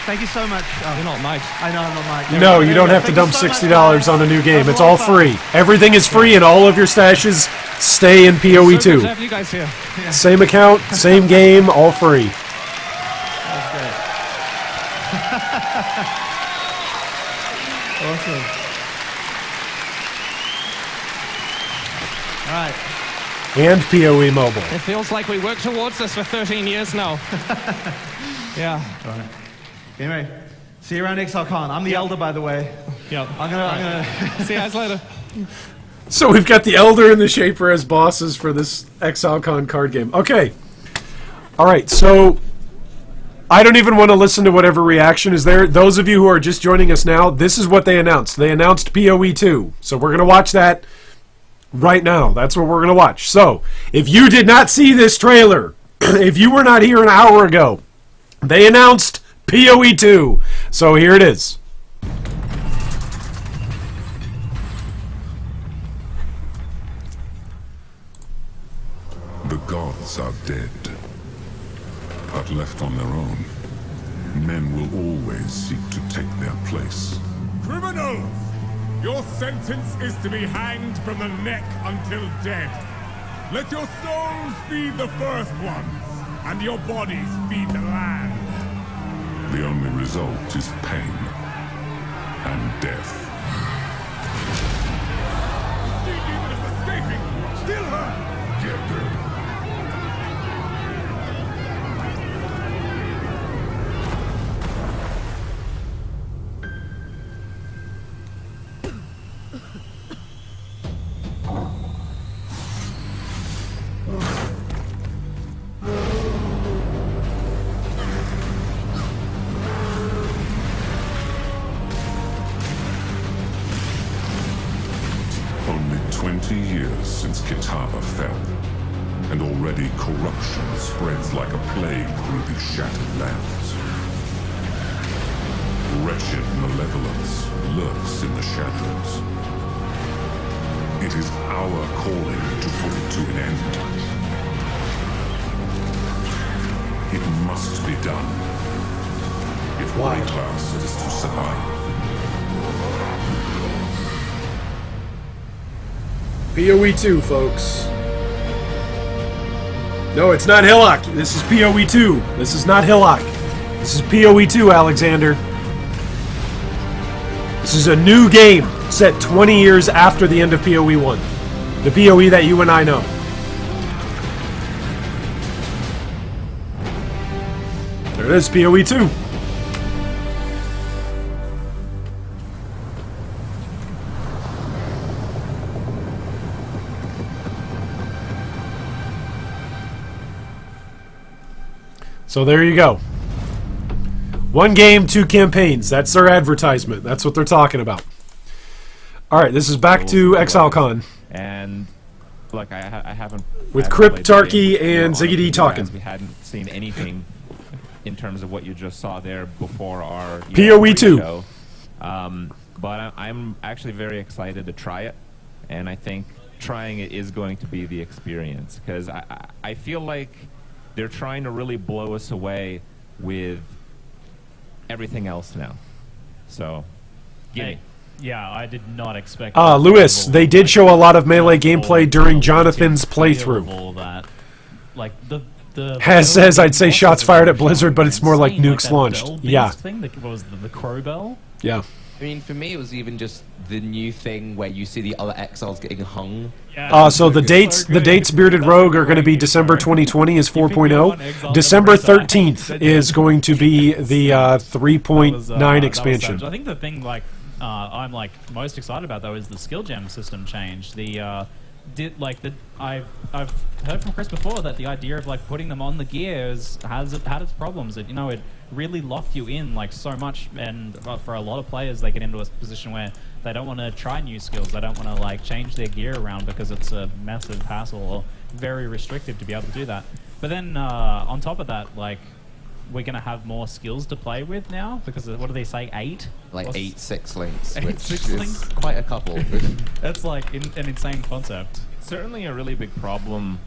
Thank you so much. You're not Mike. I know I'm not Mike. No, you don't have to dump $60 on a new game. It's all free. Everything is free, and all of your stashes stay in PoE 2. Good to have you guys here. Yeah. Same account, same game, all free. That's great. Awesome. All right. And PoE Mobile. It feels like we worked towards this for 13 years now. Yeah. All right. Game ready. See you around Exilecon. I'm the Elder, by the way. Yep. I'm gonna see you guys later. So we've got the Elder and the Shaper as bosses for this Exilecon card game. Okay. All right. So I don't even want to listen to whatever reaction is there. Those of you who are just joining us now, this is what they announced. They announced PoE 2. So we're going to watch that right now. That's what we're going to watch. So if you did not see this trailer, if you were not here an hour ago, they announced PoE 2. So here it is. The gods are dead, but left on their own, men will always seek to take their place. Criminals! Your sentence is to be hanged from the neck until dead. Let your souls feed the first ones, and your bodies feed the land. The only result is pain and death. The demon is escaping! Kill her! Get them. Only 20 years since Kitava fell, and already corruption spreads like a plague through these shattered lands. Wretched malevolence lurks in the shadows. It is our calling to put it to an end. It must be done if Whiteclass is to survive. PoE 2, folks. No, it's not Hillock. This is PoE 2. This is not Hillock. This is PoE 2, Alexander. This is a new game set 20 years after the end of PoE 1. The PoE that you and I know. There it is, PoE 2. So there you go. One game, two campaigns. That's their advertisement. That's what they're talking about. All right, this is back to Exilecon. And look, I haven't with I haven't Crip, played the game Tarky, with you and on a Ziggity few talking. guys. We hadn't seen anything in terms of what you just saw there before our PoE 2. show. But I'm actually very excited to try it, and I think trying it is going to be the experience, because I feel like they're trying to really blow us away with everything else now. So, gimme. Yeah, I did not expect. Lewis, they did show a lot of melee gameplay during Jonathan's playthrough. All that, like the Has says I'd say shots fired at Blizzard, but it's more like nukes launched. Yeah. Thing, what was the crow bell? Yeah. I mean, for me, it was even just the new thing where you see the other exiles getting hung. So the dates, Bearded Rogue are going to be December 2020 is 4.0. December 13th is going to be the 3.9 expansion. I think the thing I'm most excited about though is the skill gem system change. I've heard from Chris before that the idea of putting them on the gear has had its problems. It really locked you in so much, and for a lot of players they get into a position where they don't want to try new skills. They don't want to change their gear around because it's a massive hassle or very restrictive to be able to do that. But then on top of that, we're going to have more skills to play with now, because what do they say, 8? 8 6 links, 8 which 6 is links? quite a couple. That's an insane concept. Certainly a really big problem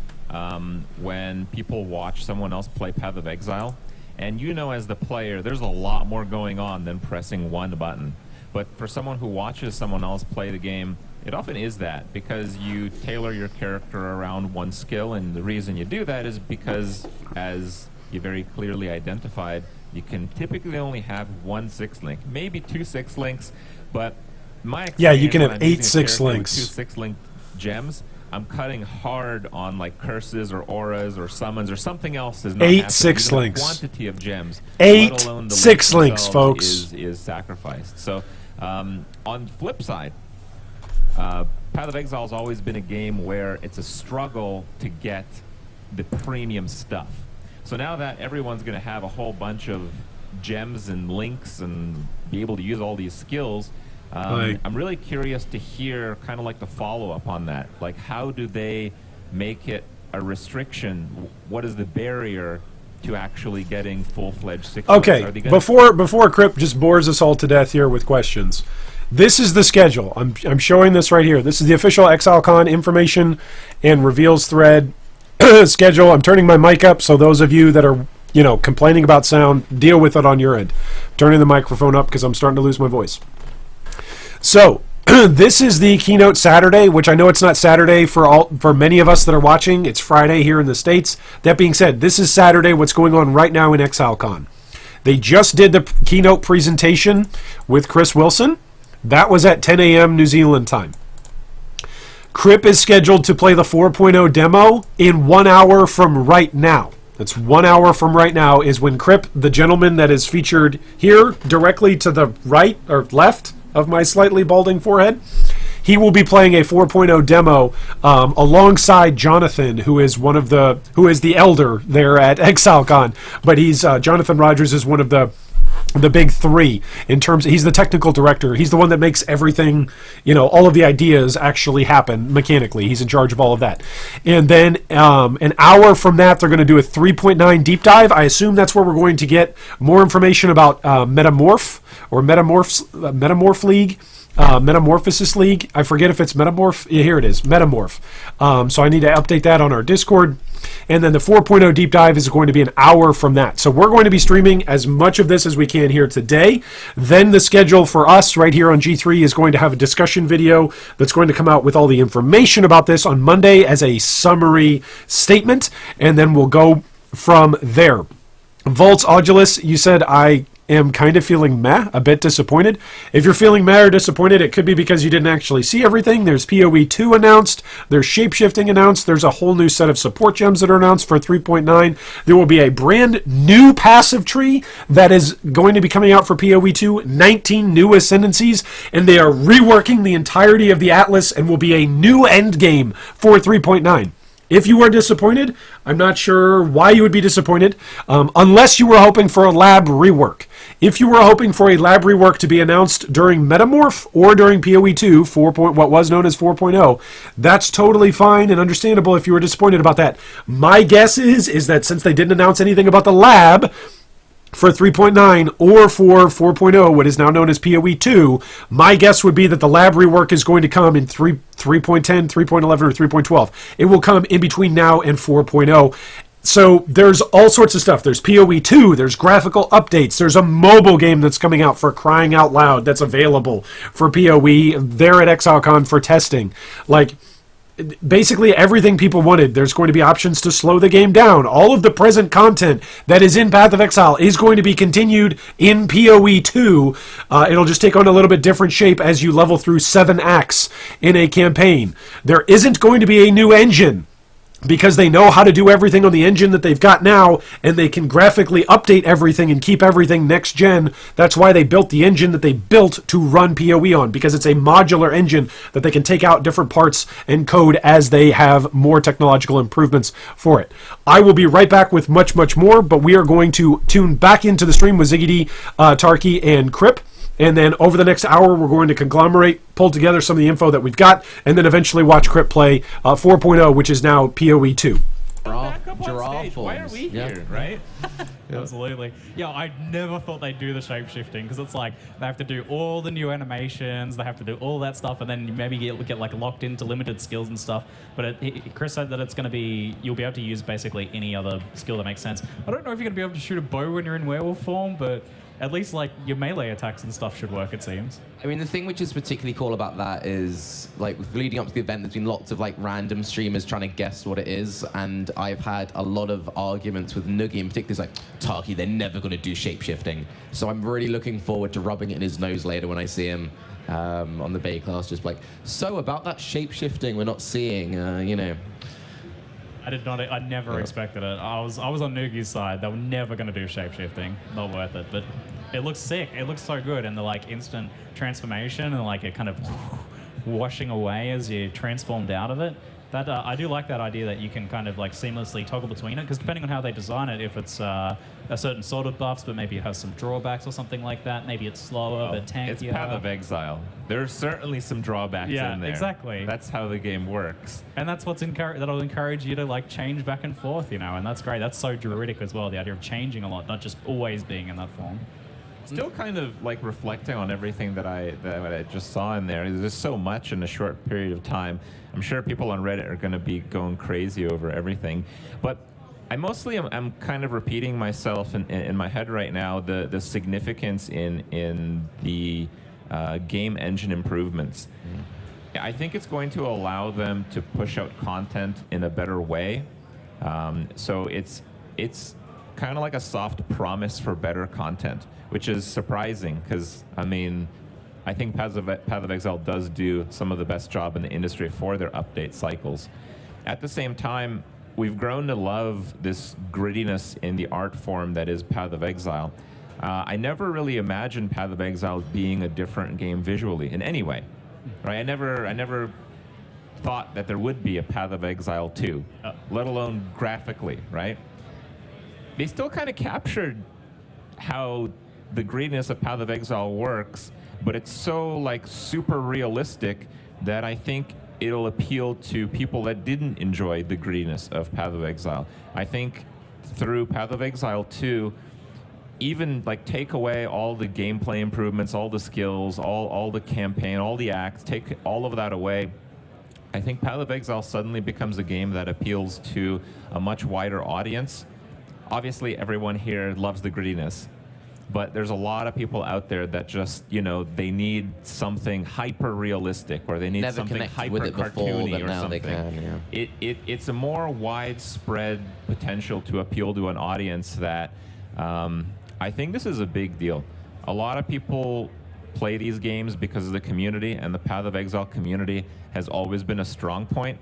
when people watch someone else play Path of Exile, and as the player, there's a lot more going on than pressing one button. But for someone who watches someone else play the game, it often is that, because you tailor your character around one skill, and the reason you do that is because, as you very clearly identified, you can typically only have one 6-link, maybe 2 6-links, but my yeah, you can when have I'm 8 using a 6 character links. with 2 6-link gems, I'm cutting hard on curses or auras or summons or something else is not 8 happening. 6 Even the links. quantity of gems, 8 let alone the 6 links, themselves, folks. is sacrificed. So on the flip side, Path of Exile has always been a game where it's a struggle to get the premium stuff. So now that everyone's going to have a whole bunch of gems and links and be able to use all these skills, I'm really curious to hear kind of the follow-up on that. How do they make it a restriction? What is the barrier to actually getting full-fledged 6? Okay, before Crip just bores us all to death here with questions, this is the schedule. I'm showing this right here. This is the official Exilecon information and reveals thread schedule. I'm turning my mic up, so those of you that are complaining about sound, deal with it on your end. Turning the microphone up because I'm starting to lose my voice. So this is the keynote Saturday, which I know it's not Saturday for many of us that are watching. It's Friday here in the States. That being said, this is Saturday, what's going on right now in Exilecon. They just did the keynote presentation with Chris Wilson. That was at 10 a.m. New Zealand time. Crip is scheduled to play the 4.0 demo in 1 hour from right now. That's 1 hour from right now is when Crip, the gentleman that is featured here directly to the right or left of my slightly balding forehead, he will be playing a 4.0 demo alongside Jonathan, who is the elder there at Exilecon. But Jonathan Rogers is one of the big three in terms he's the technical director. He's the one that makes everything, all of the ideas actually happen mechanically. He's in charge of all of that. And then an hour from that, they're going to do a 3.9 deep dive. I assume that's where we're going to get more information about Metamorph or Metamorph League. Metamorphosis League. I forget if it's Metamorph. Yeah, here it is, Metamorph. So I need to update that on our Discord. And then the 4.0 deep dive is going to be an hour from that. So we're going to be streaming as much of this as we can here today. Then the schedule for us right here on G3 is going to have a discussion video that's going to come out with all the information about this on Monday as a summary statement. And then we'll go from there. Volts Audulus, you said I am kind of feeling a bit disappointed. If you're feeling meh or disappointed, it could be because you didn't actually see everything. There's PoE 2 announced, there's shapeshifting announced, there's a whole new set of support gems that are announced for 3.9. There will be a brand new passive tree that is going to be coming out for PoE 2, 19 new ascendancies, and they are reworking the entirety of the Atlas and will be a new end game for 3.9. If you are disappointed, I'm not sure why you would be disappointed, unless you were hoping for a lab rework. If you were hoping for a lab rework to be announced during Metamorph or during PoE 2, what was known as 4.0, that's totally fine and understandable if you were disappointed about that. My guess is that since they didn't announce anything about the lab for 3.9 or for 4.0, what is now known as PoE 2, my guess would be that the lab rework is going to come in 3.10, 3.11, or 3.12. It will come in between now and 4.0. So there's all sorts of stuff. There's PoE 2, there's graphical updates, there's a mobile game that's coming out for crying out loud that's available for PoE there at Exilecon for testing. Like, basically everything people wanted. There's going to be options to slow the game down. All of the present content that is in Path of Exile is going to be continued in PoE 2. It'll just take on a little bit different shape as you level through 7 acts in a campaign. There isn't going to be a new engine, because they know how to do everything on the engine that they've got now, and they can graphically update everything and keep everything next gen. That's why they built the engine that they built to run PoE on, because it's a modular engine that they can take out different parts and code as they have more technological improvements for it. I will be right back with much, much more, but we are going to tune back into the stream with Ziggy D, Tarky, and Crip. And then over the next hour, we're going to conglomerate, pull together some of the info that we've got, and then eventually watch Crip play 4.0, which is now PoE 2. Giraffe. Why are we here, right? Absolutely. Yeah, I never thought they'd do the shape-shifting, because it's like they have to do all the new animations, they have to do all that stuff, and then you maybe get like locked into limited skills and stuff. But Chris said that it's going to be, you'll be able to use basically any other skill that makes sense. I don't know if you're going to be able to shoot a bow when you're in werewolf form, but at least like your melee attacks and stuff should work, it seems. I mean, the thing which is particularly cool about that is, like, leading up to the event, there's been lots of like random streamers trying to guess what it is, and I've had a lot of arguments with Noogie in particular. It's like, Tarky, they're never going to do shape-shifting. So I'm really looking forward to rubbing it in his nose later when I see him on the Bay class, just like, so about that shape-shifting we're not seeing, you know. I never expected it. I was on Noogie's side. They were never going to do shape-shifting. Not worth it. But it looks sick. It looks so good. And the like instant transformation and like it kind of washing away as you're transformed out of it. That I do like that idea that you can kind of like seamlessly toggle between it, because depending on how they design it, if it's a certain sort of buffs, but maybe it has some drawbacks or something like that. Maybe it's slower, but tankier. It's Path of Exile. There's certainly some drawbacks in there. Yeah, exactly. That's how the game works. And that's what's that'll encourage you to like change back and forth, you know, and that's great. That's so druidic as well, the idea of changing a lot, not just always being in that form. Still kind of like reflecting on everything that I just saw in there. There's so much in a short period of time. I'm sure people on Reddit are going to be going crazy over everything. But I mostly am kind of repeating myself in my head right now, the significance in the game engine improvements. I think it's going to allow them to push out content in a better way. So it's kind of like a soft promise for better content, which is surprising because, I mean, I think Path of Exile does do some of the best job in the industry for their update cycles. At the same time, we've grown to love this grittiness in the art form that is Path of Exile. I never really imagined Path of Exile being a different game visually in any way, right? I never thought that there would be a Path of Exile 2, let alone graphically, right? They still kind of captured how the grittiness of Path of Exile works, but it's so like super realistic that I think it'll appeal to people that didn't enjoy the grittiness of Path of Exile. I think through Path of Exile 2, even like take away all the gameplay improvements, all the skills, all the campaign, all the acts, take all of that away. I think Path of Exile suddenly becomes a game that appeals to a much wider audience. Obviously, everyone here loves the grittiness, but there's a lot of people out there that just, you know, they need something hyper realistic, or they need something hyper cartoony or something. It's a more widespread potential to appeal to an audience that I think this is a big deal. A lot of people play these games because of the community, and the Path of Exile community has always been a strong point.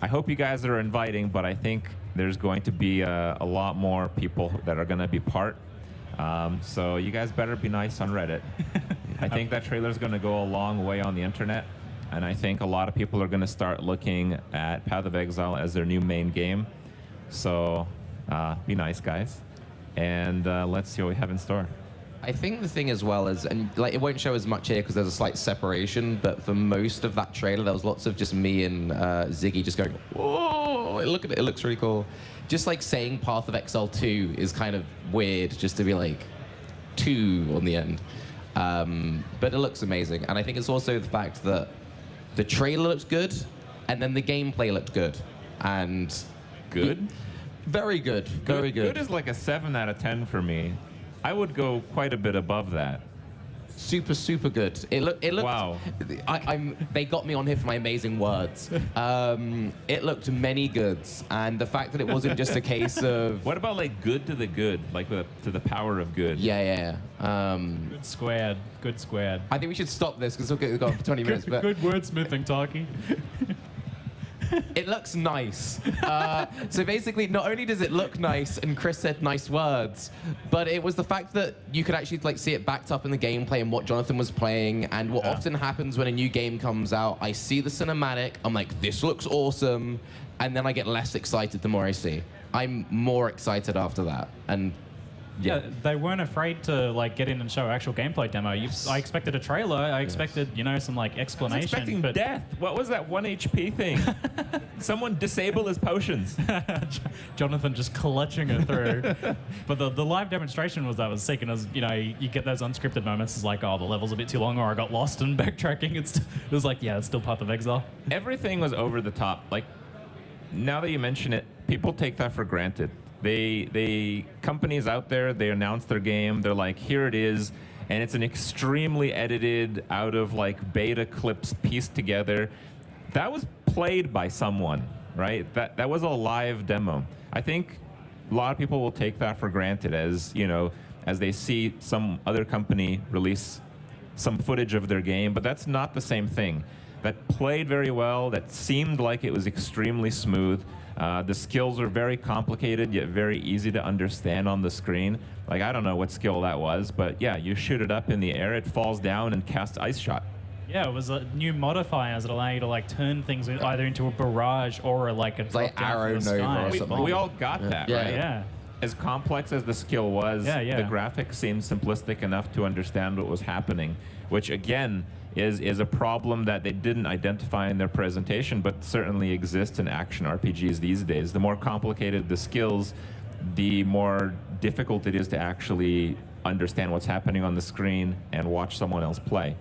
I hope you guys are inviting, but I think there's going to be a lot more people that are going to be part. So you guys better be nice on Reddit. I think that trailer's going to go a long way on the internet. and I think a lot of people are going to start looking at Path of Exile as their new main game. So be nice, guys, and let's see what we have in store. I think the thing as well is, and like it won't show as much here because there's a slight separation, but for most of that trailer, there was lots of just me and Ziggy just going, whoa, look at it, it looks really cool. Just like saying Path of Exile 2 is kind of weird, just to be like 2 on the end. But it looks amazing, and I think it's also the fact that the trailer looked good, and then the gameplay looked good, and good, very good, very good. Good is like a 7 out of 10 for me. I would go quite a bit above that. Super, super good. It looked. Wow. They got me on here for my amazing words. It looked many goods, and the fact that it wasn't just a case of. What about like good to the good, like to the power of good? Yeah. Good squared. Good squared. I think we should stop this because we'll go on for 20 minutes. But Good wordsmithing, Taki. it looks nice. So basically, not only does it look nice, and Chris said nice words, but it was the fact that you could actually like see it backed up in the gameplay and what Jonathan was playing. And what often happens when a new game comes out, I see the cinematic, I'm like, this looks awesome, and then I get less excited the more I see. I'm more excited after that, and. Yeah, they weren't afraid to like get in and show actual gameplay demo. I expected a trailer. I expected, some like explanation. I was expecting but death. What was that 1 HP thing? Someone disable his potions. Jonathan just clutching it through. But the live demonstration was sick, and as you get those unscripted moments. It's like, oh, the level's a bit too long, or I got lost in backtracking. It was like, yeah, it's still Path of Exile. Everything was over the top. Like, now that you mention it, people take that for granted. They companies out there, they announce their game, they're like, here it is, and it's an extremely edited, out of like beta clips pieced together. That was played by someone, right? That was a live demo. I think a lot of people will take that for granted as they see some other company release some footage of their game, but that's not the same thing. That played very well, that seemed like it was extremely smooth. The skills are very complicated, yet very easy to understand on the screen. Like, I don't know what skill that was, but yeah, you shoot it up in the air, it falls down and casts Ice Shot. Yeah, it was a new modifiers that allow you to like turn things either into a barrage or like a like Arrow Nova or something. We all got that, right? Yeah. As complex as the skill was, the graphics seemed simplistic enough to understand what was happening, which again is a problem that they didn't identify in their presentation, but certainly exists in action RPGs these days. The more complicated the skills, the more difficult it is to actually understand what's happening on the screen and watch someone else play.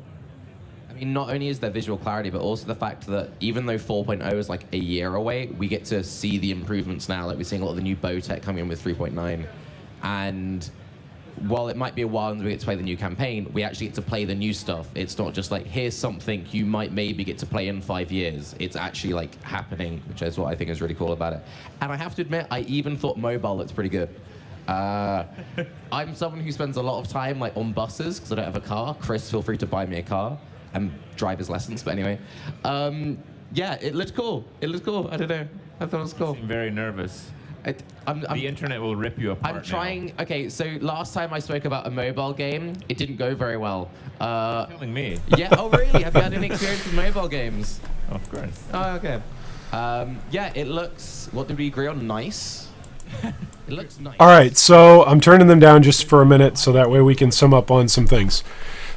I mean, not only is there visual clarity, but also the fact that even though 4.0 is like a year away, we get to see the improvements now. Like, we're seeing a lot of the new bow tech coming in with 3.9. And while it might be a while until we get to play the new campaign, we actually get to play the new stuff. It's not just like, here's something you might maybe get to play in 5 years. It's actually like happening, which is what I think is really cool about it. And I have to admit, I even thought mobile looked pretty good. I'm someone who spends a lot of time like on buses because I don't have a car. Chris, feel free to buy me a car and driver's lessons. But anyway, yeah, it looked cool. It looked cool. I don't know. I thought it was cool. You seem very nervous. The internet will rip you apart. I'm trying. Now. Okay, so last time I spoke about a mobile game, it didn't go very well. You're telling me. Yeah. Oh, really? Have you had any experience with mobile games? Of course. Oh, okay. Yeah, it looks. What did we agree on? Nice. It looks nice. All right, so I'm turning them down just for a minute, so that way we can sum up on some things.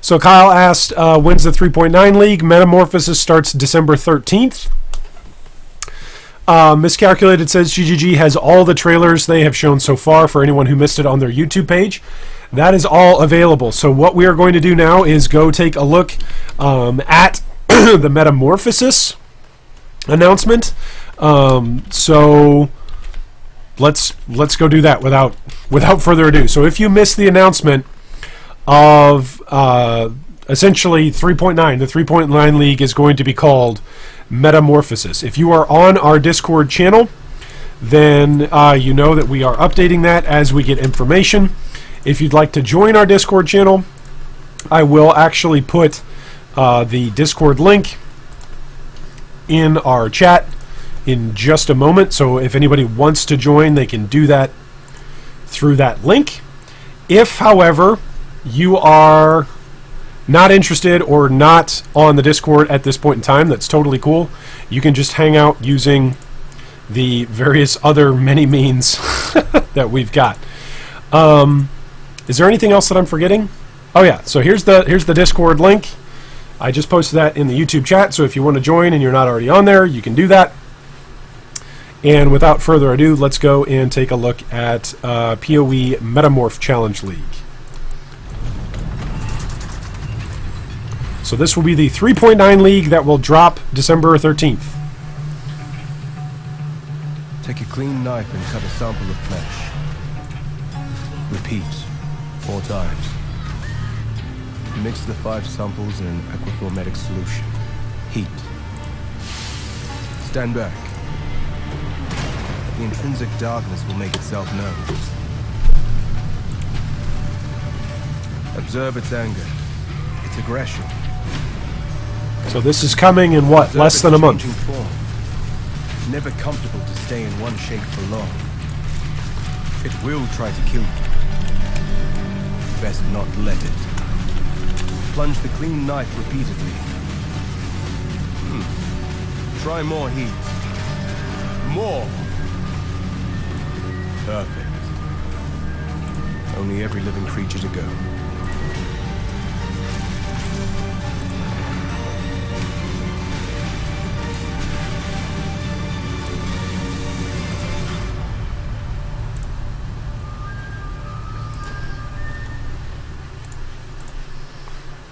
So Kyle asked, when's the 3.9 League? Metamorphosis starts December 13th. Miscalculated says GGG has all the trailers they have shown so far for anyone who missed it on their YouTube page. That is all available. So what we are going to do now is go take a look at the Metamorphosis announcement. So let's go do that without further ado. So if you missed the announcement of essentially 3.9, the 3.9 League is going to be called Metamorphosis. If you are on our Discord channel, then you know that we are updating that as we get information. If you'd like to join our Discord channel, I will actually put the Discord link in our chat in just a moment. So if anybody wants to join, they can do that through that link. If, however, you are not interested or not on the Discord at this point in time, that's totally cool. You can just hang out using the various other many means that we've got. Is there anything else that I'm forgetting? Oh yeah, so here's the Discord link. I just posted that in the YouTube chat, so if you want to join and you're not already on there, you can do that. And without further ado, let's go and take a look at PoE Metamorph Challenge League. So this will be the 3.9 league that will drop December 13th. Take a clean knife and cut a sample of flesh. Repeat 4 times. Mix the 5 samples in an aquaformatic solution. Heat. Stand back. The intrinsic darkness will make itself known. Observe its anger, its aggression. So this is coming in what? Less than a month. Form. Never comfortable to stay in one shape for long. It will try to kill you. Best not let it. Plunge the clean knife repeatedly. Try more heat. More. Perfect. Only every living creature to go.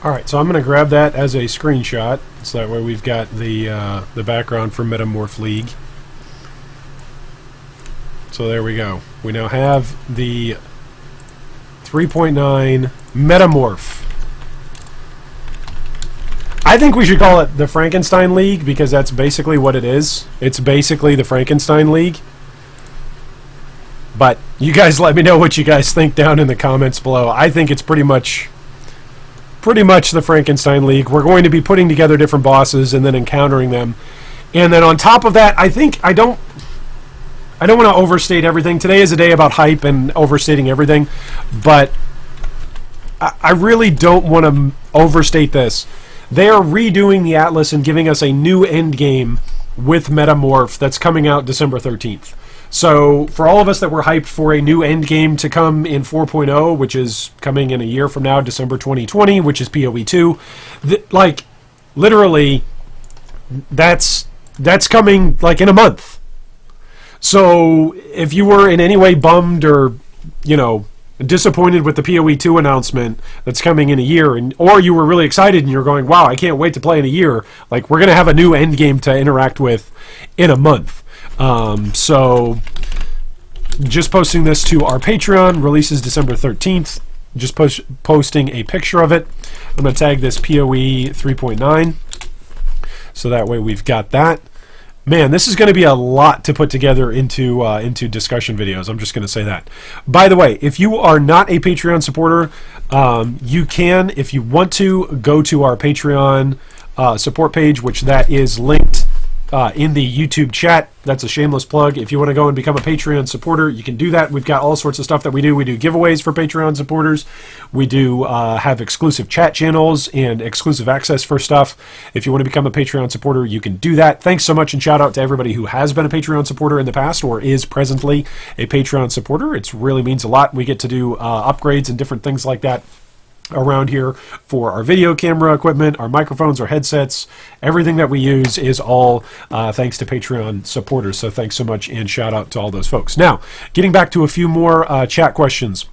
Alright, so I'm going to grab that as a screenshot, so that way we've got the background for Metamorph League. So there we go. We now have the 3.9 Metamorph. I think we should call it the Frankenstein League, because that's basically what it is. It's basically the Frankenstein League. But you guys let me know what you guys think down in the comments below. I think it's pretty much the Frankenstein League. We're going to be putting together different bosses and then encountering them. And then on top of that, I don't want to overstate everything. Today is a day about hype and overstating everything, but I really don't want to overstate this. They are redoing the Atlas and giving us a new end game with Metamorph that's coming out December 13th. So for all of us that were hyped for a new end game to come in 4.0, which is coming in a year from now, December 2020, which is PoE 2, like literally that's coming like in a month. So if you were in any way bummed or, you know, disappointed with the PoE 2 announcement that's coming in a year, or you were really excited and you're going, wow, I can't wait to play in a year, like we're going to have a new end game to interact with in a month. So just posting this to our Patreon, releases December 13th. Just posting a picture of it. I'm going to tag this PoE 3.9, so that way we've got that. Man, this is going to be a lot to put together into discussion videos. I'm just going to say that. By the way, if you are not a Patreon supporter, you can, if you want to, go to our Patreon support page, which that is linked in the YouTube chat. That's a shameless plug. If you want to go and become a Patreon supporter, you can do that. We've got all sorts of stuff that we do. We do giveaways for Patreon supporters. We do have exclusive chat channels and exclusive access for stuff. If you want to become a Patreon supporter, you can do that. Thanks so much, and shout out to everybody who has been a Patreon supporter in the past or is presently a Patreon supporter. It really means a lot. We get to do upgrades and different things like that around here for our video camera equipment, our microphones, our headsets. Everything that we use is all thanks to Patreon supporters. So thanks so much, and shout out to all those folks. Now, getting back to a few more chat questions.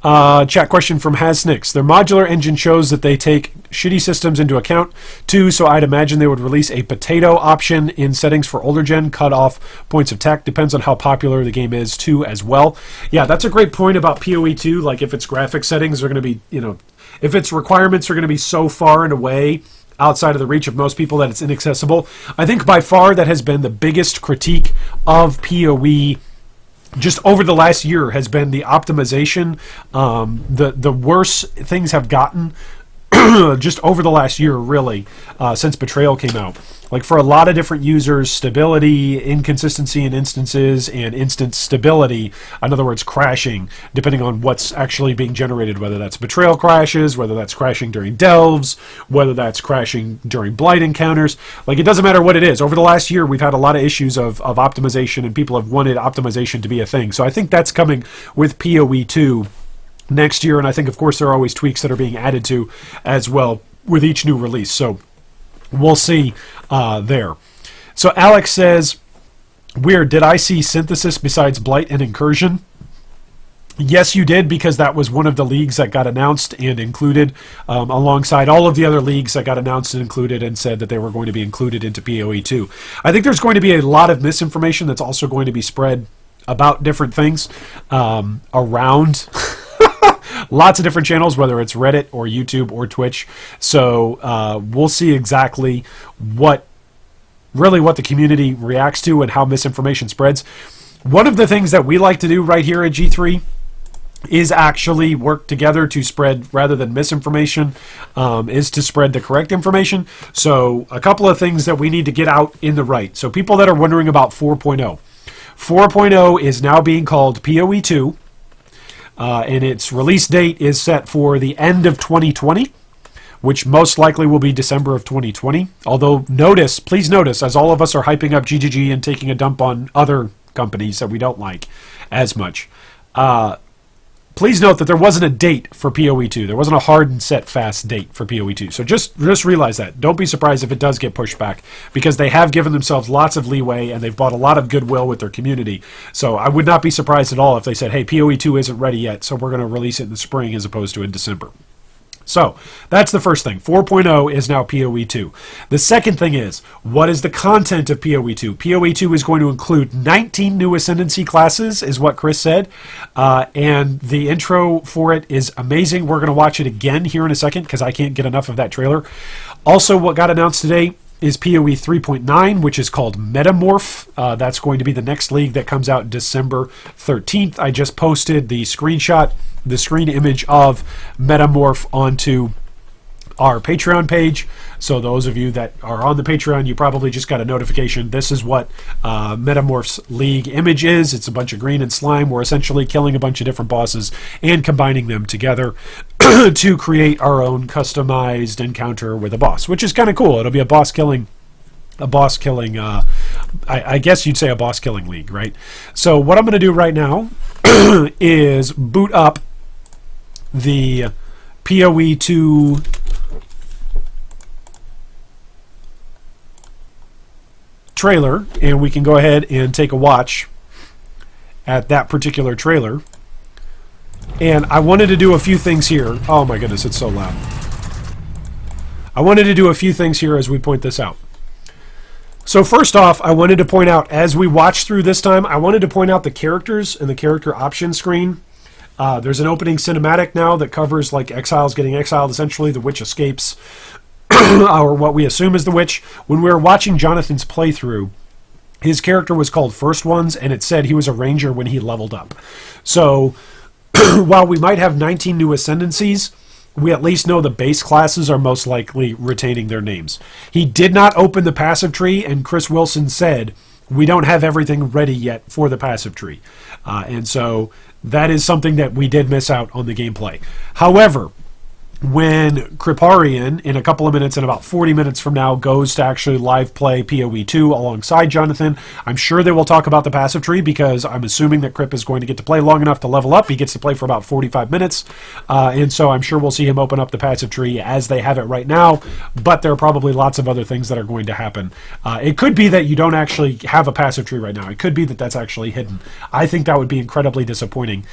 Chat question from Hasnix. Their modular engine shows that they take shitty systems into account too, so I'd imagine they would release a potato option in settings for older gen, cut off points of tech. Depends on how popular the game is too as well. Yeah, that's a great point about PoE 2. Like if its graphic settings are going to be, you know, if its requirements are going to be so far and away outside of the reach of most people that it's inaccessible. I think by far that has been the biggest critique of PoE just over the last year, has been the optimization. The worse things have gotten just over the last year, really, since Betrayal came out. Like, for a lot of different users, stability, inconsistency in instances, and instance stability, in other words, crashing, depending on what's actually being generated, whether that's Betrayal crashes, whether that's crashing during delves, whether that's crashing during Blight encounters. Like, it doesn't matter what it is. Over the last year, we've had a lot of issues of optimization, and people have wanted optimization to be a thing. So I think that's coming with PoE 2 next year, and I think, of course, there are always tweaks that are being added to as well with each new release. So we'll see there. So Alex says, weird, did I see Synthesis besides Blight and Incursion? Yes, you did, because that was one of the leagues that got announced and included alongside all of the other leagues that got announced and included and said that they were going to be included into PoE 2. I think there's going to be a lot of misinformation that's also going to be spread about different things around lots of different channels, whether it's Reddit or YouTube or Twitch. So we'll see exactly what the community reacts to and how misinformation spreads. One of the things that we like to do right here at G3 is actually work together to spread, rather than misinformation, is to spread the correct information. So a couple of things that we need to get out in the right. So people that are wondering about 4.0. 4.0 is now being called PoE 2. And its release date is set for the end of 2020, which most likely will be December of 2020. Although please notice, as all of us are hyping up GGG and taking a dump on other companies that we don't like as much, please note that there wasn't a date for PoE 2. There wasn't a hard and set fast date for PoE 2. So just realize that. Don't be surprised if it does get pushed back, because they have given themselves lots of leeway and they've bought a lot of goodwill with their community. So I would not be surprised at all if they said, hey, PoE 2 isn't ready yet, so we're going to release it in the spring as opposed to in December. So that's the first thing. 4.0 is now PoE 2. The second thing is, what is the content of PoE 2? PoE 2 is going to include 19 new Ascendancy classes, is what Chris said. And the intro for it is amazing. We're going to watch it again here in a second because I can't get enough of that trailer. Also, what got announced today is PoE 3.9, which is called Metamorph. That's going to be the next league that comes out December 13th. I just posted the screenshot, the screen image of Metamorph onto our Patreon page. So those of you that are on the Patreon, you probably just got a notification. This is what Metamorph's league image is. It's a bunch of green and slime. We're essentially killing a bunch of different bosses and combining them together to create our own customized encounter with a boss, which is kind of cool. It'll be a boss killing, I guess you'd say a boss killing league, right? So what I'm going to do right now is boot up the PoE 2 trailer, and we can go ahead and take a watch at that particular trailer. And I wanted to do a few things here. Oh my goodness, it's so loud. I wanted to do a few things here as we point this out. So first off, I wanted to point out, as we watch through this time, I wanted to point out the characters and the character option screen. There's an opening cinematic now that covers, like, Exile's getting exiled, essentially. The witch escapes, or what we assume is the witch. When we were watching Jonathan's playthrough, his character was called First Ones, and it said he was a ranger when he leveled up. So while we might have 19 new ascendancies, we at least know the base classes are most likely retaining their names. He did not open the passive tree, and Chris Wilson said, we don't have everything ready yet for the passive tree. And so that is something that we did miss out on the gameplay. However, when Kriparian, in a couple of minutes, in about 40 minutes from now, goes to actually live play PoE 2 alongside Jonathan, I'm sure they will talk about the passive tree, because I'm assuming that Krip is going to get to play long enough to level up. He gets to play for about 45 minutes, and so I'm sure we'll see him open up the passive tree as they have it right now, but there are probably lots of other things that are going to happen. It could be that you don't actually have a passive tree right now. It could be that that's actually hidden. I think that would be incredibly disappointing.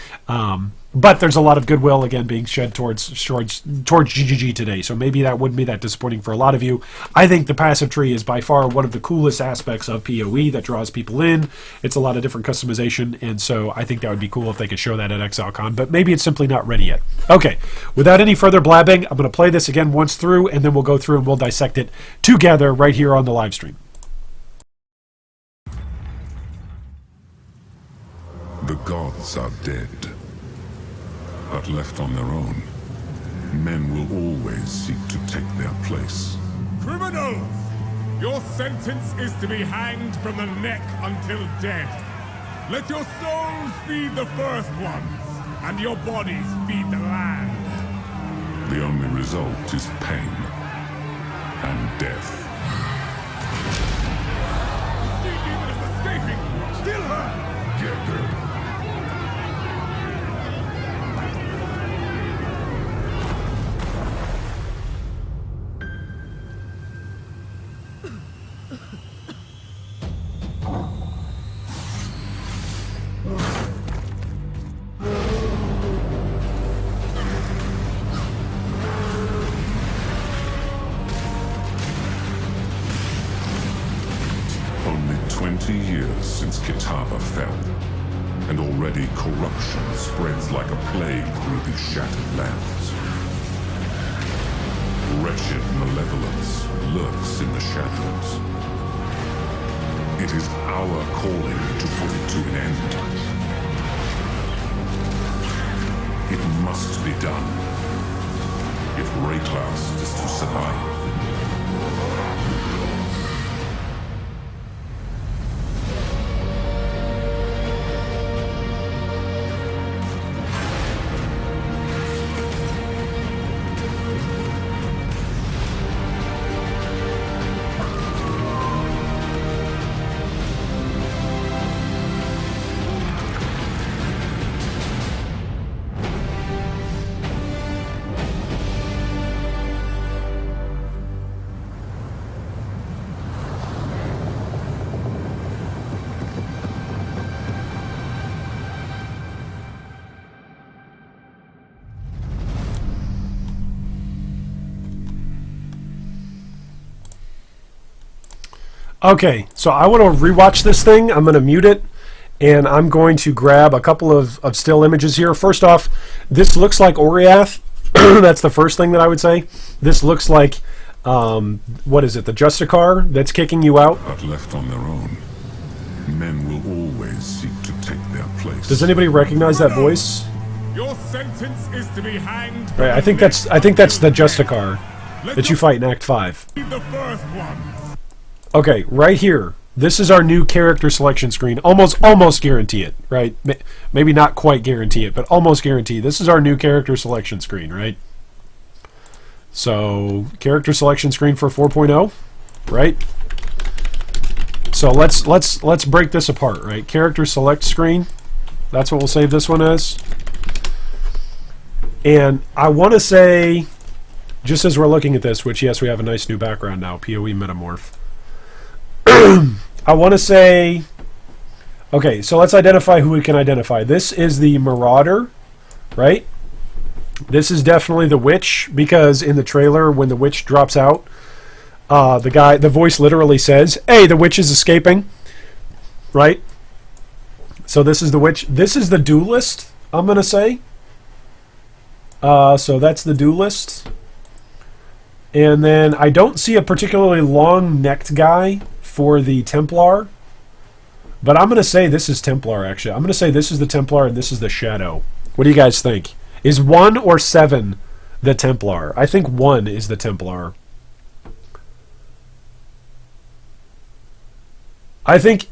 But there's a lot of goodwill, again, being shed towards GGG today, so maybe that wouldn't be that disappointing for a lot of you. I think the passive tree is by far one of the coolest aspects of PoE that draws people in. It's a lot of different customization, and so I think that would be cool if they could show that at Exilecon, but maybe it's simply not ready yet. Okay, without any further blabbing, I'm going to play this again once through, and then we'll go through and we'll dissect it together right here on the live stream. The gods are dead, but left on their own, Men will always seek to take their place. Criminals! Your sentence is to be hanged from the neck until dead. Let your souls feed the first ones, and your bodies feed the land. The only result is pain and death. The demon is escaping! Kill her! Get her. Only 20 years since Kitava fell, and already corruption spreads like a plague through these shattered lands. Wretched malevolence lurks in the shadows. It is our calling to put it to an end. It must be done if Rayclast is to survive. Okay, so I want to rewatch this thing. I'm going to mute it, and I'm going to grab a couple of still images here. First off, this looks like Oriath. That's the first thing that I would say. This looks like, what is it, the Justicar that's kicking you out? But left on their own, men will always seek to take their place. Does anybody recognize that voice? Your sentence is to be hanged. Right, I think that's the Justicar that you fight in Act 5. The first one. Okay, right here. This is our new character selection screen. Almost guarantee it, right? Maybe not quite guarantee it, but almost guarantee. This is our new character selection screen, right? So, character selection screen for 4.0, right? So let's break this apart, right? Character select screen. That's what we'll save this one as. And I want to say, just as we're looking at this, which yes, we have a nice new background now, PoE Metamorph. I want to say, okay, so let's identify who we can identify. This is the Marauder, right? This is definitely the Witch, because in the trailer, when the Witch drops out, the voice literally says, "Hey, the Witch is escaping," right? So this is the Witch. This is the Duelist, I'm going to say. So that's the Duelist. And then I don't see a particularly long-necked guy for the Templar, but I'm going to say this is Templar, actually. I'm going to say this is the Templar and this is the Shadow. What do you guys think? Is 1 or 7 the Templar? I think 1 is the Templar. I think,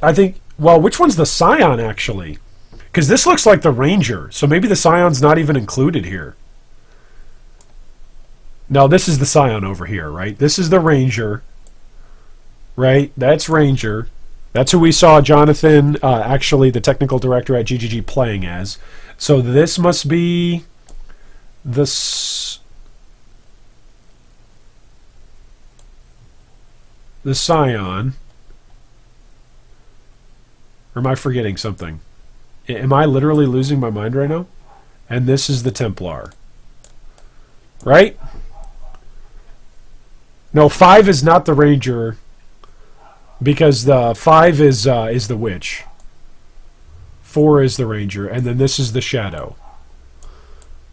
well, which one's the Scion, actually? Because this looks like the Ranger, so maybe the Scion's not even included here. No, this is the Scion over here, right? This is the Ranger. Right, that's Ranger. That's who we saw Jonathan, actually the technical director at GGG, playing as. So this must be the Scion. Or am I forgetting something? Am I literally losing my mind right now? And this is the Templar. Right? No, 5 is not the Ranger. Because the 5 is the Witch. 4 is the Ranger, and then this is the Shadow.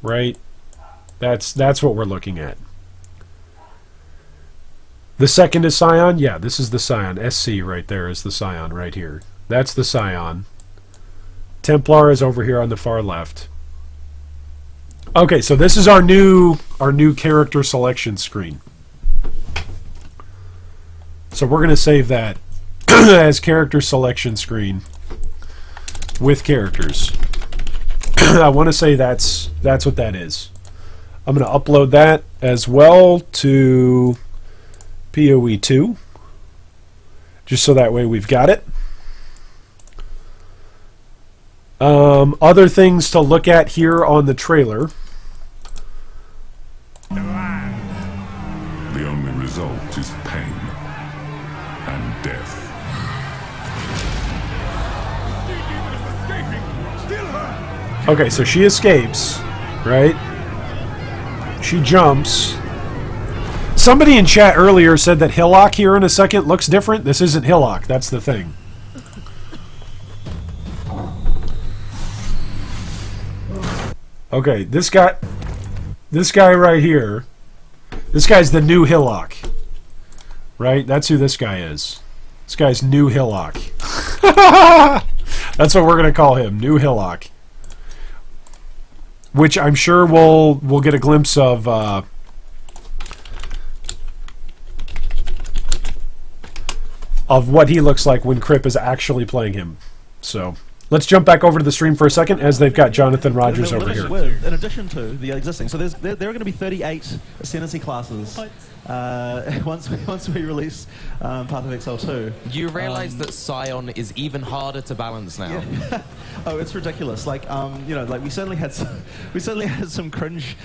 Right? That's what we're looking at. The second is Scion? Yeah, this is the Scion. SC right there is the Scion right here. That's the Scion. Templar is over here on the far left. Okay, so this is our new our new character selection screen. So we're going to save that as character selection screen with characters. I want to say that's what that is. I'm going to upload that as well to PoE 2, just so that way we've got it. Other things to look at here on the trailer. The only result is pain and death. Okay, so she escapes, right? She jumps. Somebody in chat earlier said that Hillock here in a second looks different. This isn't Hillock, that's the thing. Okay, this guy right here, this guy's the new Hillock, right? That's who this guy is. This guy's new Hillock. That's what we're gonna call him, new Hillock. Which I'm sure we'll get a glimpse of. Of what he looks like when Crip is actually playing him. So. Let's jump back over to the stream for a second, as they've got Jonathan Rogers over here. In addition to the existing, so there are going to be 38 ascendancy classes once we release Path of Exile 2. You realise that Scion is even harder to balance now. Yeah. Oh, it's ridiculous. Like, you know, like we certainly had some cringe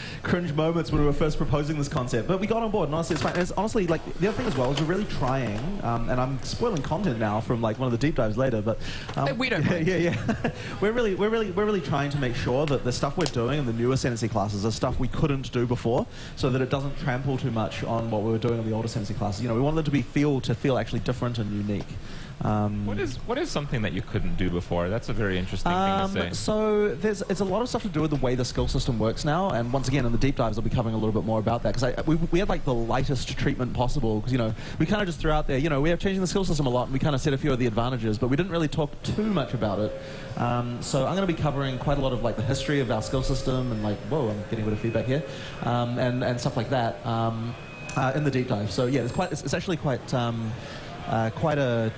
moments when we were first proposing this concept, but we got on board, and honestly, it's fine. And it's honestly, like, the other thing as well is we're really trying, and I'm spoiling content now from like one of the deep dives later, but we don't. Yeah. we're really trying to make sure that the stuff we're doing in the new ascendancy classes is stuff we couldn't do before, so that it doesn't trample too much on what we were doing in the old ascendancy classes. You know, we want them to feel actually different and unique. What is something that you couldn't do before? That's a very interesting thing to say. So it's a lot of stuff to do with the way the skill system works now, and once again in the deep dives I'll be covering a little bit more about that, because we had like the lightest treatment possible, because, you know, we kind of just threw out there, you know, we are changing the skill system a lot, and we kind of said a few of the advantages, but we didn't really talk too much about it. So I'm going to be covering quite a lot of like the history of our skill system, and like, whoa, I'm getting a bit of feedback here, and stuff like that in the deep dive. So yeah, it's actually quite a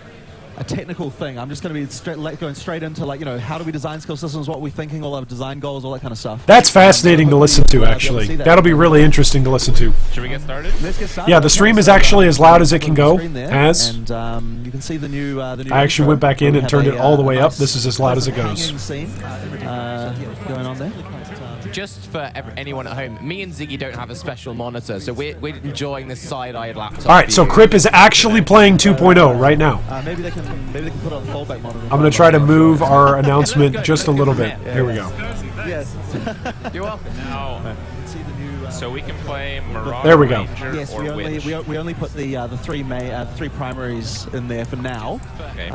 technical thing. I'm just going to be going straight into, like, you know, how do we design skill systems, what we're thinking, all our design goals, all that kind of stuff. That's fascinating to listen to, actually. That'll be really interesting to listen to. Should we get started? Let's get started. Yeah, the stream is actually as loud as it can go. And you can see the new. I actually went back in and turned it all the way up. This is as loud as it goes. Scene going on there. Just for anyone at home, me and Ziggy don't have a special monitor, so we're enjoying this side-eyed laptop. All right, so Crip is actually playing 2.0 right now. Maybe they can put on fallback monitor. I'm going to try to move our announcement just a little bit. Here we go. Yes. You're welcome. Now, so we can play Marauder, there we go. Ranger, yes, or Witch. we only put the three primaries in there for now. Okay.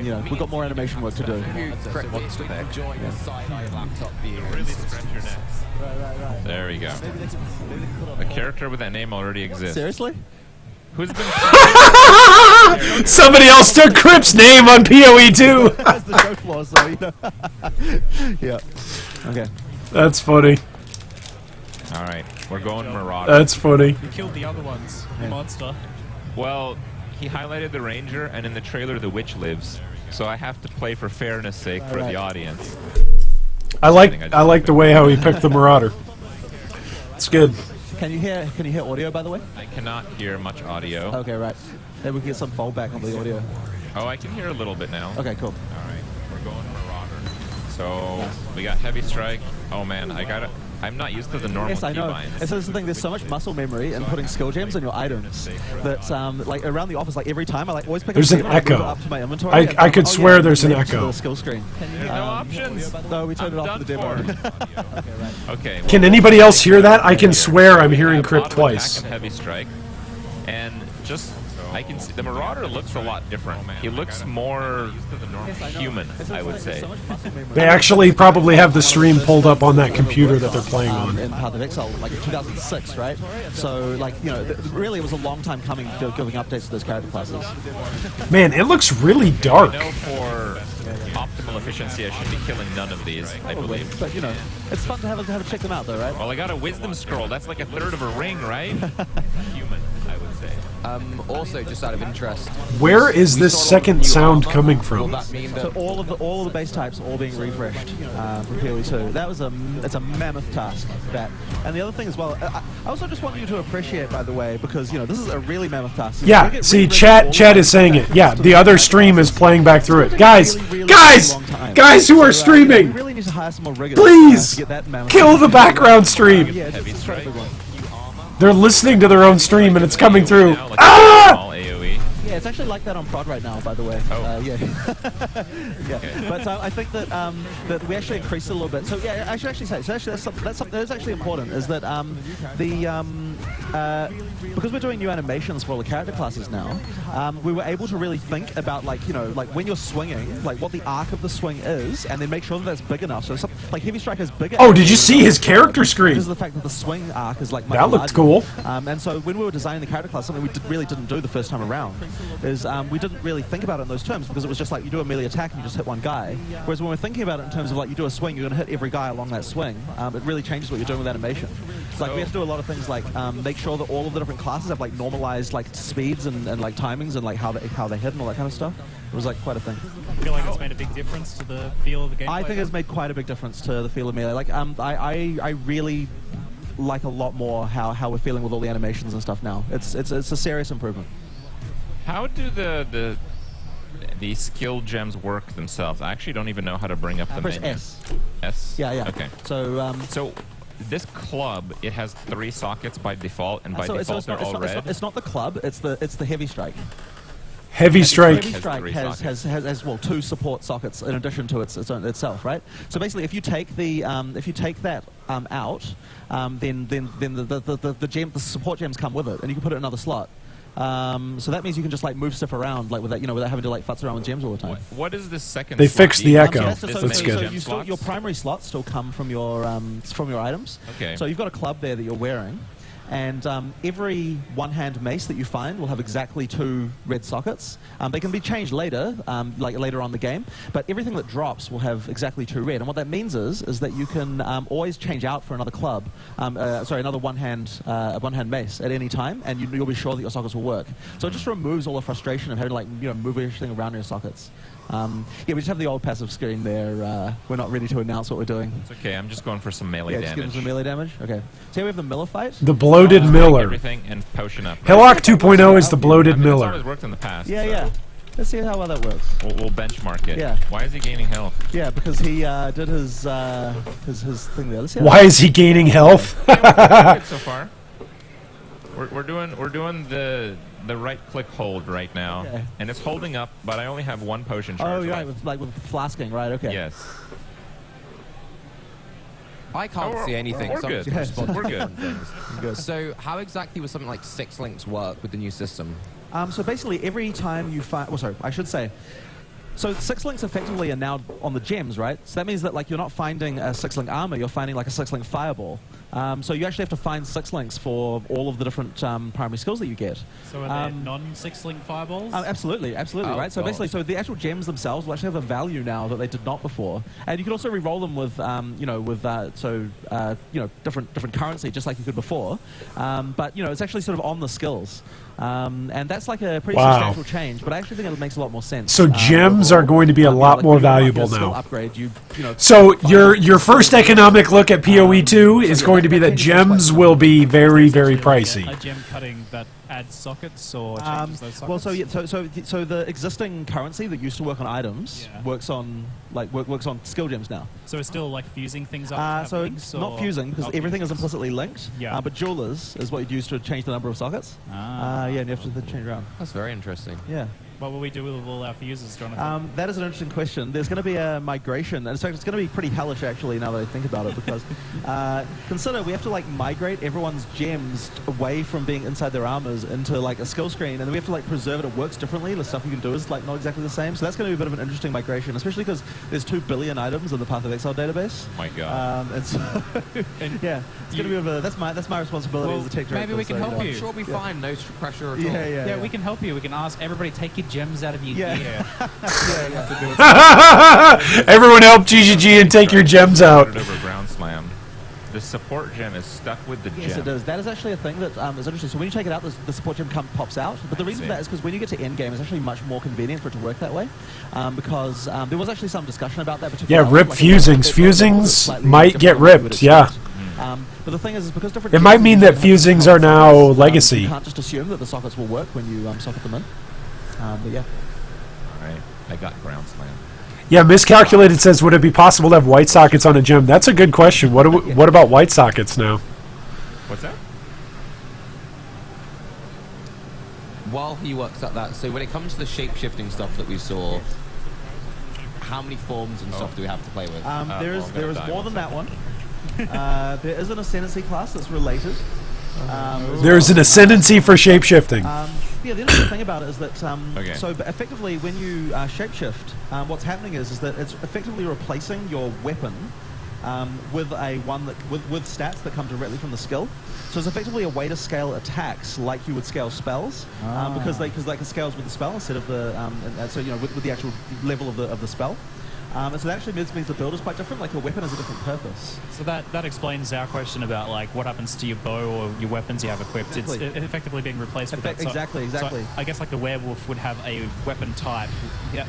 You know, we've got more animation work to do. Enjoying the side-eyed laptop view. Really stretch your neck. Right. There we go. A character with that name already exists. Seriously? Who's been? Somebody else took Crip's name on PoE 2. That's the joke was, so, you know. Yeah. Okay. That's funny. All right, we're going Marauder. That's funny. You killed the other ones. The monster. Well, he highlighted the Ranger, and in the trailer, the Witch lives. So I have to play for fairness' sake for the audience. I like the way how he picked the Marauder. It's good. Can you hear audio, by the way? I cannot hear much audio. Okay, right. Maybe we can get some fallback on the audio. Oh, I can hear a little bit now. Okay, cool. All right, we're going Marauder. So we got Heavy Strike. Oh man, I'm not used to the normal Yes, I know. keybinds. And so this is the thing, there's so much muscle memory in putting skill gems in your items that, like, around the office, like, every time I, like, always pick there's up an a gem, echo. I up to my inventory, I could swear there's an echo. The skill screen. No options. No, we turned it off for the demo. Okay. Can anybody else hear that? I can swear I'm hearing Crip twice. Heavy Strike, and just I can see the Marauder looks a lot different. He looks more human, I would say. They actually probably have the stream pulled up on that computer that they're playing on. In Path of Exile, like in 2006, right? So, like, you know, really it was a long time coming giving updates to those character classes. Man, it looks really dark. I know for optimal efficiency I should be killing none of these, I believe. But, you know, it's fun to have to check them out, though, right? Well, I got a wisdom scroll. That's like a third of a ring, right? Human, I would say. Also, just out of interest, Where is this second sound coming from? So all of the base types are all being refreshed from PoE2. That was it's a mammoth task. That, and the other thing as well, I also just want you to appreciate, by the way, because you know this is a really mammoth task. Yeah, see, chat is saying it. Yeah, the other stream is playing back through it. Guys who are streaming, really need to hire some more riggers, please to get that mammoth kill the background stream. Yeah, it's a big one. They're listening to their own stream and it's coming through. Ah! Yeah, it's actually like that on Prod right now, by the way. Yeah. Yeah. But I think that that we actually increased it a little bit. So yeah, I should actually say. So actually, that's something that's actually important. Is that because we're doing new animations for all the character classes now, we were able to really think about like when you're swinging, like what the arc of the swing is, and then make sure that that's big enough. So like Heavy Strike has bigger. Oh, did you see his character screen? Because of the fact that the swing arc is like much that looked cool. And so when we were designing the character class, something we really didn't do the first time around is we didn't really think about it in those terms because it was just like you do a melee attack and you just hit one guy. Whereas when we're thinking about it in terms of like you do a swing, you're going to hit every guy along that swing. It really changes what you're doing with animation. So like we have to do a lot of things like make sure that all of the different classes have like normalized like speeds and like timings and like how they hit and all that kind of stuff. It was like quite a thing. I feel like it's made a big difference to the feel of the game. I think it's made quite a big difference to the feel of melee. Like I really like a lot more how we're feeling with all the animations and stuff now. It's a serious improvement. How do the skill gems work themselves? I actually don't even know how to bring up the press menu. S. S? Yeah. Okay. So so this club, it has 3 sockets by default, and by default they're all red. It's not the club. It's the Heavy Strike. Heavy Strike. Heavy Strike has well 2 support sockets in addition to itself, right? So basically, if you take that out, then the support gems come with it, and you can put it in another slot. So that means you can just like move stuff around like without without having to like futz around with gems all the time. What is the second? They fixed the echo. That's good. So your primary slots still come from your items. Okay. So you've got a club there that you're wearing. And every one-hand mace that you find will have exactly 2 red sockets. They can be changed later, like later on in the game, but everything that drops will have exactly 2 red. And what that means is that you can always change out for another club, another one-hand mace at any time, and you'll be sure that your sockets will work. So it just removes all the frustration of having to like move everything around your sockets. Yeah, we just have the old passive screen there. We're not ready to announce what we're doing. It's okay, I'm just going for some melee damage. Just give them some melee damage? Okay. So here we have the Miller fight. The Bloated Miller. Everything and potion up. Hillock 2.0 is the Bloated Miller. It's always worked in the past. Yeah. Let's see how well that works. We'll benchmark it. Yeah. Why is he gaining health? Yeah, because he did his thing there. Let's see Why is he gaining health? We're good so far. We're doing the right click hold right now, and it's holding up, but I only have 1 potion charge. Oh, you're right, with flasking, right? Okay. Yes. I can't see anything. We're so good. I'm just responding We're to good. things. So how exactly was something like 6 links work with the new system? So basically, every time you find, well, sorry, I should say. So 6 links effectively are now on the gems, right? So that means that like you're not finding a 6-link armor, you're finding like a 6-link fireball. So you actually have to find 6 links for all of the different primary skills that you get. So are there non-6-link fireballs? Absolutely, right? So basically, so the actual gems themselves will actually have a value now that they did not before, and you can also re-roll them with, different currency, just like you could before. But it's actually sort of on the skills. And that's like a pretty substantial change, but I actually think it makes a lot more sense. So gems are going to be a lot more valuable now. Upgrade, so your first economic look at PoE2 is going to be that gems will be very, very pricey. A gem cutting that adds sockets or changes those sockets? Well, so the existing currency that used to work on items works on skill gems now. So it's still like fusing things up. So it's not fusing because everything is implicitly linked. Yeah. But jewelers is what you'd use to change the number of sockets. Yeah, and you have to change around. That's very interesting. Yeah. What will we do with all our fuses, Jonathan? That is an interesting question. There's going to be a migration. In fact, it's going to be pretty hellish, actually, now that I think about it, because consider we have to like migrate everyone's gems away from being inside their armors into like a skill screen, and then we have to like preserve it. It works differently. The stuff you can do is like not exactly the same. So that's going to be a bit of an interesting migration, especially because there's 2 billion items in the Path of Exile database. My God. And so, yeah, it's going to be a bit of that's my responsibility as a tech director. Maybe we can help you. I'm sure we'll be fine. No pressure at all. Yeah, we can help you. We can ask everybody, take your gems out of your gear. Everyone help GGG and take your gems out. Over Ground Slam. The support gem is stuck with the gem. Yes, it is. That is actually a thing that is interesting. So when you take it out, the support gem pops out. But the reason for that is because when you get to end game, it's actually much more convenient for it to work that way. Because there was actually some discussion about that. Yeah, rip fusings. Fusings might get ripped, yeah. But the thing is because different... It might mean that fusings are now legacy. You can't just assume that the sockets will work when you socket them in. But yeah. Alright, I got Ground Slam. Yeah, Miscalculated says, would it be possible to have white sockets on a gem? That's a good question. What about white sockets now? What's that? While he works at that, so when it comes to the shape-shifting stuff that we saw, how many forms and stuff do we have to play with? There is more than that one. There is an Ascendancy class that's related. There's an ascendancy for shapeshifting. Yeah, the interesting thing about it is that so effectively when you shapeshift, what's happening is that it's effectively replacing your weapon with a one that with stats that come directly from the skill. So it's effectively a way to scale attacks like you would scale spells, because they can scales with the spell instead of the so you know with the actual level of the spell. And so that actually means the build is quite different, like your weapon has a different purpose. So that explains our question about like what happens to your bow or your weapons you have equipped. Exactly. It's effectively being replaced with that. So, exactly. So I guess like the werewolf would have a weapon type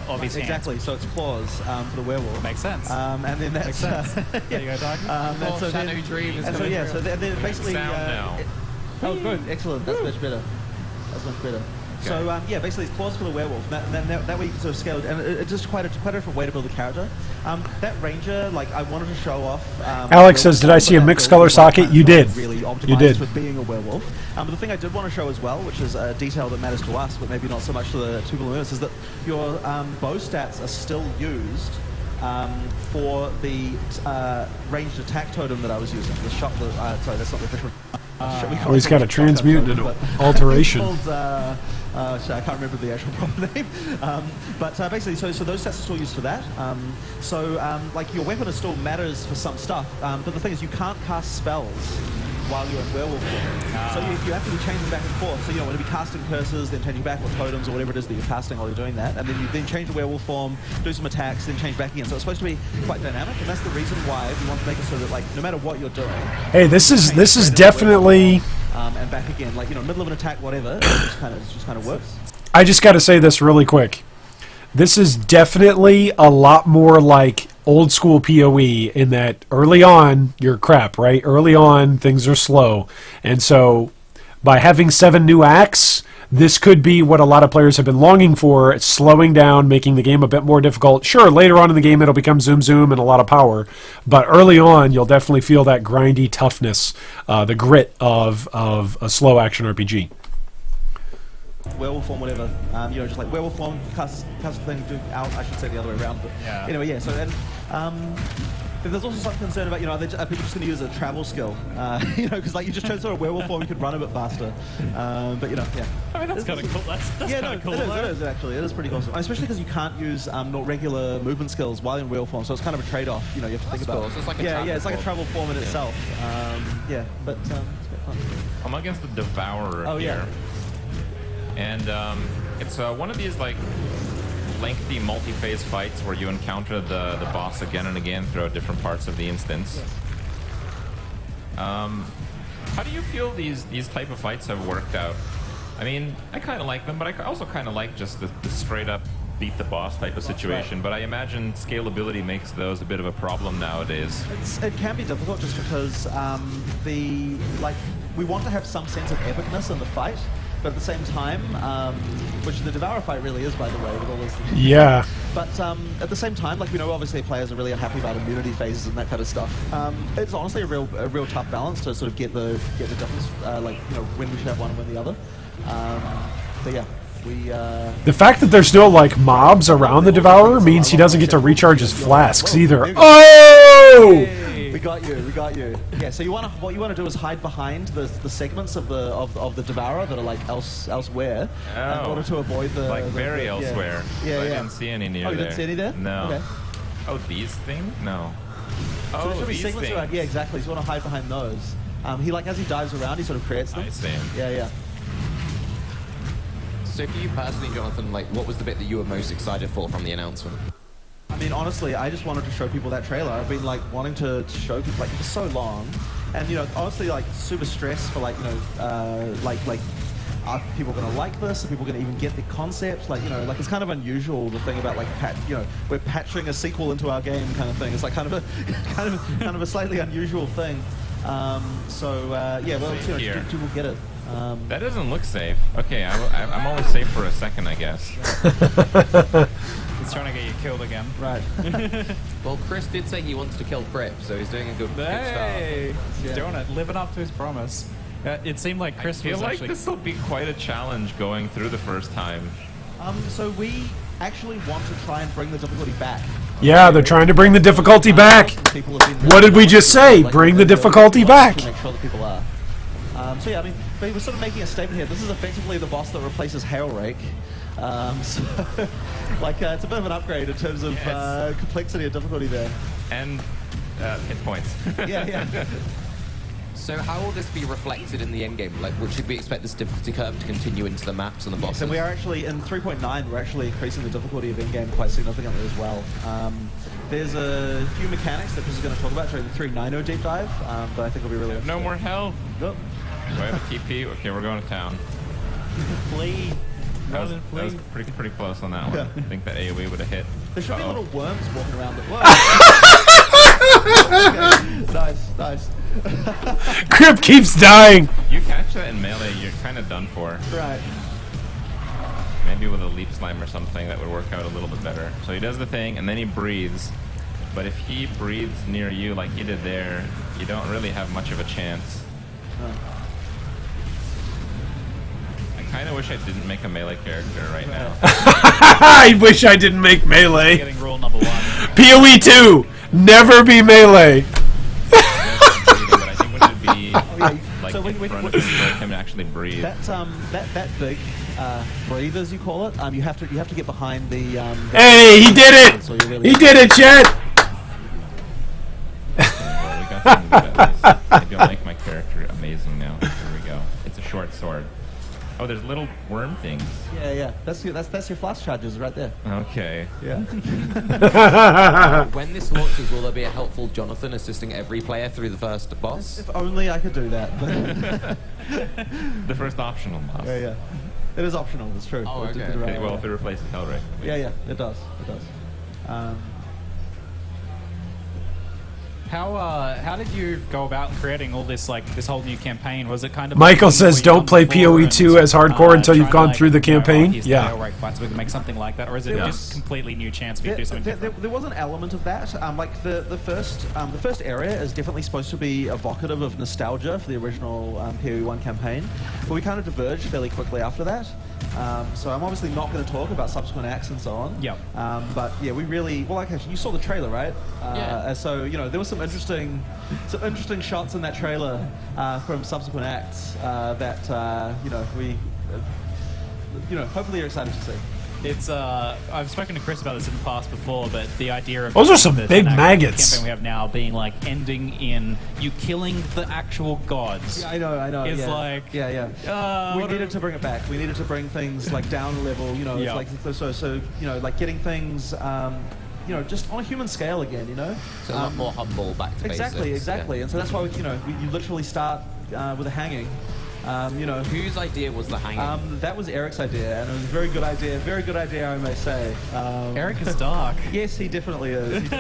of his hands. Exactly, so it's claws for the werewolf. Makes sense. And then that's... Makes sense. There you go, Doug. And so Shadow Dream is so yeah, so then basically... now. Oh, good, excellent, that's much better. That's much better. So yeah, basically it's claws for the werewolf. That way you can sort of scale it, and it's just quite a different way to build a character. That ranger, like I wanted to show off. Alex says, "Did I see a mixed color socket?" You did. Really optimized you did. for being a werewolf. But the thing I did want to show as well, which is a detail that matters to us, but maybe not so much to the 2 balloonists, is that your bow stats are still used for the ranged attack totem that I was using. The shot. Sorry, that's not the official. He's got a transmute and an alteration. I can't remember the actual proper name, but basically, so those stats are still used for that. Like your weapon still matters for some stuff, but the thing is, you can't cast spells while you're in werewolf form. So you have to be changing back and forth. So you know, when you be casting curses, then changing back or totems or whatever it is that you're casting while you're doing that, and then you change the werewolf form, do some attacks, then change back again. So it's supposed to be quite dynamic, and that's the reason why we want to make it so that like no matter what you're doing. Hey, this is definitely. And back again, like you know, middle of an attack, whatever. It just kind of works. I just got to say this really quick. This is definitely a lot more like old school PoE in that early on you're crap, right? Early on things are slow, and so by having 7 new acts, this could be what a lot of players have been longing for. It's slowing down, making the game a bit more difficult. Sure, later on in the game it'll become zoom zoom and a lot of power, but early on you'll definitely feel that grindy toughness, the grit of a slow action RPG. Werewolf form, whatever. You know, just like werewolf form, cast the thing out. I should say the other way around, but anyway, yeah. So then, there's also some concern about, you know, are people just going to use a travel skill? You know, because like you just transfer a werewolf form, you could run a bit faster. But you know, yeah. I mean, that's kind of cool. That's kind of cool. It is actually. It is pretty awesome, especially because you can't use not regular movement skills while in werewolf form. So it's kind of a trade-off. You know, you have to think about. Cool. So it's like it's like a travel form in itself. Yeah, but it's quite fun. I'm against the Devourer here. And it's one of these like lengthy multi-phase fights where you encounter the boss again and again throughout different parts of the instance. How do you feel these type of fights have worked out? I mean, I kind of like them, but I also kind of like just the straight up beat the boss type of situation. But I imagine scalability makes those a bit of a problem nowadays. It can be difficult just because we want to have some sense of epicness in the fight. But at the same time, which the Devourer fight really is, by the way, with all this. Yeah. But at the same time, like we know, obviously players are really unhappy about immunity phases and that kind of stuff. It's honestly a real tough balance to sort of get the difference, like you know, when we should have one and when the other. But yeah. The fact that there's no like mobs around the Devourer means he doesn't get to recharge his flasks either. Oh! We got you. Yeah. So what you want to do is hide behind the segments of the Devourer that are like elsewhere in order to avoid the very elsewhere. Yeah. I didn't see any near there. Oh, you didn't see any there? No. Okay. Oh, these things? No. So Oh, there should be these segments things. around. Yeah, exactly. So you want to hide behind those. He like as he dives around, he sort of creates them. I see. Yeah. So for you personally, Jonathan, like, what was the bit that you were most excited for from the announcement? I mean, honestly, I just wanted to show people that trailer. I've been like wanting to show people like for so long, and honestly, like super stressed for like are people going to like this? Are people going to even get the concept? Like it's kind of unusual the thing about like we're patching a sequel into our game kind of thing. It's like kind of a slightly unusual thing. People get it. That doesn't look safe. Okay, I'm only safe for a second, I guess. He's trying to get you killed again. Right. Well, Chris did say he wants to kill Crip, so he's doing a good Hey, start. he's doing it, living up to his promise. It seemed like Chris I feel was like actually... this will be quite a challenge going through the first time. So we actually want to try and bring the difficulty back. Yeah, they're trying to bring the difficulty back. What did we just say? Bring the difficulty back. To make sure that people are. So yeah, I mean, but we're sort of making a statement here. This is effectively the boss that replaces Hail Rake. So, like, it's a bit of an upgrade in terms of complexity and difficulty there. And hit points. Yeah. So how will this be reflected in the endgame? Like, should we expect this difficulty curve to continue into the maps and the bosses? So we are actually, in 3.9, we're actually increasing the difficulty of endgame quite significantly as well. There's a few mechanics that Chris is going to talk about during the 3.90 deep dive, but I think will be really No more health. Yep. Do I have a TP? Okay, we're going to town. Flee. That was pretty close on that one. Yeah. I think that AoE would have hit. There should be Uh-oh. little worms walking around. Nice. Crip keeps dying. You catch that in melee, you're kind of done for. Right. Maybe with a leap slime or something that would work out a little bit better. So he does the thing, and then he breathes. But if he breathes near you like he did there, you don't really have much of a chance. I kind of wish I didn't make a melee character right now. I wish I didn't make melee. Getting rule number 1. PoE 2, never be melee. But I think when it'd be like So in front of him for him to actually breathe. That big breathe, as you call it, you have to get behind the. Hey, he did it! So you really He did it, Chet! Well, we got something good at least. Maybe I'll make my character amazing now. Here we go. It's a short sword. Oh, there's little worm things. Yeah. That's your flash charges right there. Okay. Yeah. When this launches, will there be a helpful Jonathan assisting every player through the first boss? If only I could do that. The first optional boss. Yeah. It is optional. It's true. Oh, okay. Okay, well, if it replaces Hellray. Yeah. It does. How did you go about creating all this, like, this whole new campaign? Was it kind of... Michael like says what don't you've play done before PoE 2 and, as hardcore until you've trying gone to, through the like, you know, campaign? here's the Yeah. Hail Rake fight, so we can make something like that? Or is it just completely new chance for you to do something different? There was an element of that. Like the first area is definitely supposed to be evocative of nostalgia for the original PoE 1 campaign, but we kind of diverged fairly quickly after that. So I'm obviously not going to talk about subsequent acts and so on. Yep. But yeah, we really actually you saw the trailer, right? Yeah. So there was some interesting shots in that trailer from subsequent acts that we hopefully you're excited to see. It's I've spoken to Chris about this in the past before, but the idea of Those are some the big 10-act maggots. campaign we have now being like ending in you killing the actual gods. Yeah, I know. It's yeah. like We needed to bring it back. We needed to bring things like down a level. It's like so like getting things. Just on a human scale again. So a lot more humble, back to basics. Exactly. And so that's why you literally start with a hanging. Whose idea was the hanging? That was Eric's idea, and it was a very good idea. Very good idea, I may say. Eric is dark. Yes, he definitely is.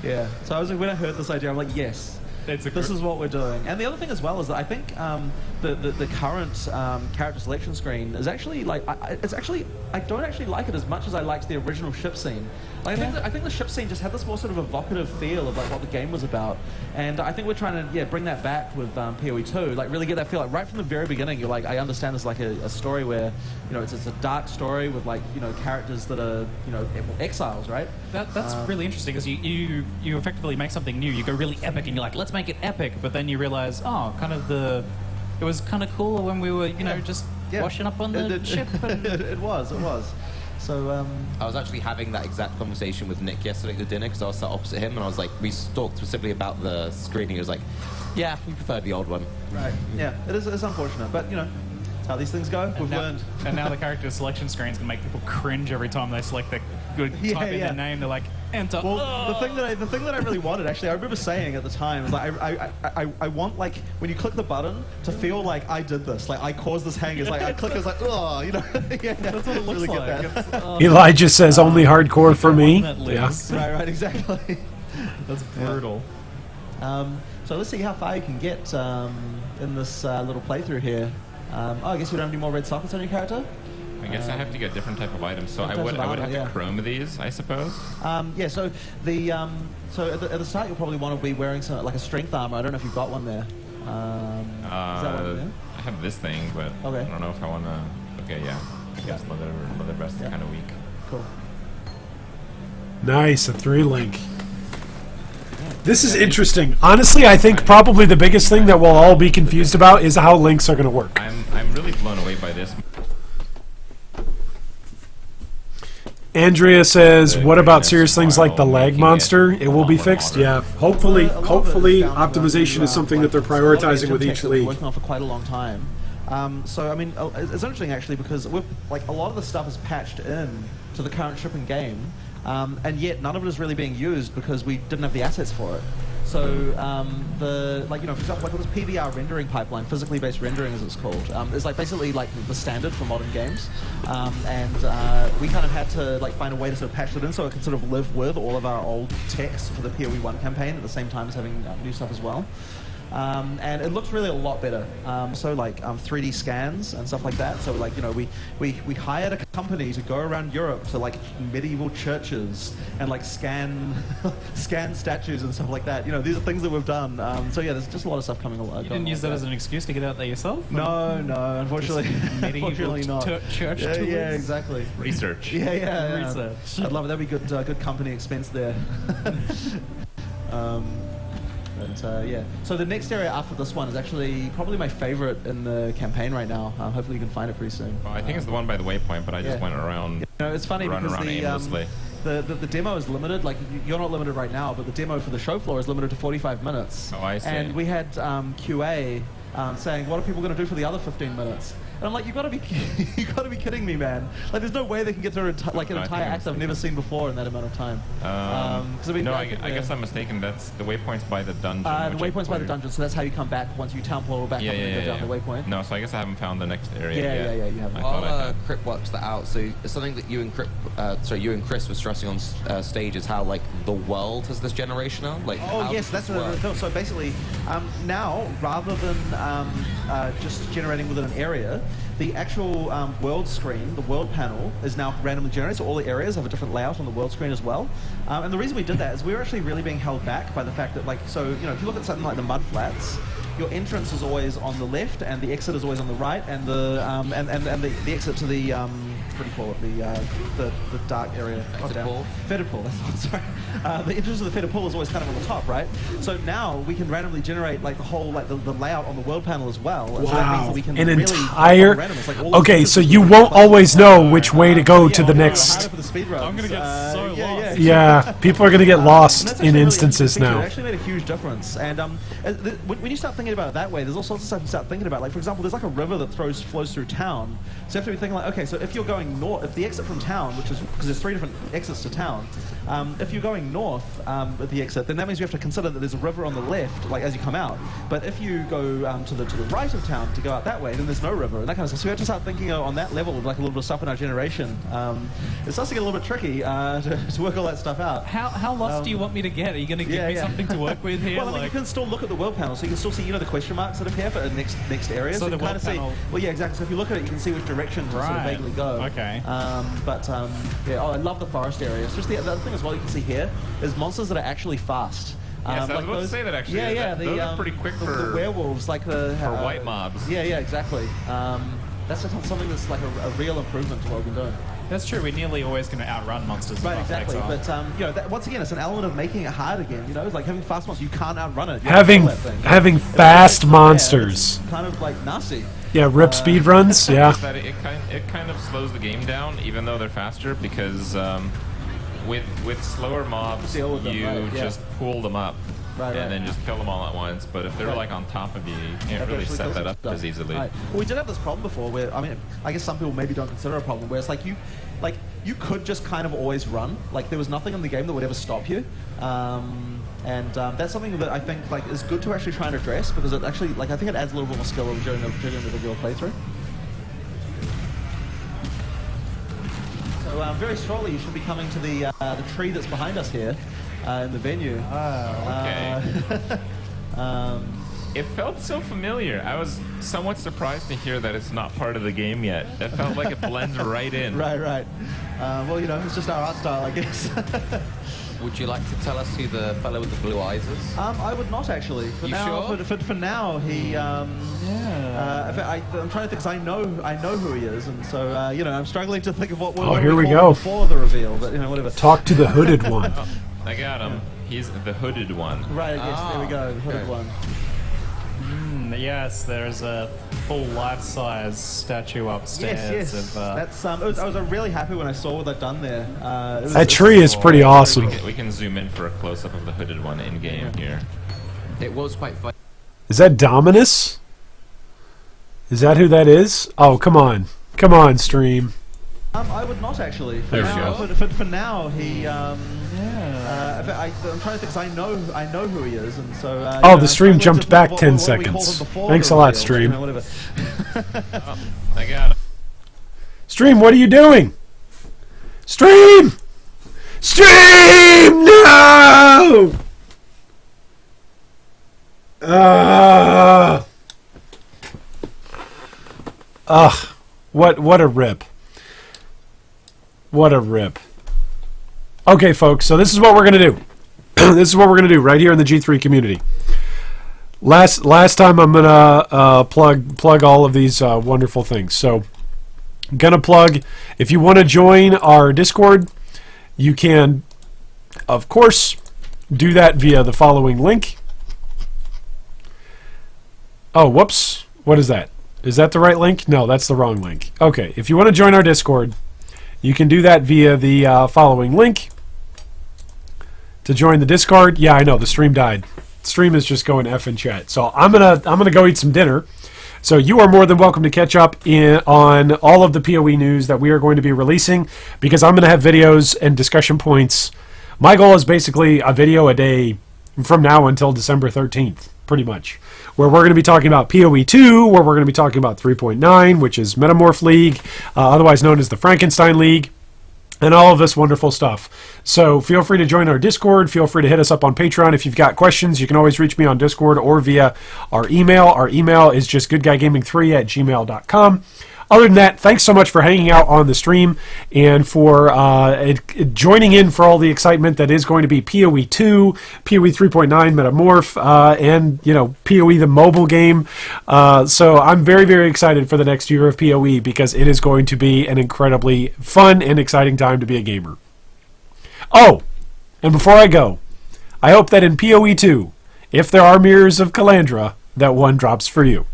Yeah. So when I heard this idea, I'm like, yes. This is what we're doing. And the other thing as well is that I think the current character selection screen is actually like I don't actually like it as much as I liked the original ship scene. I think the ship scene just had this more sort of evocative feel of like what the game was about, and I think we're trying to bring that back with PoE 2. Like really get that feel. Like right from the very beginning, you're like, I understand this like a story where it's a dark story with like characters that are exiles, right? That's really interesting because you effectively make something new. You go really epic and you're like, let's make it epic, but then you realize, it was kind of cool when we were just washing up on the ship. And it was. So I was actually having that exact conversation with Nick yesterday at dinner because I was sat opposite him and I was like, we talked specifically about the screen. He was like, yeah, we preferred the old one. Right. Yeah, it's unfortunate, but that's how these things go. We've learned. And now the character selection screen's gonna make people cringe every time they select type in their name. They're like, enter. Well, the thing that I really wanted, actually, I remember saying at the time, is like I want like when you click the button to feel like I did this, like I caused this hang. It's like I click, it's like that's what it looks like. Elijah says only hardcore for me. Yeah. Right, exactly. That's brutal. So let's see how far you can get in this little playthrough here. I guess you don't have any more red sockets on your character? I guess I have to get different type of items, so I would have to chrome these, I suppose. So the at the start you'll probably want to be wearing some like a strength armor. I don't know if you've got one there. Is that one there? I have this thing, but I don't know if I want to. Okay, yeah. I guess leather vest is kind of weak. Cool. Nice, a 3-link. This is interesting. Honestly, I think probably the biggest thing that we'll all be confused about is how links are going to work. I'm really blown away by this. Andrea says, what about serious things like the lag monster? It will be fixed? Yeah. Hopefully optimization is something that they're prioritizing with each league. Working on for quite a long time. So I mean, it's interesting actually because we're like a lot of the stuff is patched in to the current shipping game, and yet none of it is really being used because we didn't have the assets for it. So for example, like this PBR rendering pipeline, physically based rendering as it's called, is like basically like the standard for modern games, and we kind of had to like find a way to sort of patch it in so it could sort of live with all of our old text for the PoE 1 campaign at the same time as having new stuff as well. And it looks really a lot better. So like 3D scans and stuff like that. So like we hired a company to go around Europe to like medieval churches and like scan statues and stuff like that. These are things that we've done. So yeah, there's just a lot of stuff coming along. You didn't use that as an excuse to get out there yourself? No, unfortunately, unfortunately not. Church tours? Yeah, exactly. Research. Yeah. Research. I'd love it. That'd be good company expense there. So the next area after this one is actually probably my favorite in the campaign right now. Hopefully you can find it pretty soon. Well, I think it's the one by the waypoint, but I just went around. It's funny because aimlessly. The demo is limited. Like you're not limited right now, but the demo for the show floor is limited to 45 minutes. Oh, I see. And we had QA saying, "What are people going to do for the other 15 minutes?" And I'm like, you gotta be kidding me, man! Like, there's no way they can get through an entire act I've never seen before in that amount of time. I guess I'm mistaken. That's the waypoint's by the dungeon. The waypoint's by the dungeon, so that's how you come back once you town portal back up and go down the waypoint. No, so I guess I haven't found the next area yet. Yeah, you haven't. While Crip works that out, so it's something that you and Chris were stressing on stage is how like the world has this generation now. Like, yes, that's what. So basically, now rather than just generating within an area, the actual world screen, the world panel, is now randomly generated, so all the areas have a different layout on the world screen as well. And the reason we did that is we were actually really being held back by the fact that, if you look at something like the mud flats, your entrance is always on the left, and the exit is always on the right, and the exit to the what do you call it? The dark area. Fetid pool. That's what. Sorry. The entrance to the fetid pool is always kind of on the top, right? So now we can randomly generate like the whole the layout on the world panel as well. And so that means that we can entire. Okay, so you won't always know which way to go to the next. I'm gonna get so lost. Yeah, people are gonna get lost in instances now. It actually made a huge difference. And when you start thinking about it that way, there's all sorts of stuff you start thinking about. Like, for example, there's like a river that flows through town. So you have to be thinking like, okay, so if you're going north, if the exit from town, which is because there's 3 different exits to town, if you're going north at the exit, then that means you have to consider that there's a river on the left, like as you come out. But if you go to the right of town to go out that way, then there's no river and that kind of stuff. So we have to start thinking on that level of like a little bit of stuff in our generation. It starts to get a little bit tricky to work all that stuff out. How lost do you want me to get? Are you going to give me something to work with here? Well, I mean, you can still look at the world panel, so you can still see the question marks that appear for the next area. So you the can kind of see. Well, yeah, exactly. So if you look at it, you can see which direction to sort of vaguely go. Okay. I love the forest area. Especially the thing thing as well you can see here is monsters that are actually fast. Yes, I was about to say that actually. Yeah, those are pretty quick the werewolves, like the for white mobs. Yeah, exactly. That's something that's like a real improvement to what we've been doing. That's true. We're nearly always going to outrun monsters. Right, exactly. But once again, it's an element of making it hard again. Like having fast monsters, you can't outrun it. Having fast monsters. It's kind of like nasty. Yeah, rip speed runs. Yeah. That it kind of slows the game down, even though they're faster, because with slower mobs, you just pull them up. And then just kill them all at once. But if they're like on top of you, you can't really set that up as easily. Right. Well, we did have this problem before where, I guess some people maybe don't consider it a problem, where it's like you could just kind of always run. Like there was nothing in the game that would ever stop you. That's something that I think is good to actually try and address, because it actually I think it adds a little bit more skill during the individual playthrough. So very shortly you should be coming to the tree that's behind us here. In the venue. Okay. It felt so familiar. I was somewhat surprised to hear that it's not part of the game yet. It felt like it blends right in. Right. Well, it's just our art style, I guess. Would you like to tell us who the fellow with the blue eyes is? I would not actually. For now, sure? For now, he. I'm trying to think, because I know who he is, and so I'm struggling to think of what. Here we go. Before the reveal, but whatever. Talk to the hooded one. I got him. He's the hooded one. Right. Yes. There we go. The hooded one. Yes, there's a full life-size statue upstairs. Yes. That's. I was really happy when I saw what they'd done there. That tree is pretty awesome. We can zoom in for a close-up of the hooded one in game here. It was quite fun. Is that Dominus? Is that who that is? Oh, come on, stream. I would not actually. For now, he. I'm trying to think, because I know who he is, and so. The stream jumped back 10 seconds. Thanks a lot, stream. I got him. Stream, what are you doing? Stream! No! What a rip. What a rip. Okay, folks, so this is what we're going to do. This is what we're going to do right here in the G3 community. Last time I'm going to plug all of these wonderful things. So, I'm going to plug, if you want to join our Discord, you can, of course, do that via the following link. Oh, whoops. What is that? Is that the right link? No, that's the wrong link. Okay, if you want to join our Discord, you can do that via the following link. To join the Discord, yeah, I know the stream died. The stream is just going F in chat. So I'm gonna go eat some dinner. So you are more than welcome to catch up on all of the PoE news that we are going to be releasing, because I'm going to have videos and discussion points. My goal is basically a video a day from now until December 13th, pretty much, where we're going to be talking about PoE 2, where we're going to be talking about 3.9, which is Metamorph League, otherwise known as the Frankenstein League, and all of this wonderful stuff. So feel free to join our Discord. Feel free to hit us up on Patreon. If you've got questions, you can always reach me on Discord or via our email. Our email is just goodguygaming3@gmail.com. Other than that, thanks so much for hanging out on the stream and for joining in for all the excitement that is going to be PoE 2, PoE 3.9 Metamorph, and PoE the mobile game. So I'm very, very excited for the next year of PoE, because it is going to be an incredibly fun and exciting time to be a gamer. Oh, and before I go, I hope that in PoE 2, if there are mirrors of Calandra, that one drops for you.